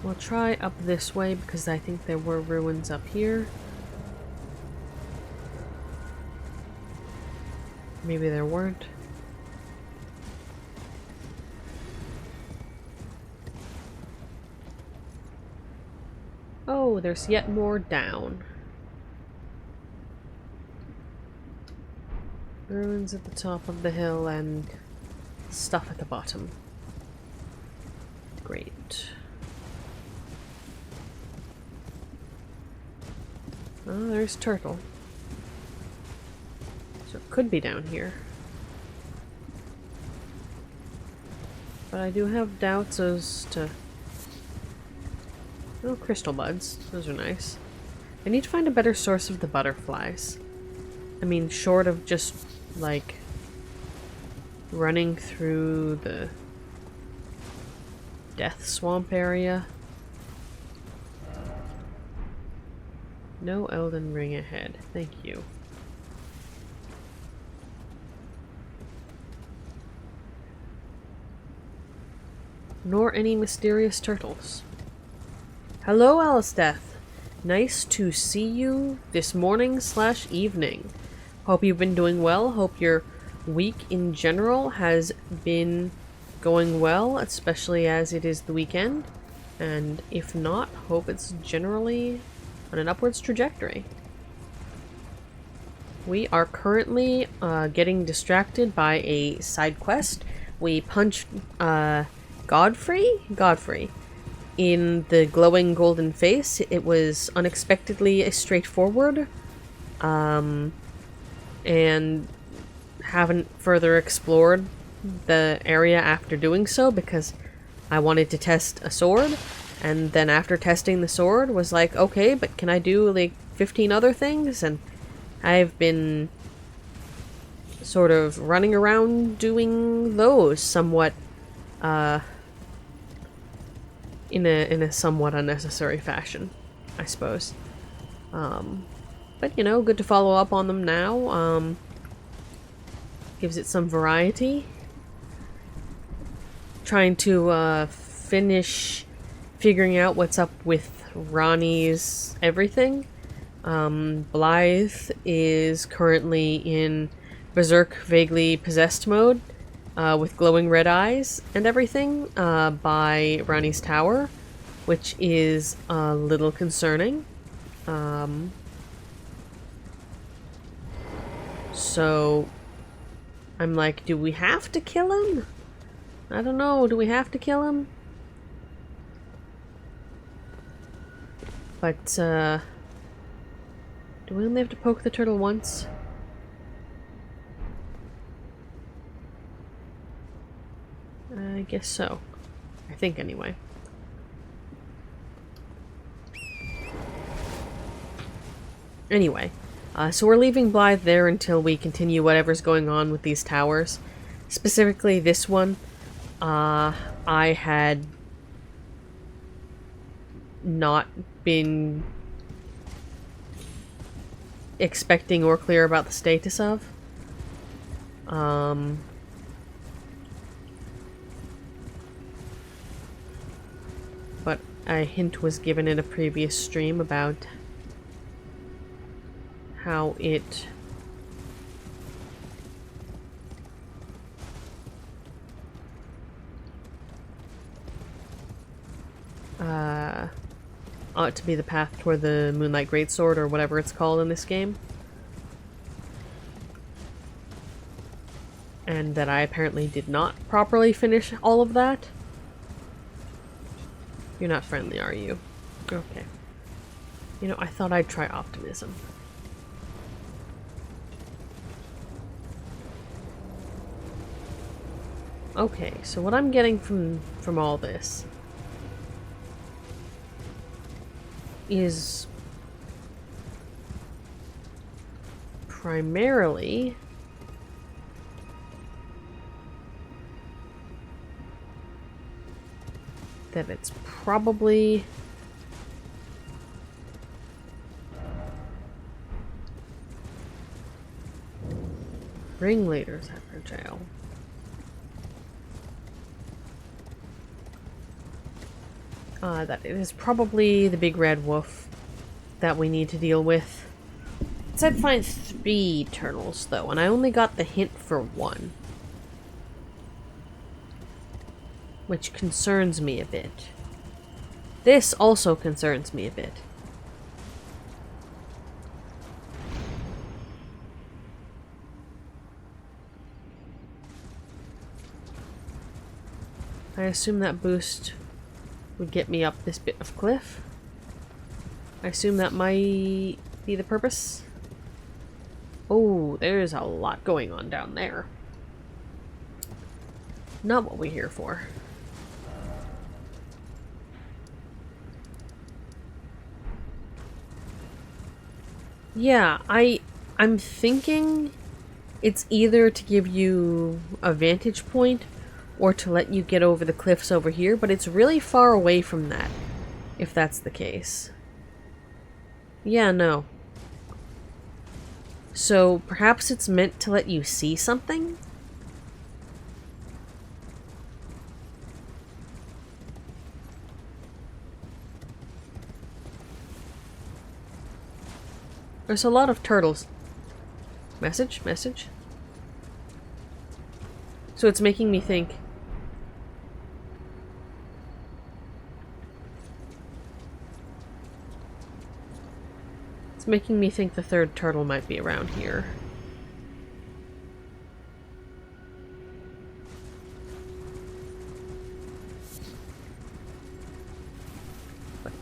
We'll try up this way because I think there were ruins up here. Maybe there weren't. Oh, there's yet more down. Ruins at the top of the hill and stuff at the bottom. Great. Oh, there's turtle. So it could be down here. But I do have doubts as to... oh, crystal buds. Those are nice. I need to find a better source of the butterflies. I mean, short of just, like, running through the death swamp area. No Elden Ring ahead. Thank you. Nor any mysterious turtles. Hello, Alisteth. Nice to see you this morning/evening. Hope you've been doing well. Hope your week in general has been going well, especially as it is the weekend. And if not, hope it's generally on an upwards trajectory. We are currently getting distracted by a side quest. We punched Godfrey in the glowing golden face. It was unexpectedly straightforward, and haven't further explored the area after doing so because I wanted to test a sword. And then after testing the sword, was like, okay, but can I do like 15 other things? And I've been sort of running around doing those somewhat, in a somewhat unnecessary fashion, I suppose. But you know, good to follow up on them now. Gives it some variety. trying to finish figuring out what's up with Ronnie's everything. Blythe is currently in berserk, vaguely possessed mode, with glowing red eyes and everything, by Ronnie's tower, which is a little concerning. So I'm like, do we have to kill him? I don't know, do we have to kill him? But, do we only have to poke the turtle once? I guess so. I think, anyway. Anyway, so we're leaving Blythe there until we continue whatever's going on with these towers. Specifically, this one. I had not been expecting or clear about the status of. But a hint was given in a previous stream about how it ought to be the path toward the Moonlight Greatsword, or whatever it's called in this game. And that I apparently did not properly finish all of that. You're not friendly, are you? Okay. You know, I thought I'd try optimism. Okay, so what I'm getting from all this is primarily that it's probably Ringleader's Everjail. That it is probably the big red wolf that we need to deal with. It said find 3 turtles though, and I only got the hint for 1. Which concerns me a bit. This also concerns me a bit. I assume that boost would get me up this bit of cliff. I assume that might be the purpose. Oh, there's a lot going on down there. Not what we're here for. Yeah, I'm thinking it's either to give you a vantage point or to let you get over the cliffs over here, but it's really far away from that, if that's the case. Yeah, no. So perhaps it's meant to let you see something? There's a lot of turtles. Message? Message? So it's making me think. It's making me think the 3rd turtle might be around here. But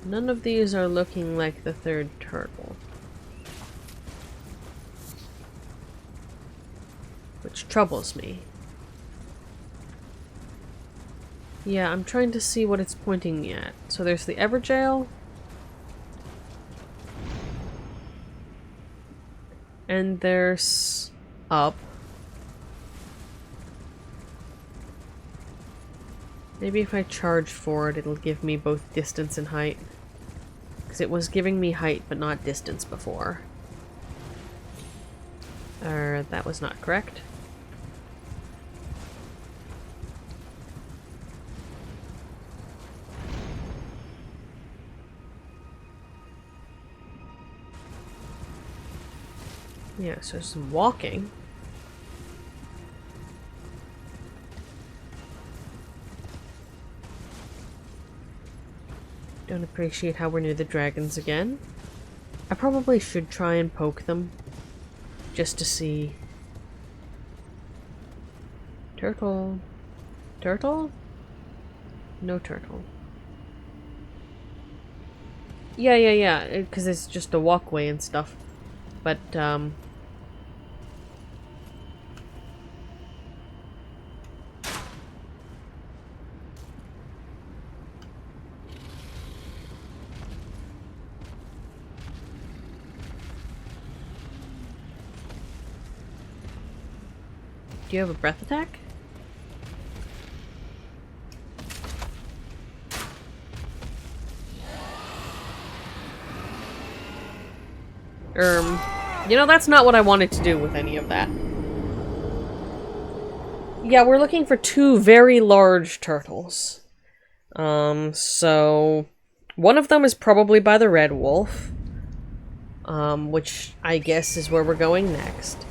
none of these are looking like the 3rd turtle. Which troubles me. Yeah, I'm trying to see what it's pointing at. So there's the Everjail. And there's up. Maybe if I charge forward, it'll give me both distance and height. Because it was giving me height, but not distance before. That was not correct. Yeah, so some walking. Don't appreciate how we're near the dragons again. I probably should try and poke them. Just to see. Turtle. Turtle? No turtle. Yeah, because it's just a walkway and stuff. But, do you have a breath attack? You know, that's not what I wanted to do with any of that. Yeah, we're looking for 2 very large turtles. So... one of them is probably by the red wolf. Which I guess is where we're going next.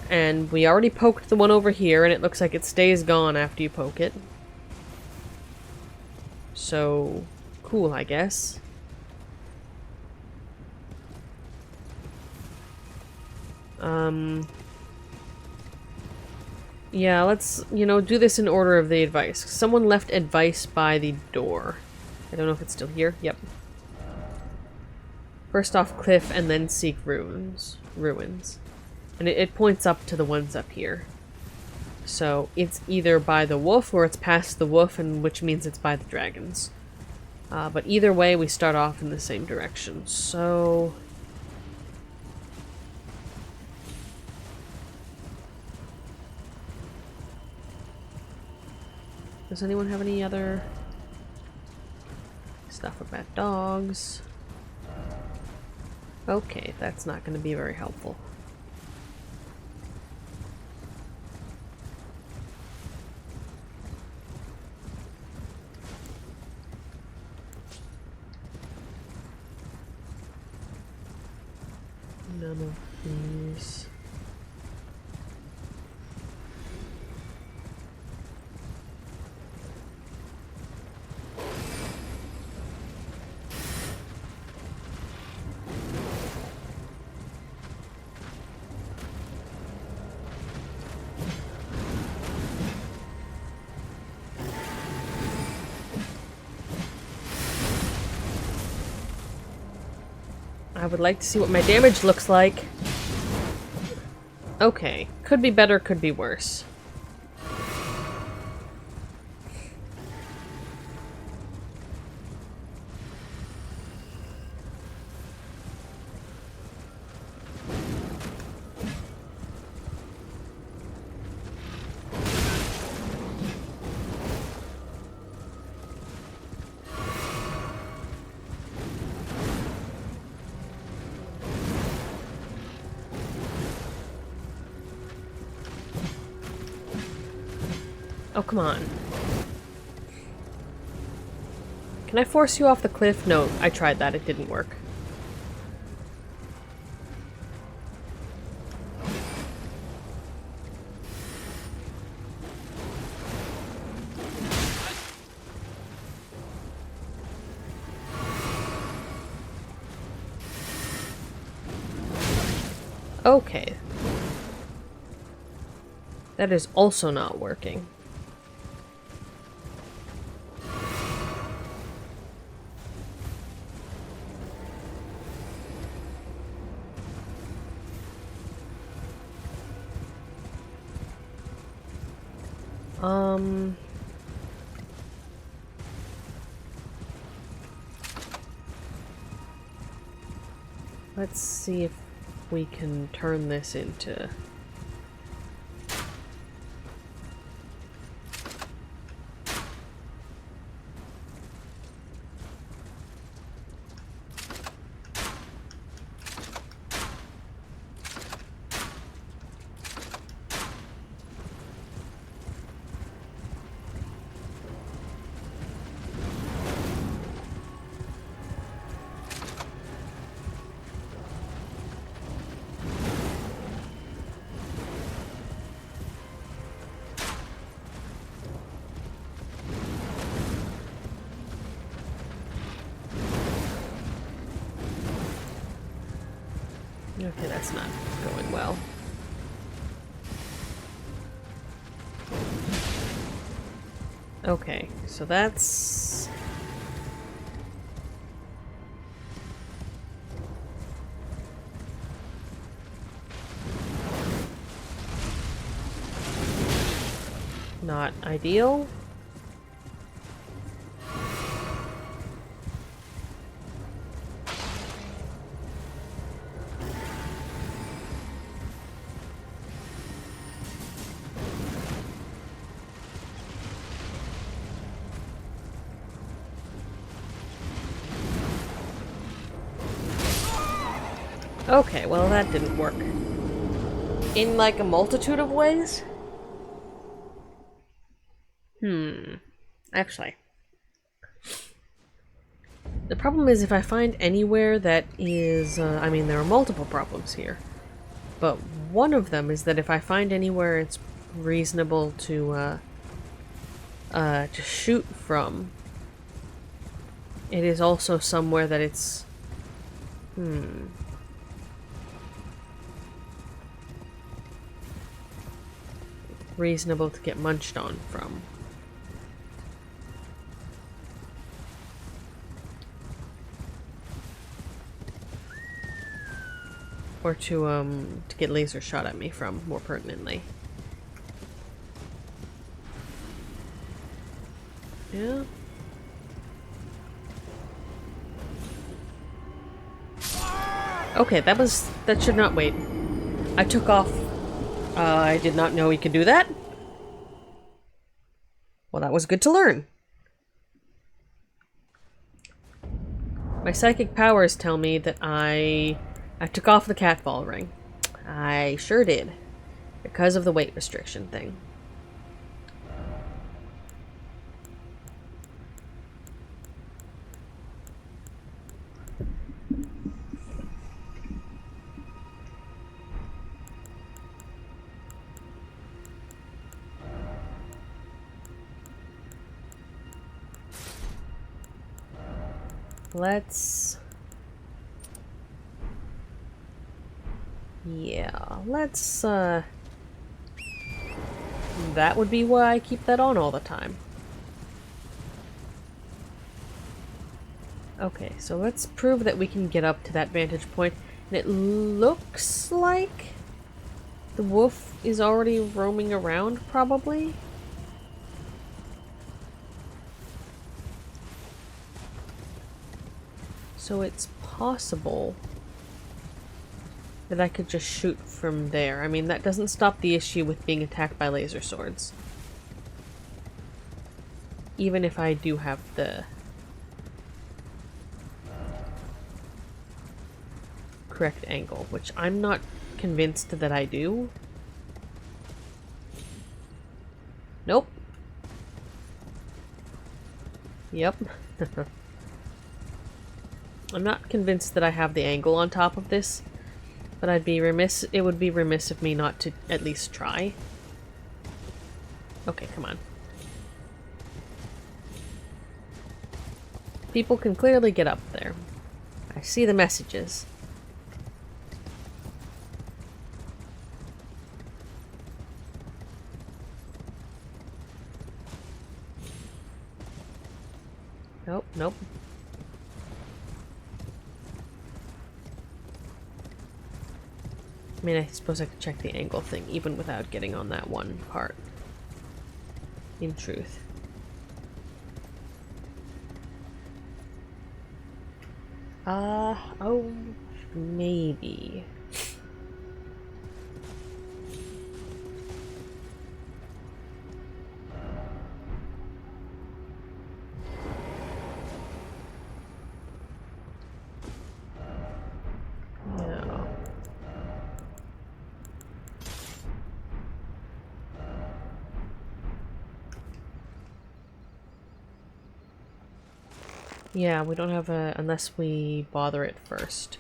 And we already poked the one over here, and it looks like it stays gone after you poke it. So... cool, I guess. Yeah, let's, you know, do this in order of the advice. Someone left advice by the door. I don't know if it's still here. Yep. First off cliff and then seek ruins. And it points up to the ones up here. So it's either by the wolf or it's past the wolf, and which means it's by the dragons. But either way, we start off in the same direction. So... does anyone have any other stuff about dogs? Okay, that's not going to be very helpful. None of these. I would like to see what my damage looks like. Okay. Could be better, could be worse. Oh, come on. Can I force you off the cliff? No, I tried that. It didn't work. Okay. That is also not working. Let's see if we can turn this into... that's not going well. Okay, so that's... not ideal. Okay, well that didn't work. In like a multitude of ways? Actually. The problem is if I find anywhere that is, I mean there are multiple problems here. But one of them is that if I find anywhere it's reasonable to shoot from, it is also somewhere that it's... reasonable to get munched on from. Or to get laser shot at me from, more pertinently. Yeah. Okay, that should not wait. I took off. I did not know he could do that. Well, that was good to learn. My psychic powers tell me that I took off the catfall ring. I sure did. Because of the weight restriction thing. Let's... yeah, let's, that would be why I keep that on all the time. Okay, so let's prove that we can get up to that vantage point. And it looks like the wolf is already roaming around, probably. So it's possible that I could just shoot from there. I mean, that doesn't stop the issue with being attacked by laser swords. Even if I do have the correct angle, which I'm not convinced that I do. Nope. Yep. I'm not convinced that I have the angle on top of this, but I'd be remiss, it would be remiss of me not to at least try. Okay, come on. People can clearly get up there. I see the messages. Nope, nope. I mean, I suppose I could check the angle thing even without getting on that one part. In truth. Oh, maybe. Yeah. Yeah, we don't have a... unless we bother it first.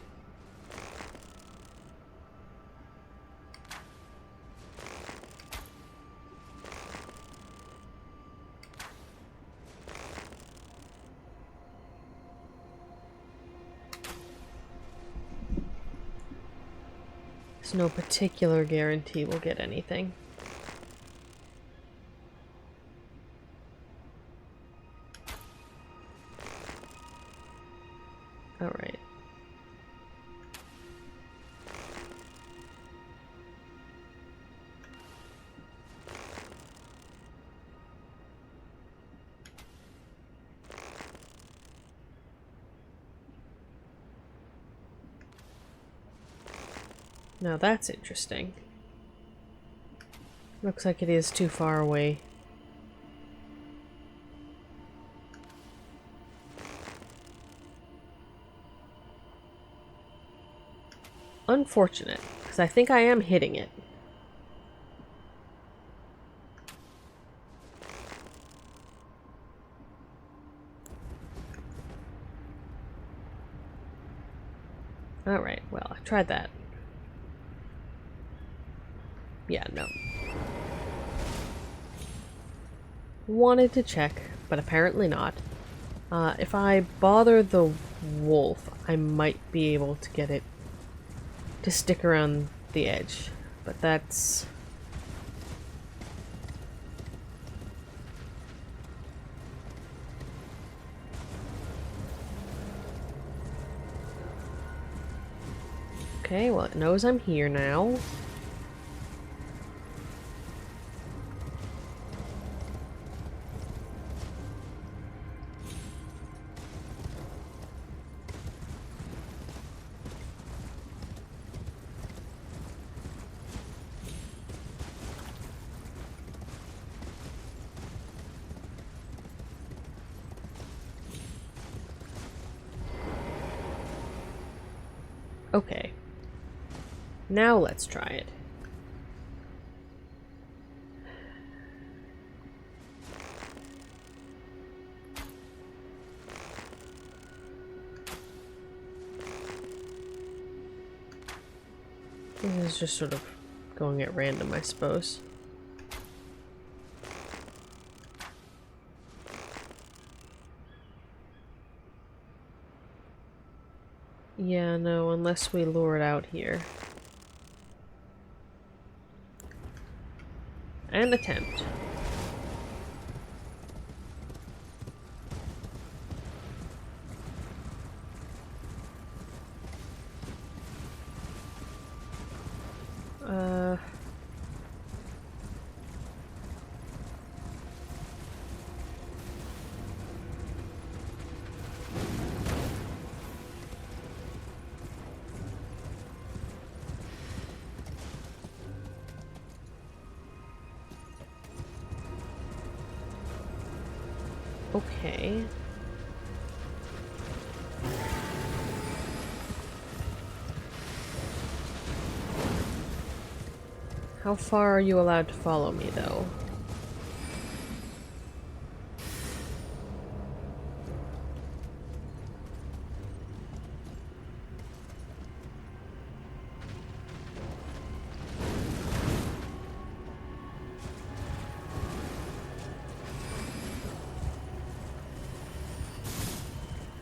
There's no particular guarantee we'll get anything. Alright. Now that's interesting. Looks like it is too far away. Unfortunate, because I think I am hitting it. Alright, well, I tried that. Yeah, no. Wanted to check, but apparently not. If I bother the wolf, I might be able to get it to stick around the edge, but that's... Okay, well it knows I'm here now. Okay. Now let's try it. This is just sort of going at random, I suppose. Yeah, no, unless we lure it out here. And attempt. Okay. How far are you allowed to follow me, though?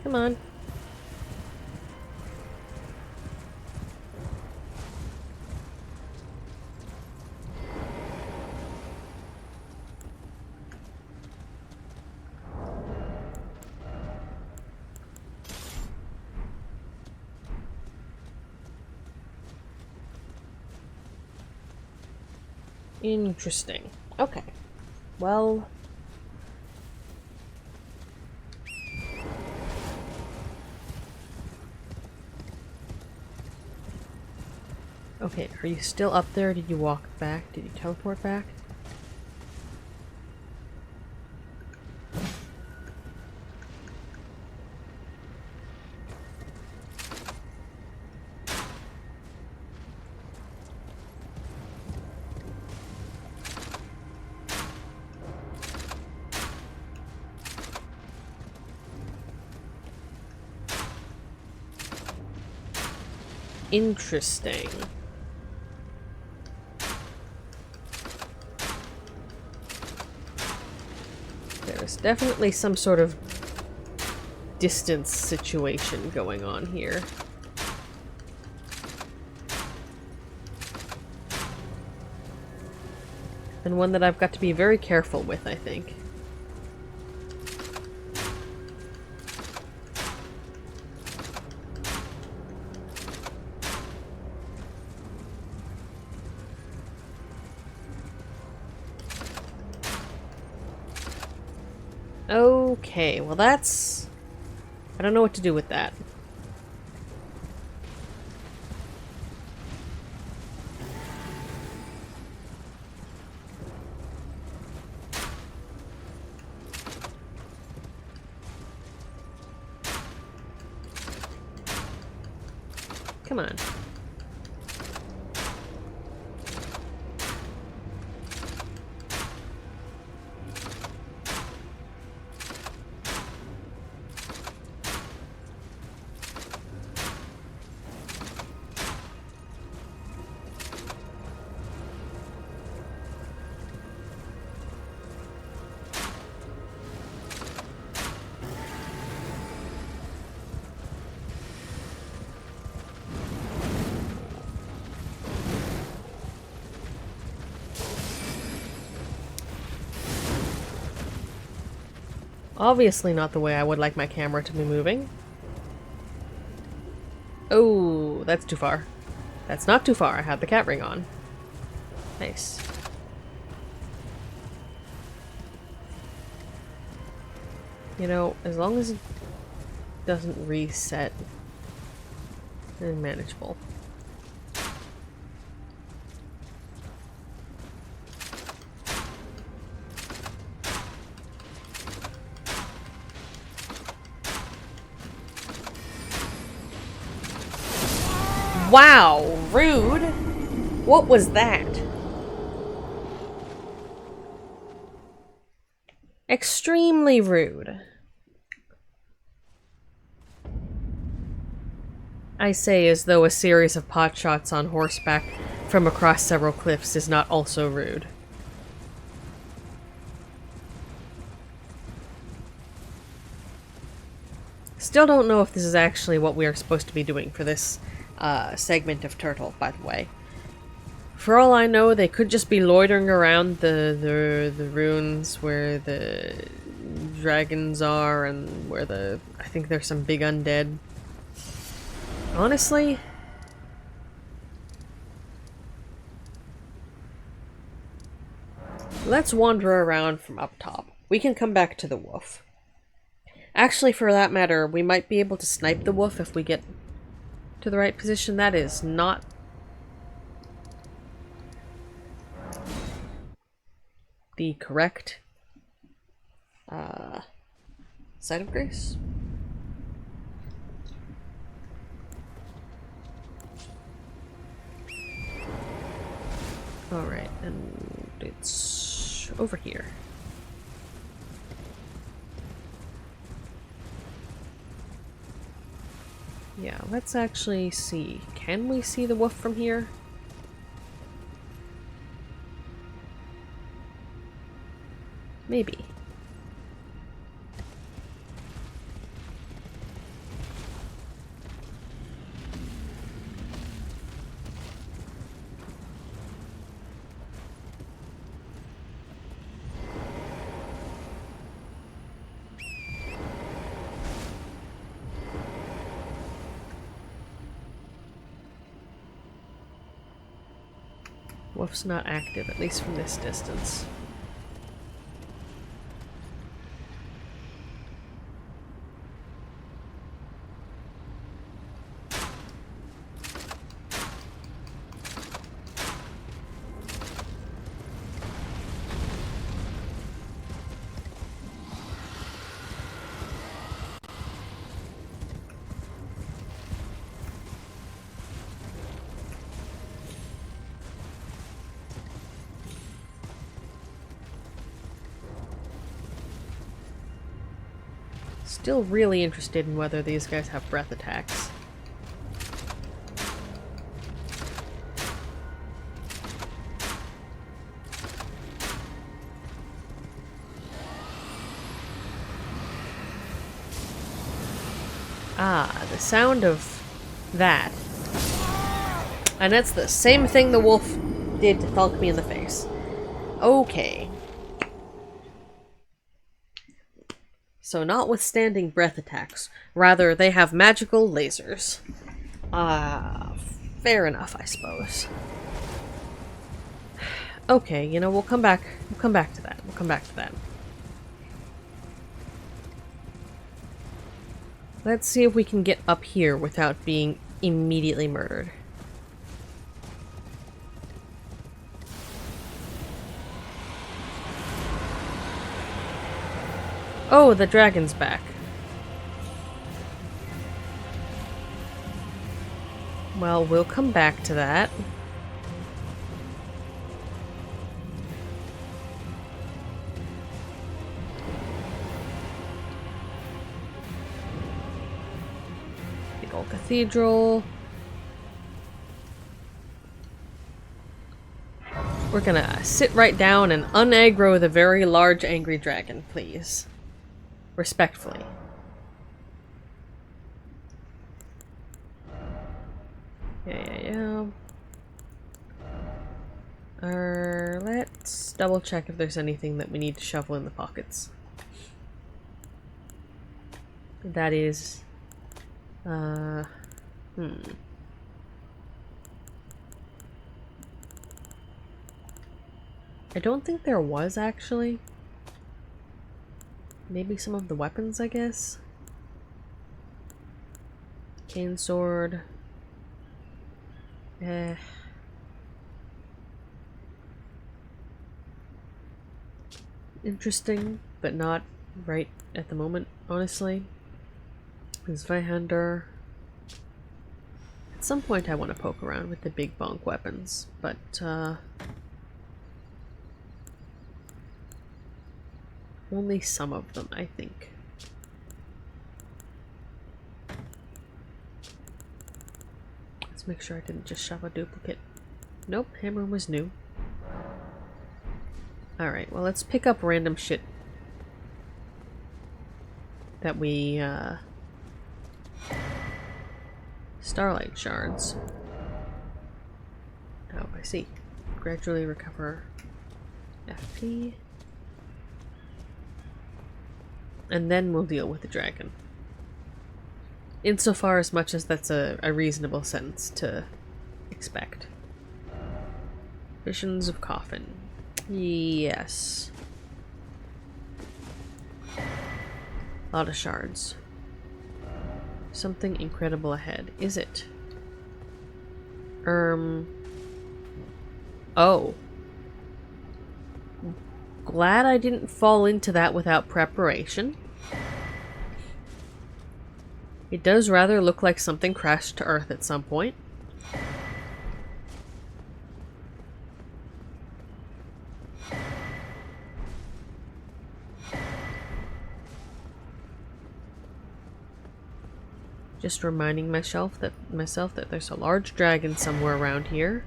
Come on. Interesting. Okay. Well... Okay, are you still up there? Did you walk back? Did you teleport back? Interesting. There's definitely some sort of distance situation going on here. And one that I've got to be very careful with, I think. Okay, well that's... I don't know what to do with that. Come on. Obviously not the way I would like my camera to be moving. Oh, that's too far. That's not too far. I had the cat ring on. Nice. You know, as long as it doesn't reset, then manageable. Wow, rude. What was that? Extremely rude. I say as though a series of pot shots on horseback from across several cliffs is not also rude. Still don't know if this is actually what we are supposed to be doing for this segment of Turtle, by the way. For all I know, they could just be loitering around the ruins where the dragons are and where I think there's some big undead. Honestly, let's wander around from up top. We can come back to the wolf. Actually, for that matter, we might be able to snipe the wolf if we get to the right position. That is not the correct side of grace. Alright, and it's over here. Yeah, let's actually see. Can we see the wolf from here? Maybe. Wolf's not active, at least from this distance. Still really interested in whether these guys have breath attacks. Ah, the sound of that. And that's the same thing the wolf did to thunk me in the face. Okay. So notwithstanding breath attacks, rather they have magical lasers. Fair enough, I suppose. Okay, you know, we'll come back to that. We'll come back to that. Let's see if we can get up here without being immediately murdered. Oh, the dragon's back. Well, we'll come back to that. Big old cathedral. We're gonna sit right down and unaggro the very large angry dragon, please. Respectfully. Yeah. Let's double check if there's anything that we need to shovel in the pockets. That is... I don't think there was, actually. Maybe some of the weapons, I guess? Cane sword. Interesting, but not right at the moment, honestly. Zweihander. At some point I want to poke around with the big bonk weapons, but only some of them, I think. Let's make sure I didn't just shove a duplicate. Nope, hammer was new. Alright, well, let's pick up random shit that we, Starlight shards. Oh, I see. Gradually recover FP. And then we'll deal with the dragon. Insofar as much as that's a reasonable sentence to expect. Visions of Coffin. Yes. A lot of shards. Something incredible ahead. Is it? Oh. Glad I didn't fall into that without preparation. It does rather look like something crashed to Earth at some point. Just reminding myself that there's a large dragon somewhere around here.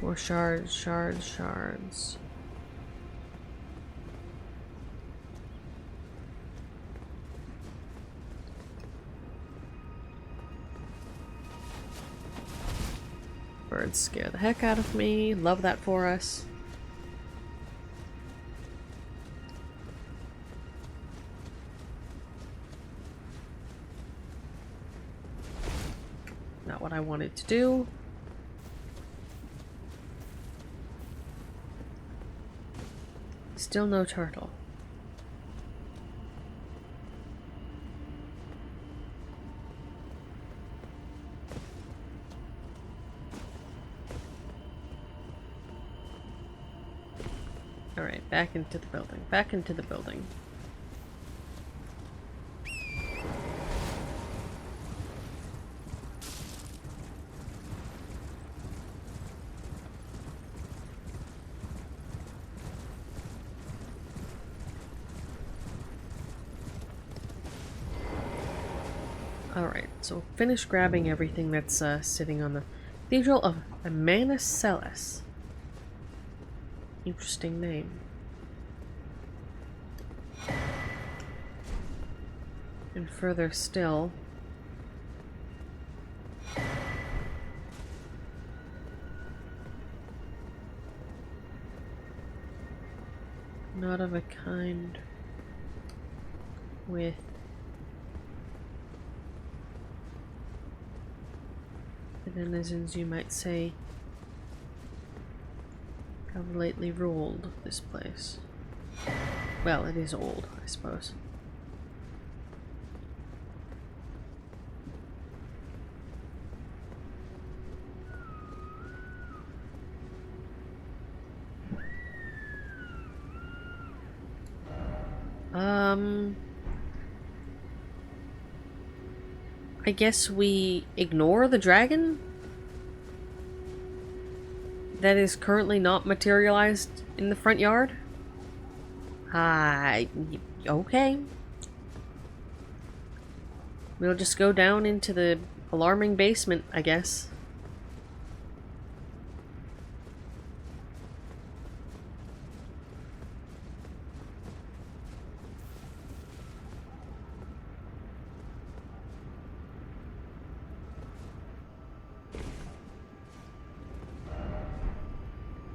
More shards, shards, shards. Birds scare the heck out of me. Love that for us. Not what I wanted to do. Still no turtle. Alright, back into the building. Back into the building. Alright, so finish grabbing everything that's sitting on the Cathedral of Amanaceles. Interesting name. And further still. Not of a kind with the denizens, you might say, have lately ruled this place. Well, it is old, I suppose. I guess we ignore the dragon that is currently not materialized in the front yard? Okay. We'll just go down into the alarming basement, I guess.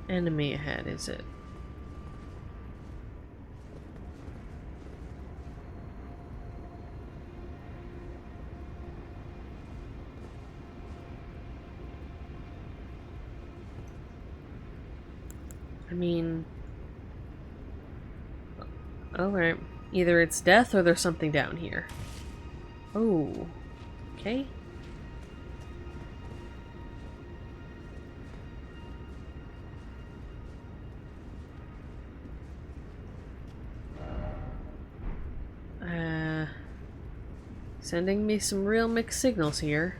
Enemy ahead, is it? I mean... Alright. Either it's death or there's something down here. Oh. Okay. Sending me some real mixed signals here.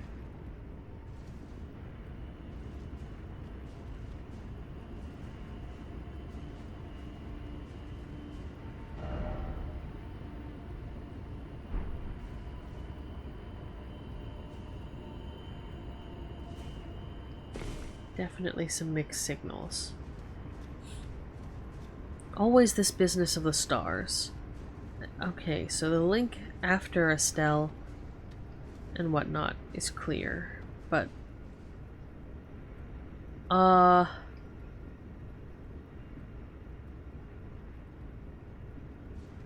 Definitely some mixed signals. Always this business of the stars. Okay, so the link after Estelle and whatnot is clear, but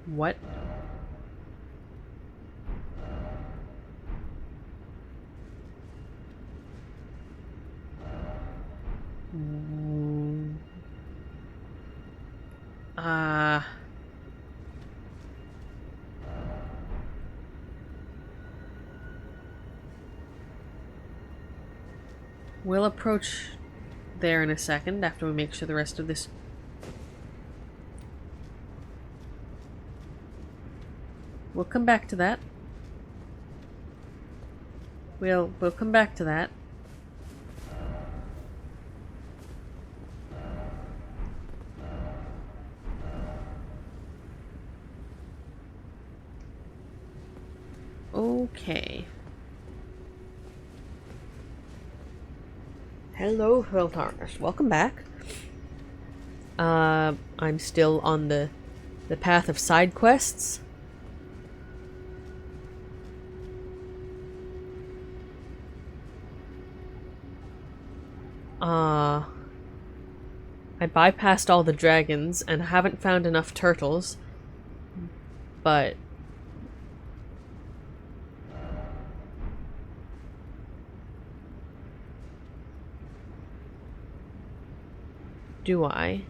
what? We'll approach there in a second after we make sure the rest of this... We'll come back to that. We'll come back to that. Okay. Hello, Hurltarners. Welcome back. I'm still on the path of side quests. I bypassed all the dragons and haven't found enough turtles, but do I?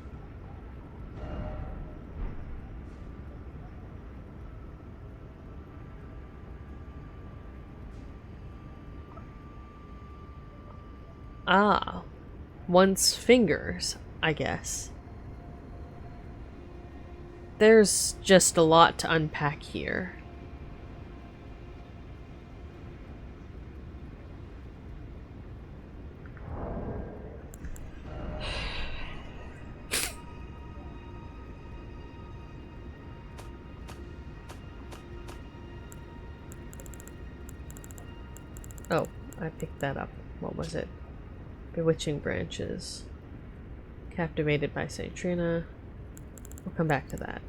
Ah, one's fingers, I guess. There's just a lot to unpack here. Oh, I picked that up. What was it? Bewitching branches. Captivated by Saint Trina. We'll come back to that.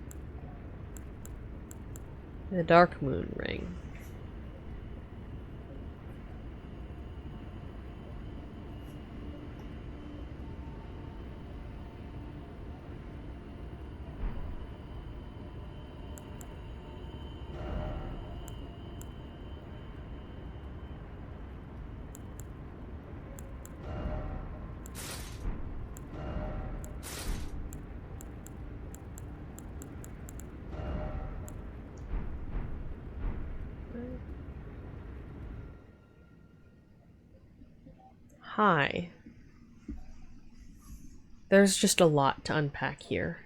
The Dark Moon Ring. Hi. There's just a lot to unpack here.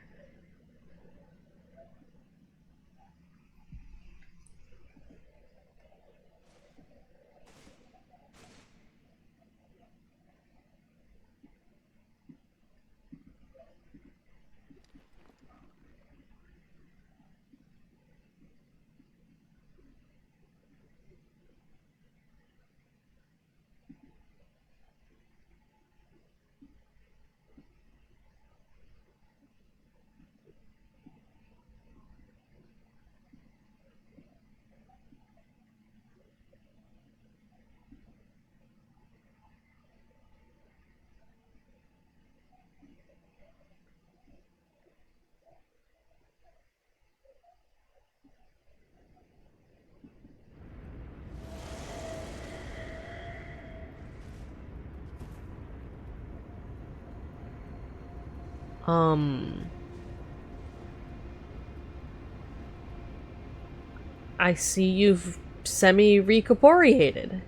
I see you've semi-recorporeated.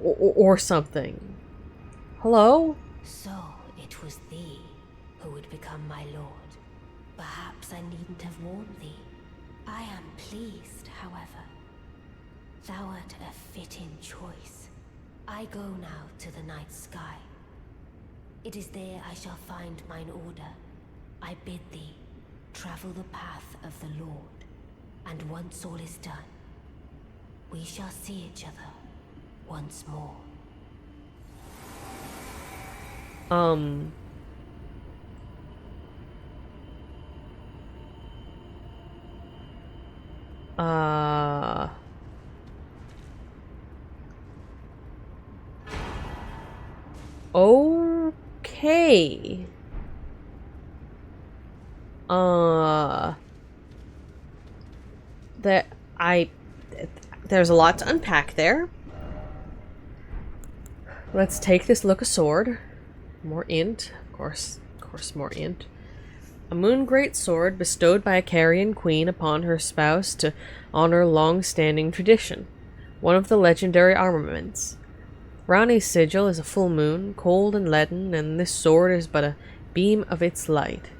Or something. Hello? So it was thee who would become my lord. Perhaps I needn't have warned thee. I am pleased, however. Thou art a fitting choice. I go now to the night sky. It is there I shall find mine order. I bid thee travel the path of the Lord. And once all is done, we shall see each other once more. Okay. There's a lot to unpack there. Let's take this look a sword. More int, of course more int. A moon great sword bestowed by a Carian queen upon her spouse to honor long-standing tradition. One of the legendary armaments. Rani's sigil is a full moon, cold and leaden, and this sword is but a beam of its light.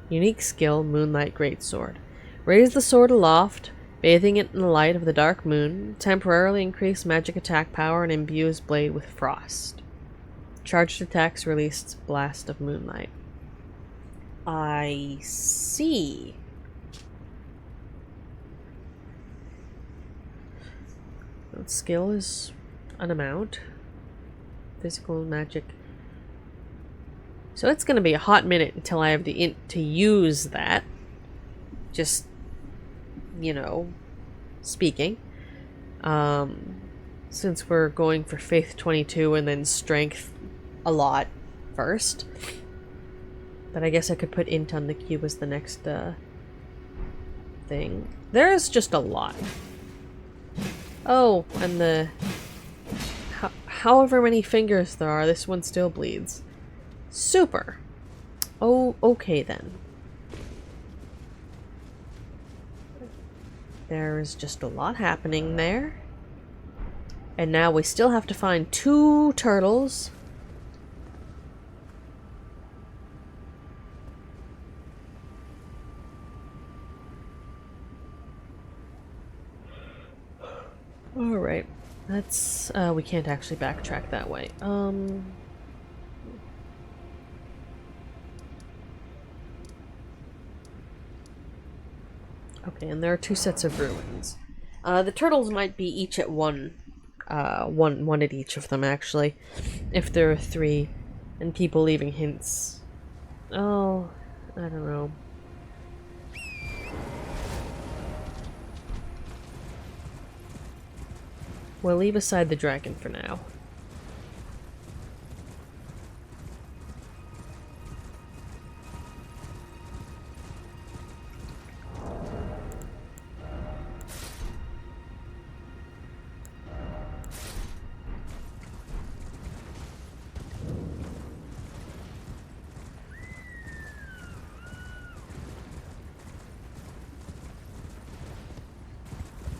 Unique skill, Moonlight Greatsword. Raise the sword aloft, bathing it in the light of the dark moon, temporarily increase magic attack power and imbues blade with frost. Charged attacks release blast of moonlight. I see. Skill is an amount. Physical magic. So it's going to be a hot minute until I have the int to use that. Just, you know, speaking. Since we're going for Faith 22 and then Strength a lot first. But I guess I could put int on the cube as the next thing. There's just a lot. Oh, and the... however many fingers there are, this one still bleeds. Super. Oh, okay then. There's just a lot happening there. And now we still have to find 2 turtles. Alright. That's, we can't actually backtrack that way. Okay, and there are 2 sets of ruins. The turtles might be each at one at each of them, actually. If there are 3, and people leaving hints. Oh, I don't know. We'll leave aside the dragon for now.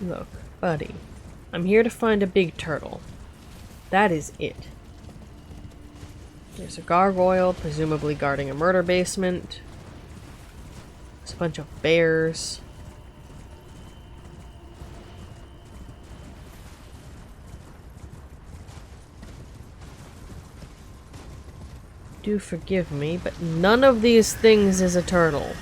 Look, buddy. I'm here to find a big turtle. That is it. There's a gargoyle, presumably guarding a murder basement. There's a bunch of bears. Do forgive me, but none of these things is a turtle.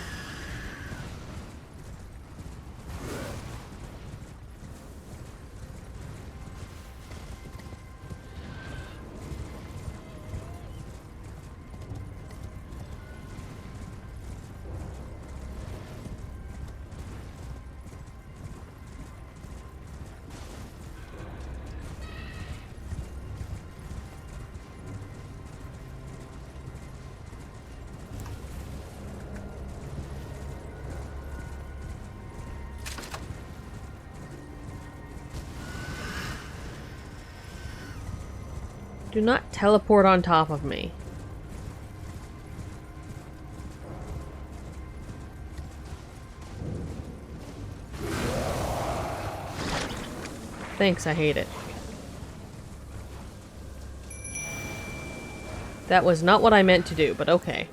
Do not teleport on top of me. Thanks, I hate it. That was not what I meant to do, but okay.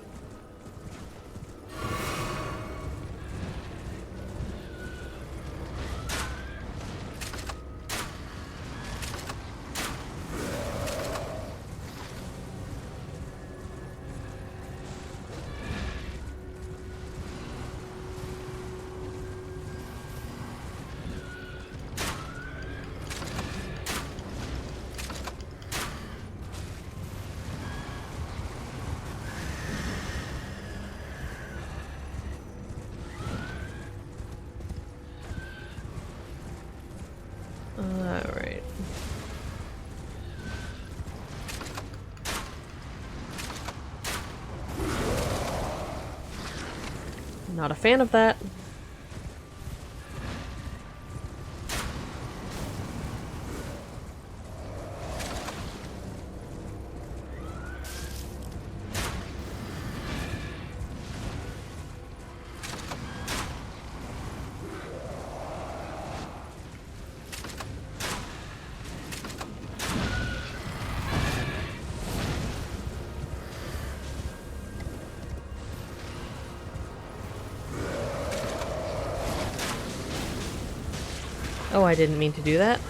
Alright. Not a fan of that. Oh, I didn't mean to do that.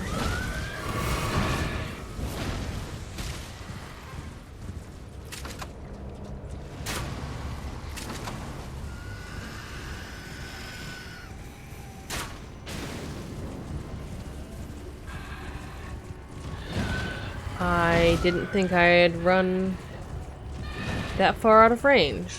I didn't think I'd run that far out of range.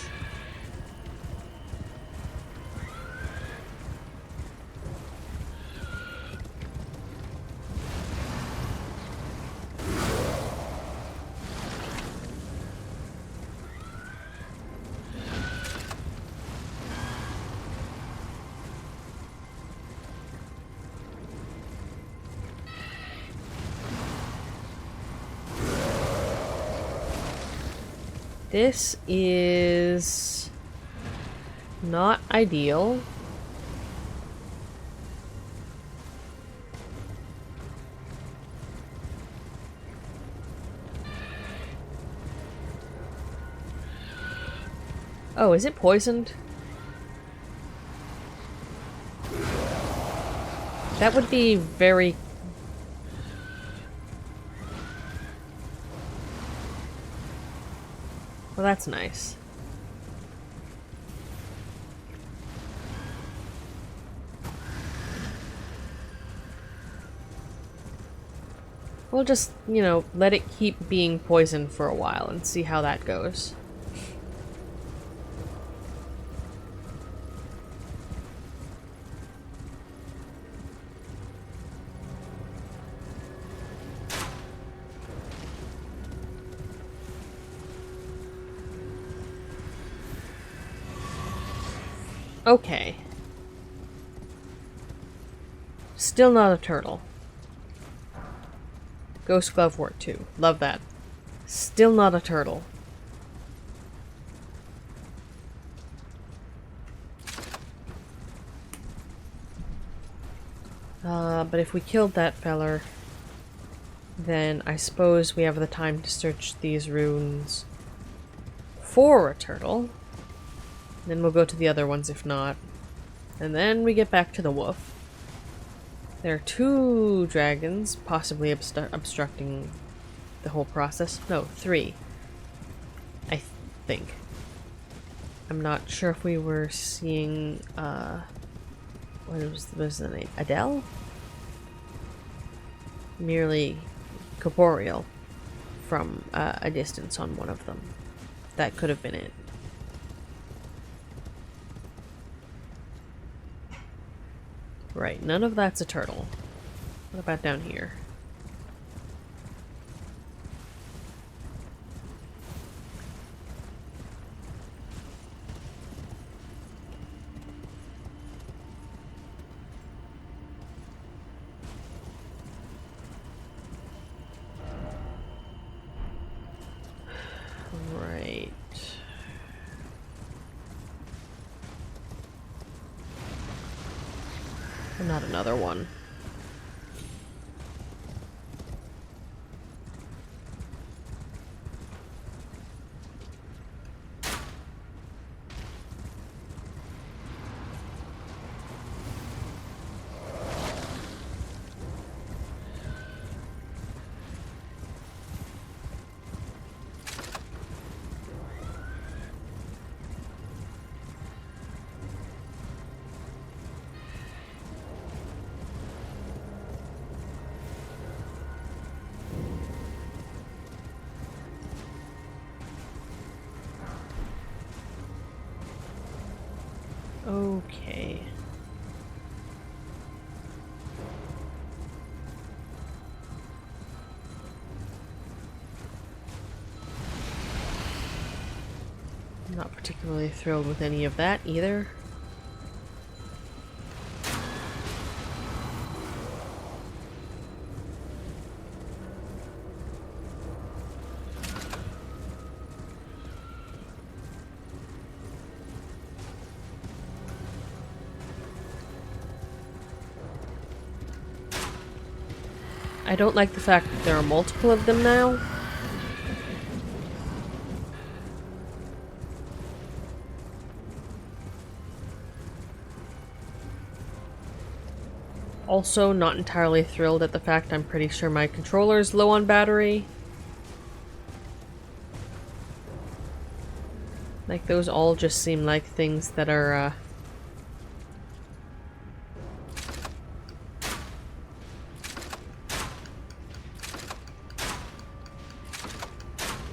This is not ideal. Oh, is it poisoned? That would be very... Well, that's nice. We'll just, you know, let it keep being poisoned for a while and see how that goes. Okay. Still not a turtle. Ghost Glove Wart 2. Love that. Still not a turtle. But if we killed that feller, then I suppose we have the time to search these runes for a turtle. Then we'll go to the other ones if not. And then we get back to the wolf. There are 2 dragons possibly obstructing the whole process. No, 3. I think. I'm not sure if we were seeing, what was the name? Adele? Merely corporeal from a distance on one of them. That could have been it. Right, none of that's a turtle. What about down here? Right. Not another one. Okay. I'm not particularly thrilled with any of that either. I don't like the fact that there are multiple of them now. Also, not entirely thrilled at the fact I'm pretty sure my controller's low on battery. Like, those all just seem like things that are,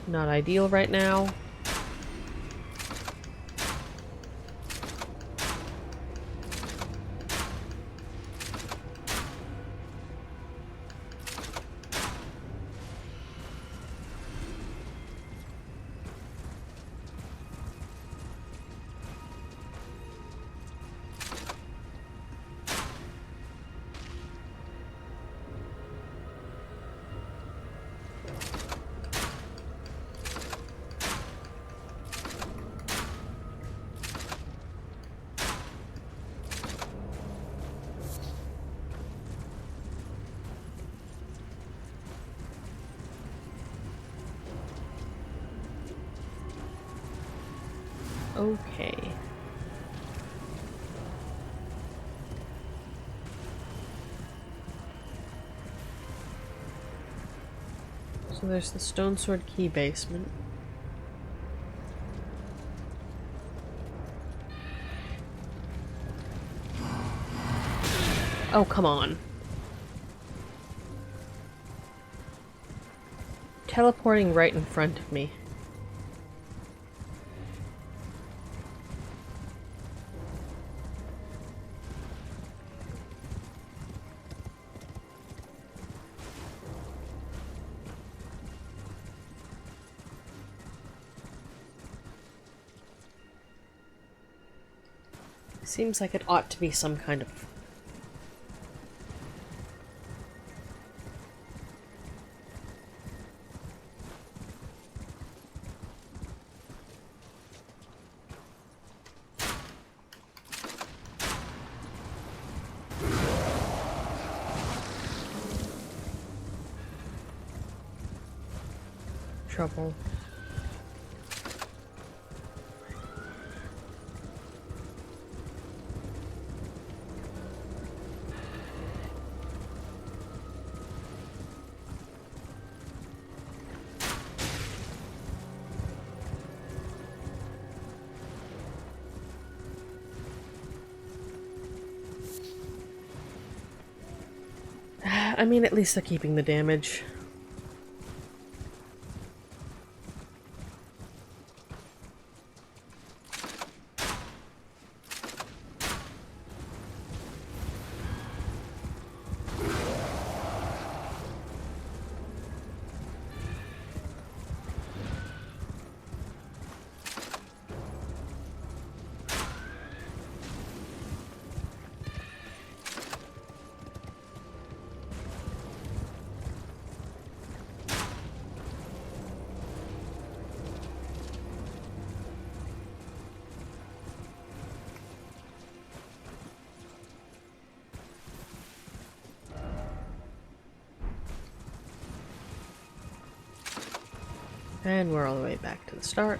not ideal right now. Okay. So there's the Stone Sword Key basement. Oh, come on. Teleporting right in front of me. Seems like it ought to be some kind of... trouble. I mean, at least they're keeping the damage. And we're all the way back to the start.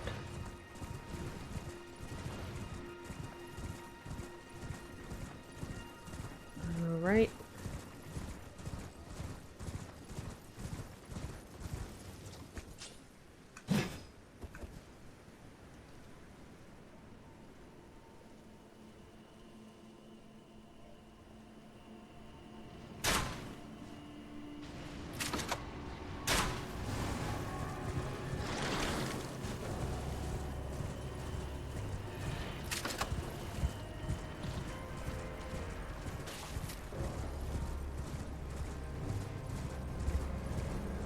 Alright.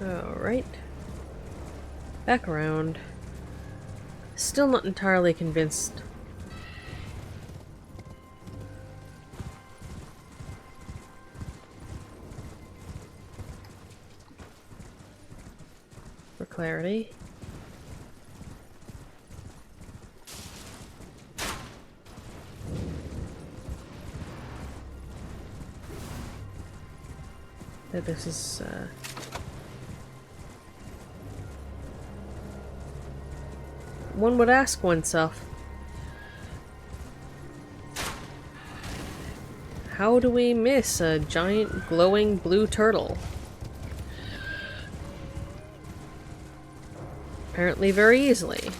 Alright. Back around. Still not entirely convinced. For clarity. That this is, one would ask oneself, how do we miss a giant glowing blue turtle? Apparently very easily.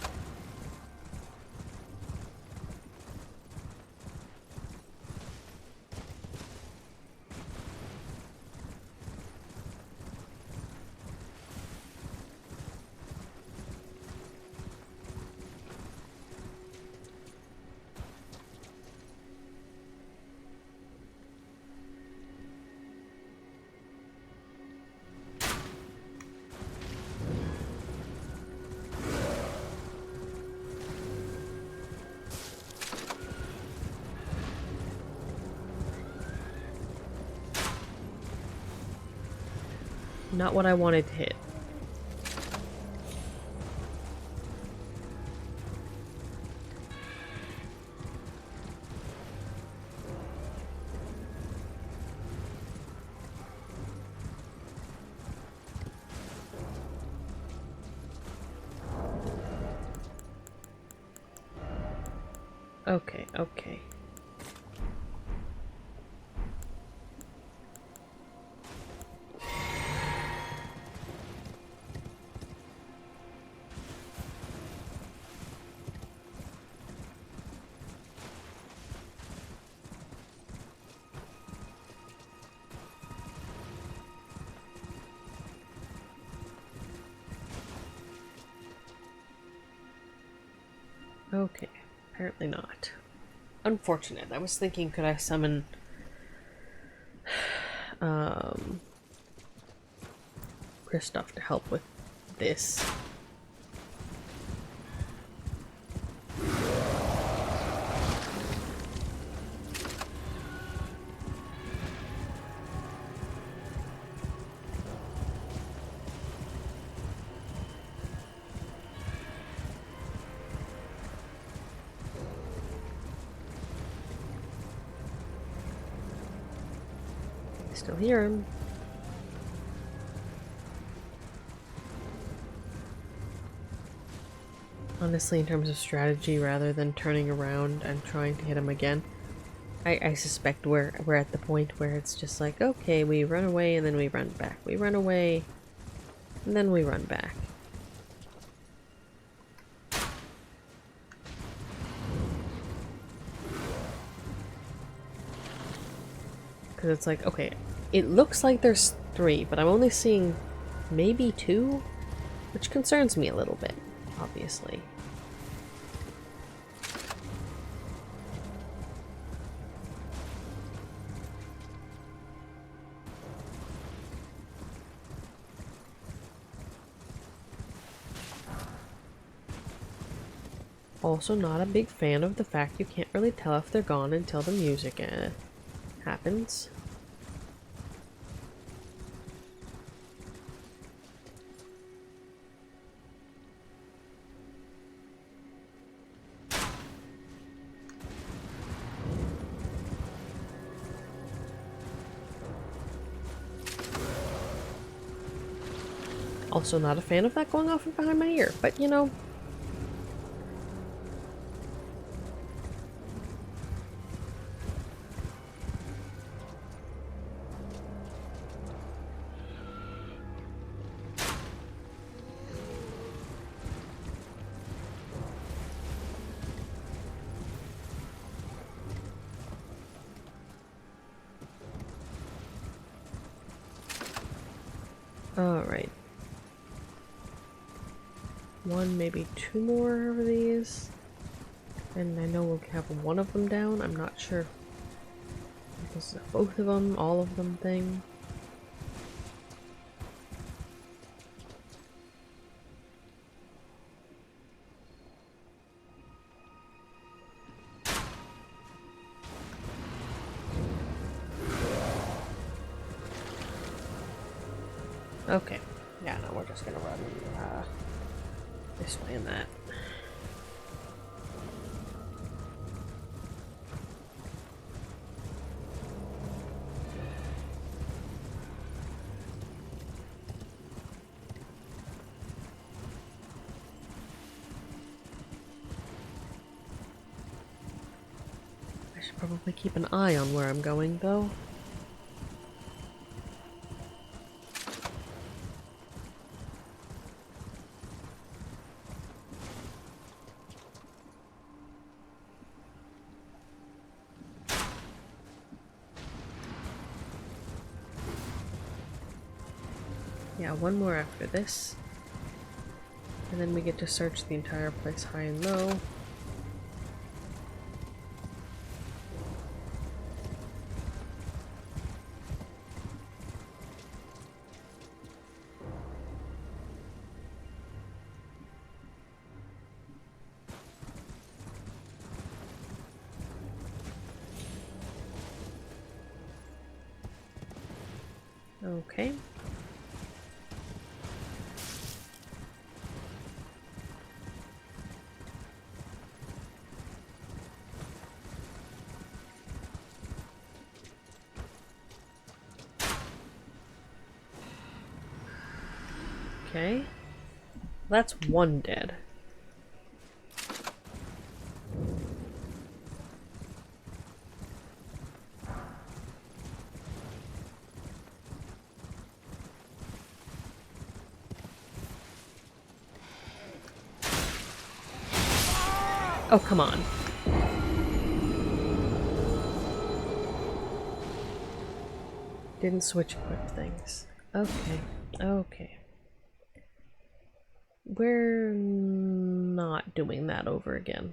Not what I wanted to hit. Okay, okay. Okay, apparently not. Unfortunate. I was thinking, could I summon Kristoff to help with this? I still hear him. Honestly, in terms of strategy, rather than turning around and trying to hit him again, I suspect we're at the point where it's just like, okay, we run away and then we run back. We run away and then we run back. Because it's like, okay, it looks like there's 3, but I'm only seeing maybe 2, which concerns me a little bit, obviously. Also not a big fan of the fact you can't really tell if they're gone until the music happens. Also not a fan of that going off behind my ear, but you know. Alright. 1, maybe 2 more of these. And I know we'll have one of them down. I'm not sure if this is both of them, all of them thing. Okay. Yeah, no, we're just gonna run this way and that. I should probably keep an eye on where I'm going, though. Yeah, one more after this. And then we get to search the entire place high and low. Okay. Okay. That's one dead. Oh, come on. Didn't switch equip things. Okay. Okay. We're not doing that over again.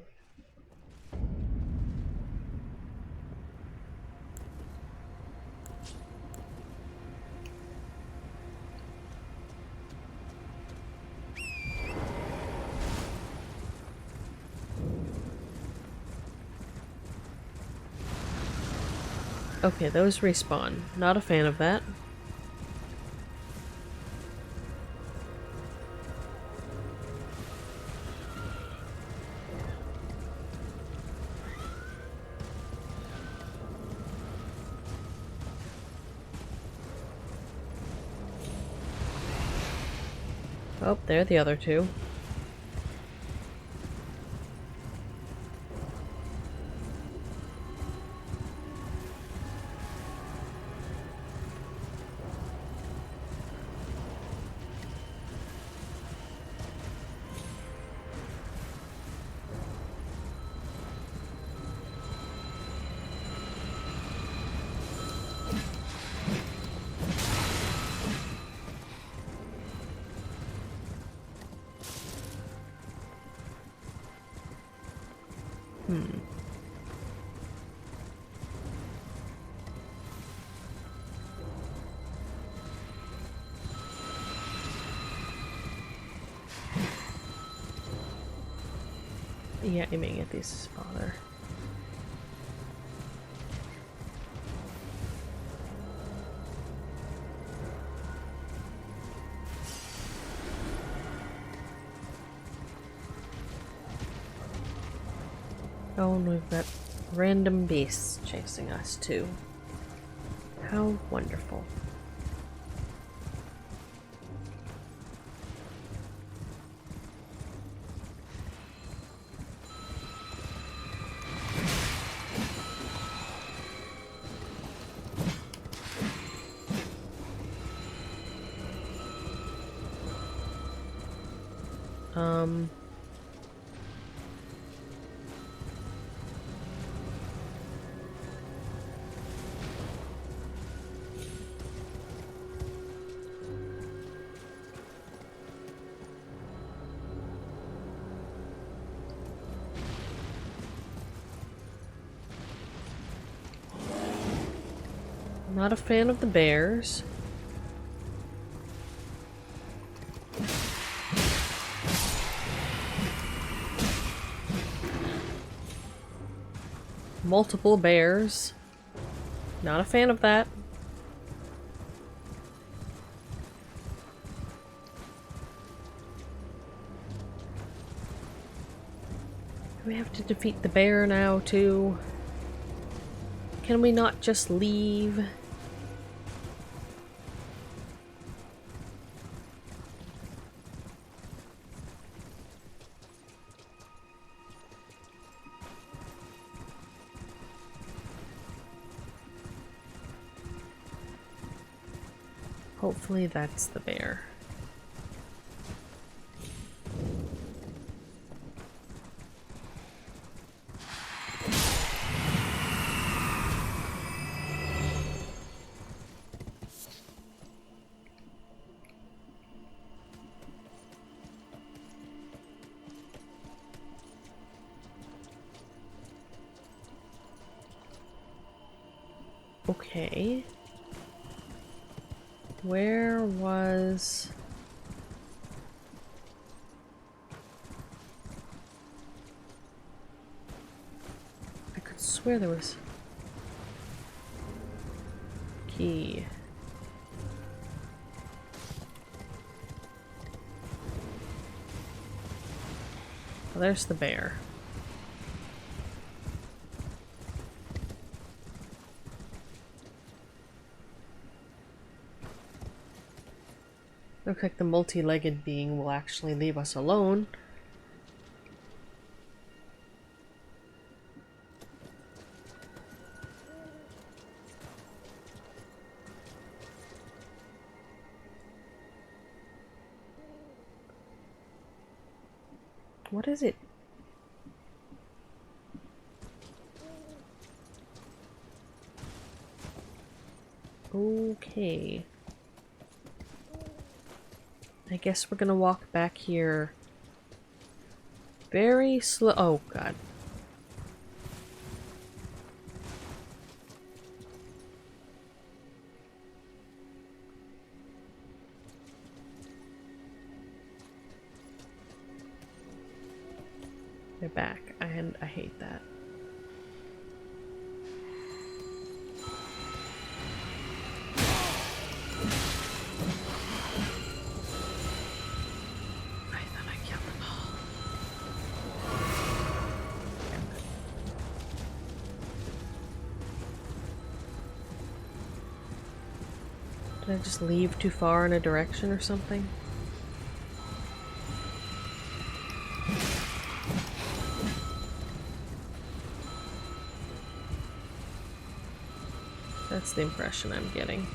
Okay, those respawn. Not a fan of that. Oh, there are the other two. Yeah, aiming at this father. Oh, and we've got random beasts chasing us too. How wonderful. Not a fan of the bears. Multiple bears. Not a fan of that. Do we have to defeat the bear now too? Can we not just leave? Hopefully that's the bear. Okay. Where was... I could swear there was... Key. Well, there's the bear. Looks like the multi-legged being will actually leave us alone. What is it? Okay. I guess we're gonna walk back here very slow. Oh, God. They're back, and I hate that. Did I just leave too far in a direction or something? That's the impression I'm getting.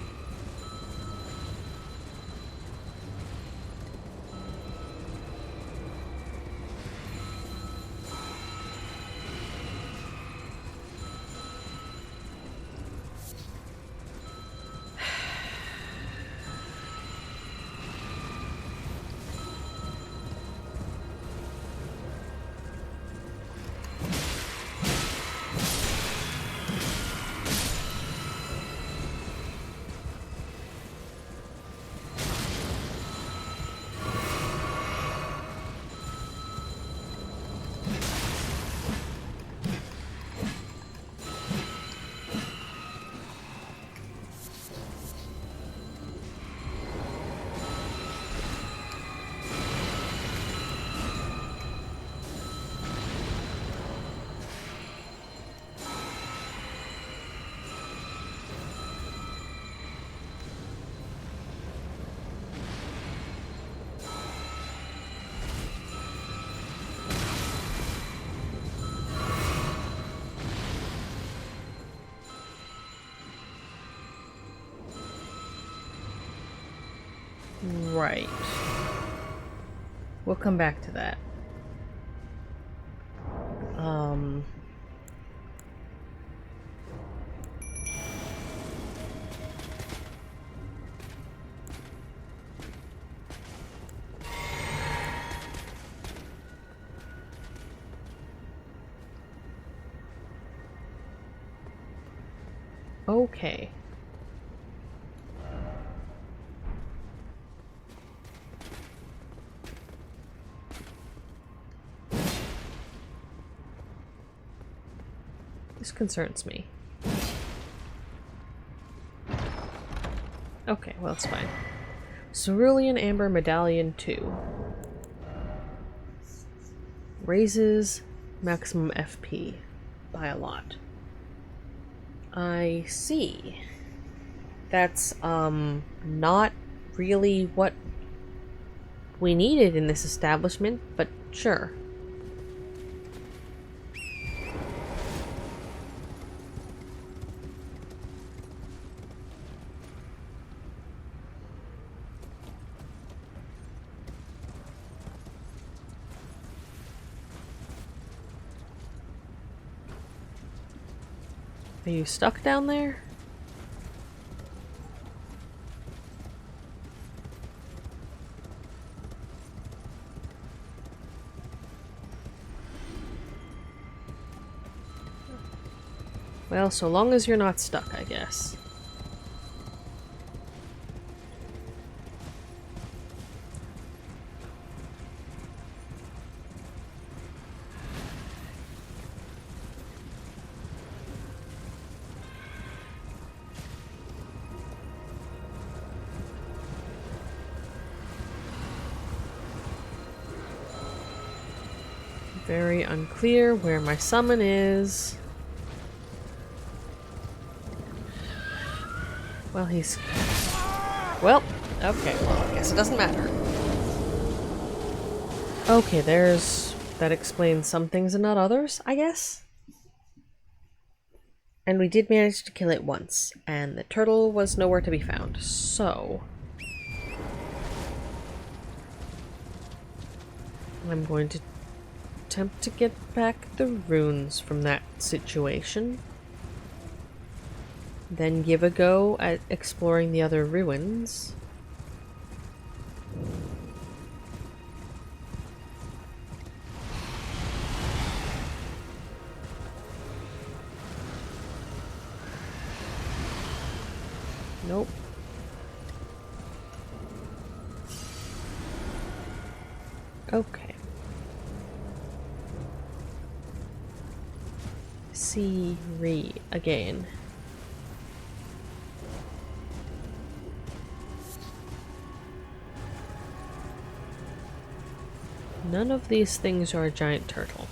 Right. We'll come back to that. Okay. This concerns me. Okay, well, it's fine. Cerulean Amber Medallion 2. Raises maximum FP by a lot. I see. That's, not really what we needed in this establishment, but sure. Are you stuck down there? Well, so long as you're not stuck, I guess. Very unclear where my summon is. Well, he's... Well, okay, well, I guess it doesn't matter. Okay, there's... That explains some things and not others, I guess? And we did manage to kill it once, and the turtle was nowhere to be found, so... I'm going to attempt to get back the runes from that situation. Then give a go at exploring the other ruins. Nope. Okay. See Re again. None of these things are a giant turtle.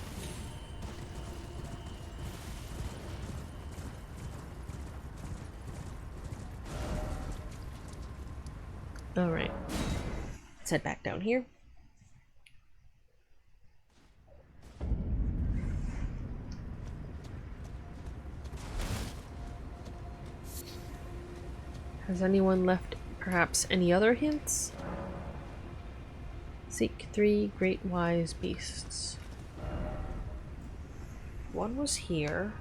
Alright. Let's head back down here. Has anyone left perhaps any other hints? Seek 3 great wise beasts. One was here.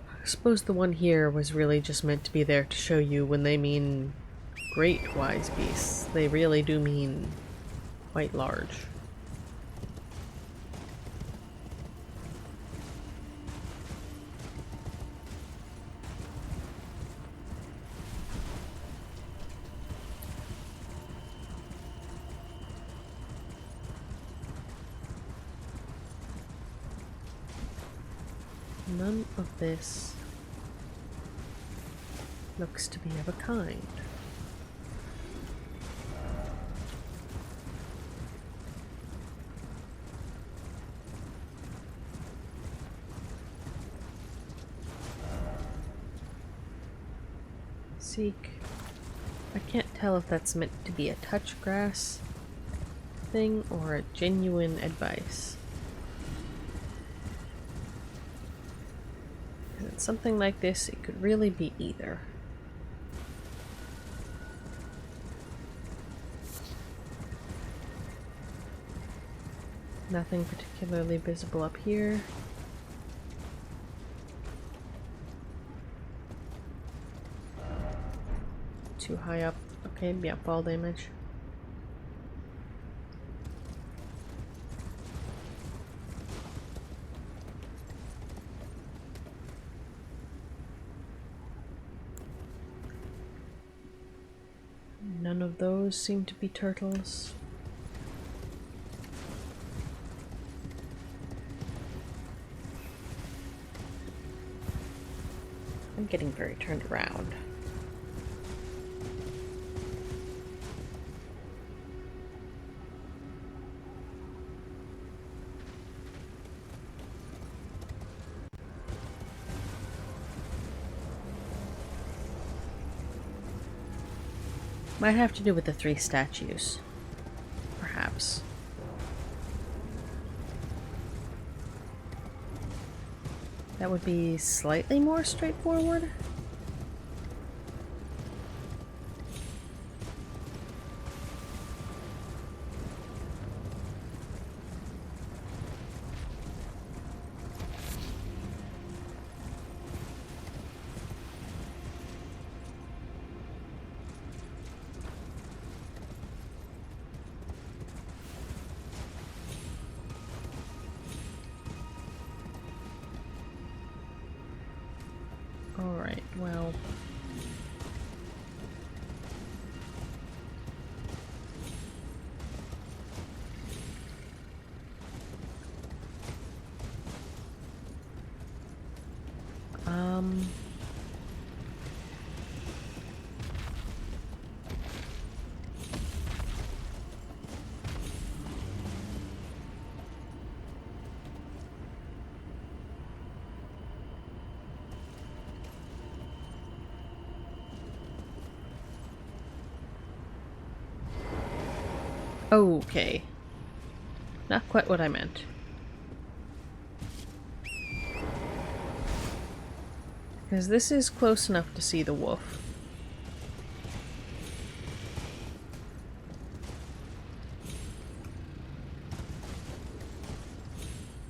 I suppose the one here was really just meant to be there to show you when they mean great wise beasts, they really do mean quite large. None of this looks to be of a kind. Seek. I can't tell if that's meant to be a touch grass thing or a genuine advice. And it's something like this, it could really be either. Nothing particularly visible up here. Too high up. Okay, yeah, fall damage. None of those seem to be turtles. I'm getting very turned around. Might have to do with the 3 statues. Perhaps. That would be slightly more straightforward. Alright, well. Okay. Not quite what I meant. Because this is close enough to see the wolf.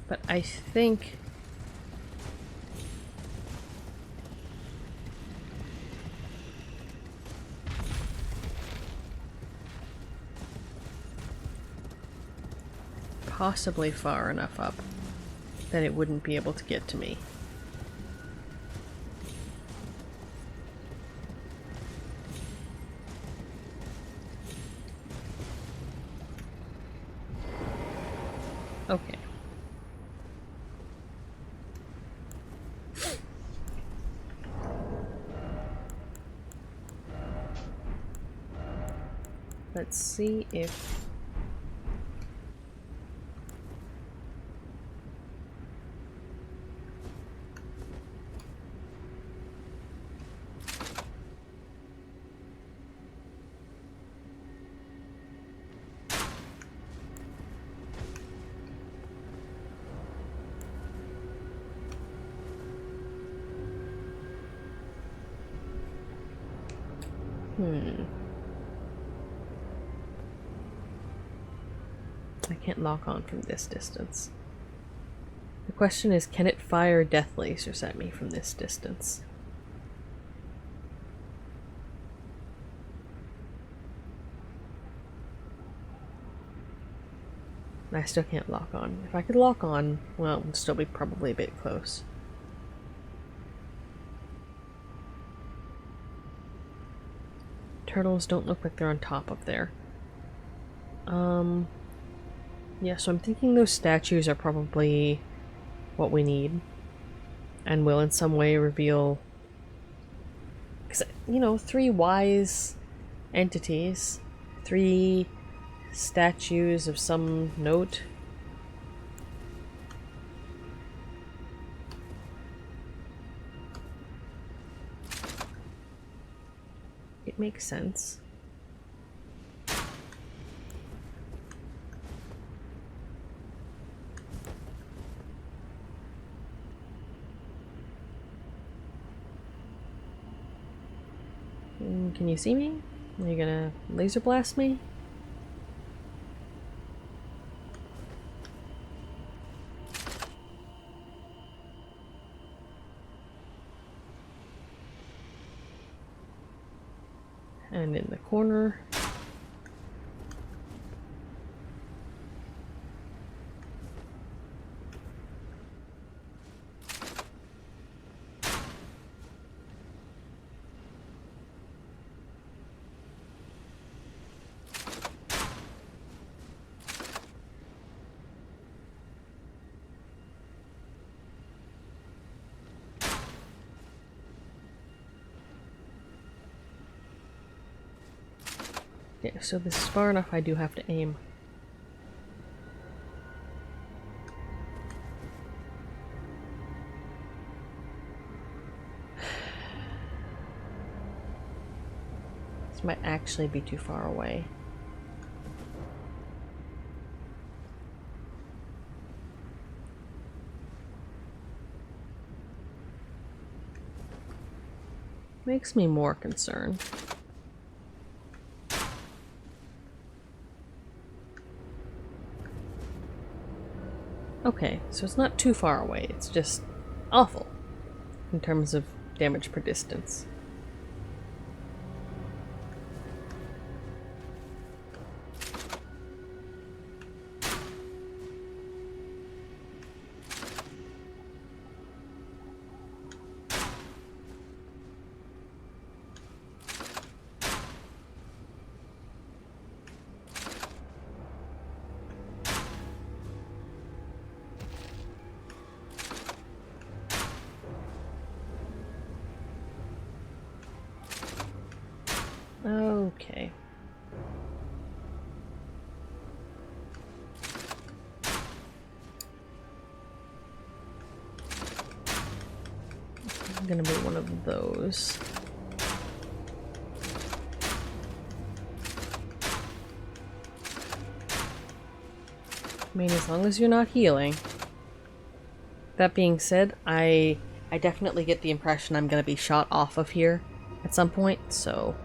But I think... possibly far enough up that it wouldn't be able to get to me. Okay. Let's see if... I can't lock on from this distance. The question is, can it fire death lasers at me from this distance? I still can't lock on. If I could lock on, well, it would still be probably a bit close. Turtles don't look like they're on top of there. Yeah, so I'm thinking those statues are probably what we need. And will in some way reveal... Because, you know, 3 wise entities. 3 statues of some note. It makes sense. Can you see me? Are you gonna laser blast me? And in the corner. Yeah, so this is far enough, I do have to aim. This might actually be too far away. Makes me more concerned. Okay, so it's not too far away, it's just awful in terms of damage per distance. Okay. I'm gonna be one of those. I mean, as long as you're not healing. That being said, I definitely get the impression I'm gonna be shot off of here at some point, so...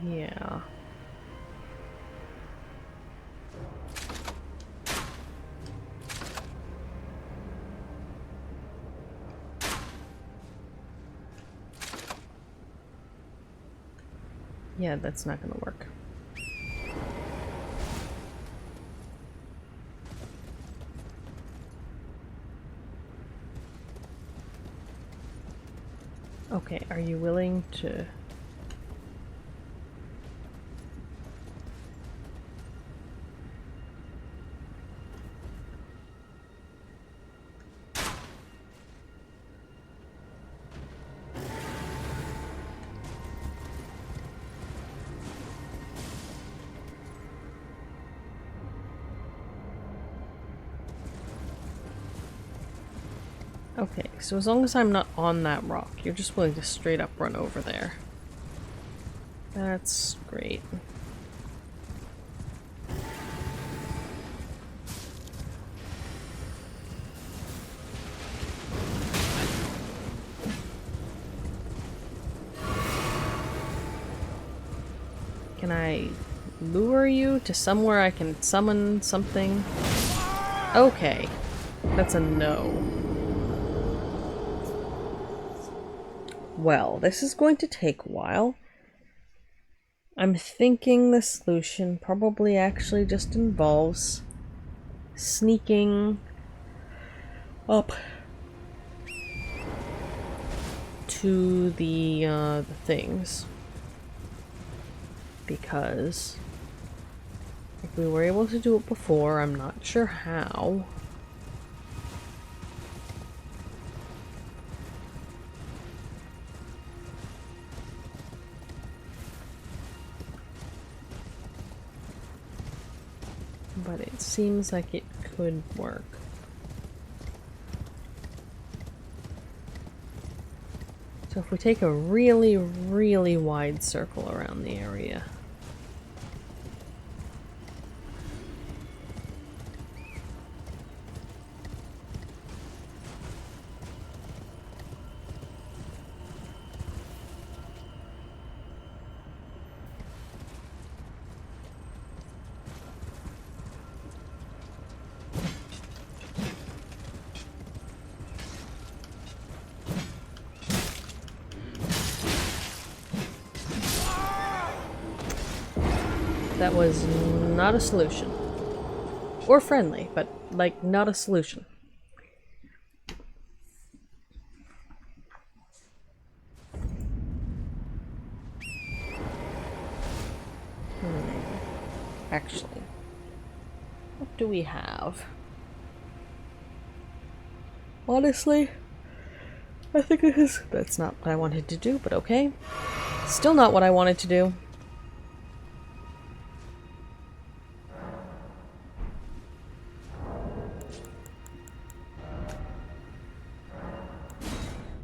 Yeah. Yeah, that's not gonna work. Okay, are you willing to... Okay, so as long as I'm not on that rock, you're just willing to straight up run over there. That's great. Can I lure you to somewhere I can summon something? Okay. That's a no. Well, this is going to take a while. I'm thinking the solution probably actually just involves sneaking up to the things. Because if we were able to do it before, I'm not sure how. But it seems like it could work. So if we take a really, really wide circle around the area. That was not a solution. Or friendly, but, like, not a solution. Actually, what do we have? Honestly, I think that's not what I wanted to do, but okay. Still not what I wanted to do.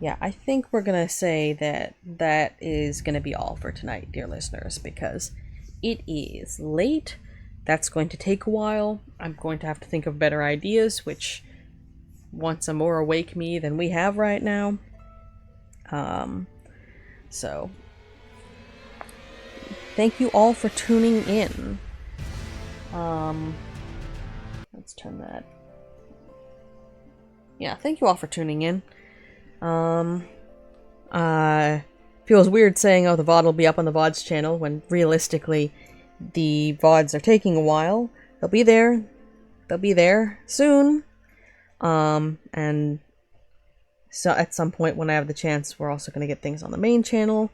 Yeah, I think we're gonna say that that is gonna be all for tonight, dear listeners, because it is late. That's going to take a while. I'm going to have to think of better ideas, which wants a more awake me than we have right now. So thank you all for tuning in. Let's turn that. Yeah, thank you all for tuning in. Feels weird saying, oh, the VOD will be up on the VODs channel, when realistically the VODs are taking a while. They'll be there. They'll be there soon. And so at some point when I have the chance, we're also going to get things on the main channel.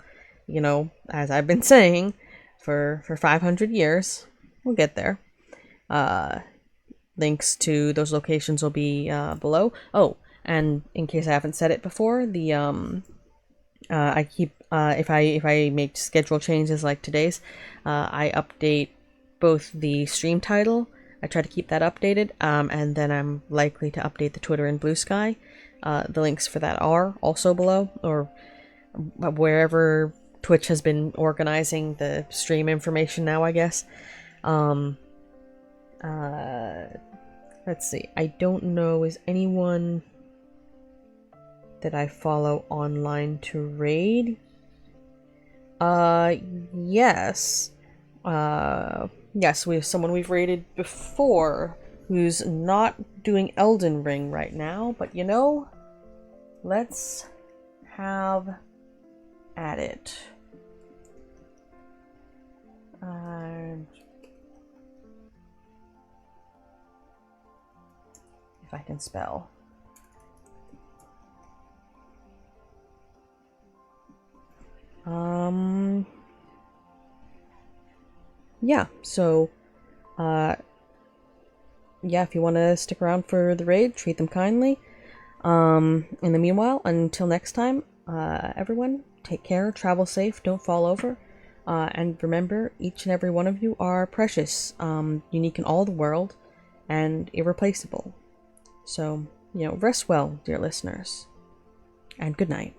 You know, as I've been saying for 500 years. We'll get there. Links to those locations will be below. Oh, and in case I haven't said it before, the I keep if I make schedule changes like today's, I update both the stream title. I try to keep that updated, and then I'm likely to update the Twitter and Blue Sky. The links for that are also below, or wherever Twitch has been organizing the stream information now, I guess. Let's see. I don't know, is anyone that I follow online to raid? Yes. Yes, we have someone we've raided before who's not doing Elden Ring right now, but you know, let's have at it. If I can spell. Yeah, so, yeah, if you want to stick around for the raid, treat them kindly. In the meanwhile, until next time, everyone, take care, travel safe, don't fall over, and remember, each and every one of you are precious, unique in all the world, and irreplaceable. So, rest well, dear listeners, and good night.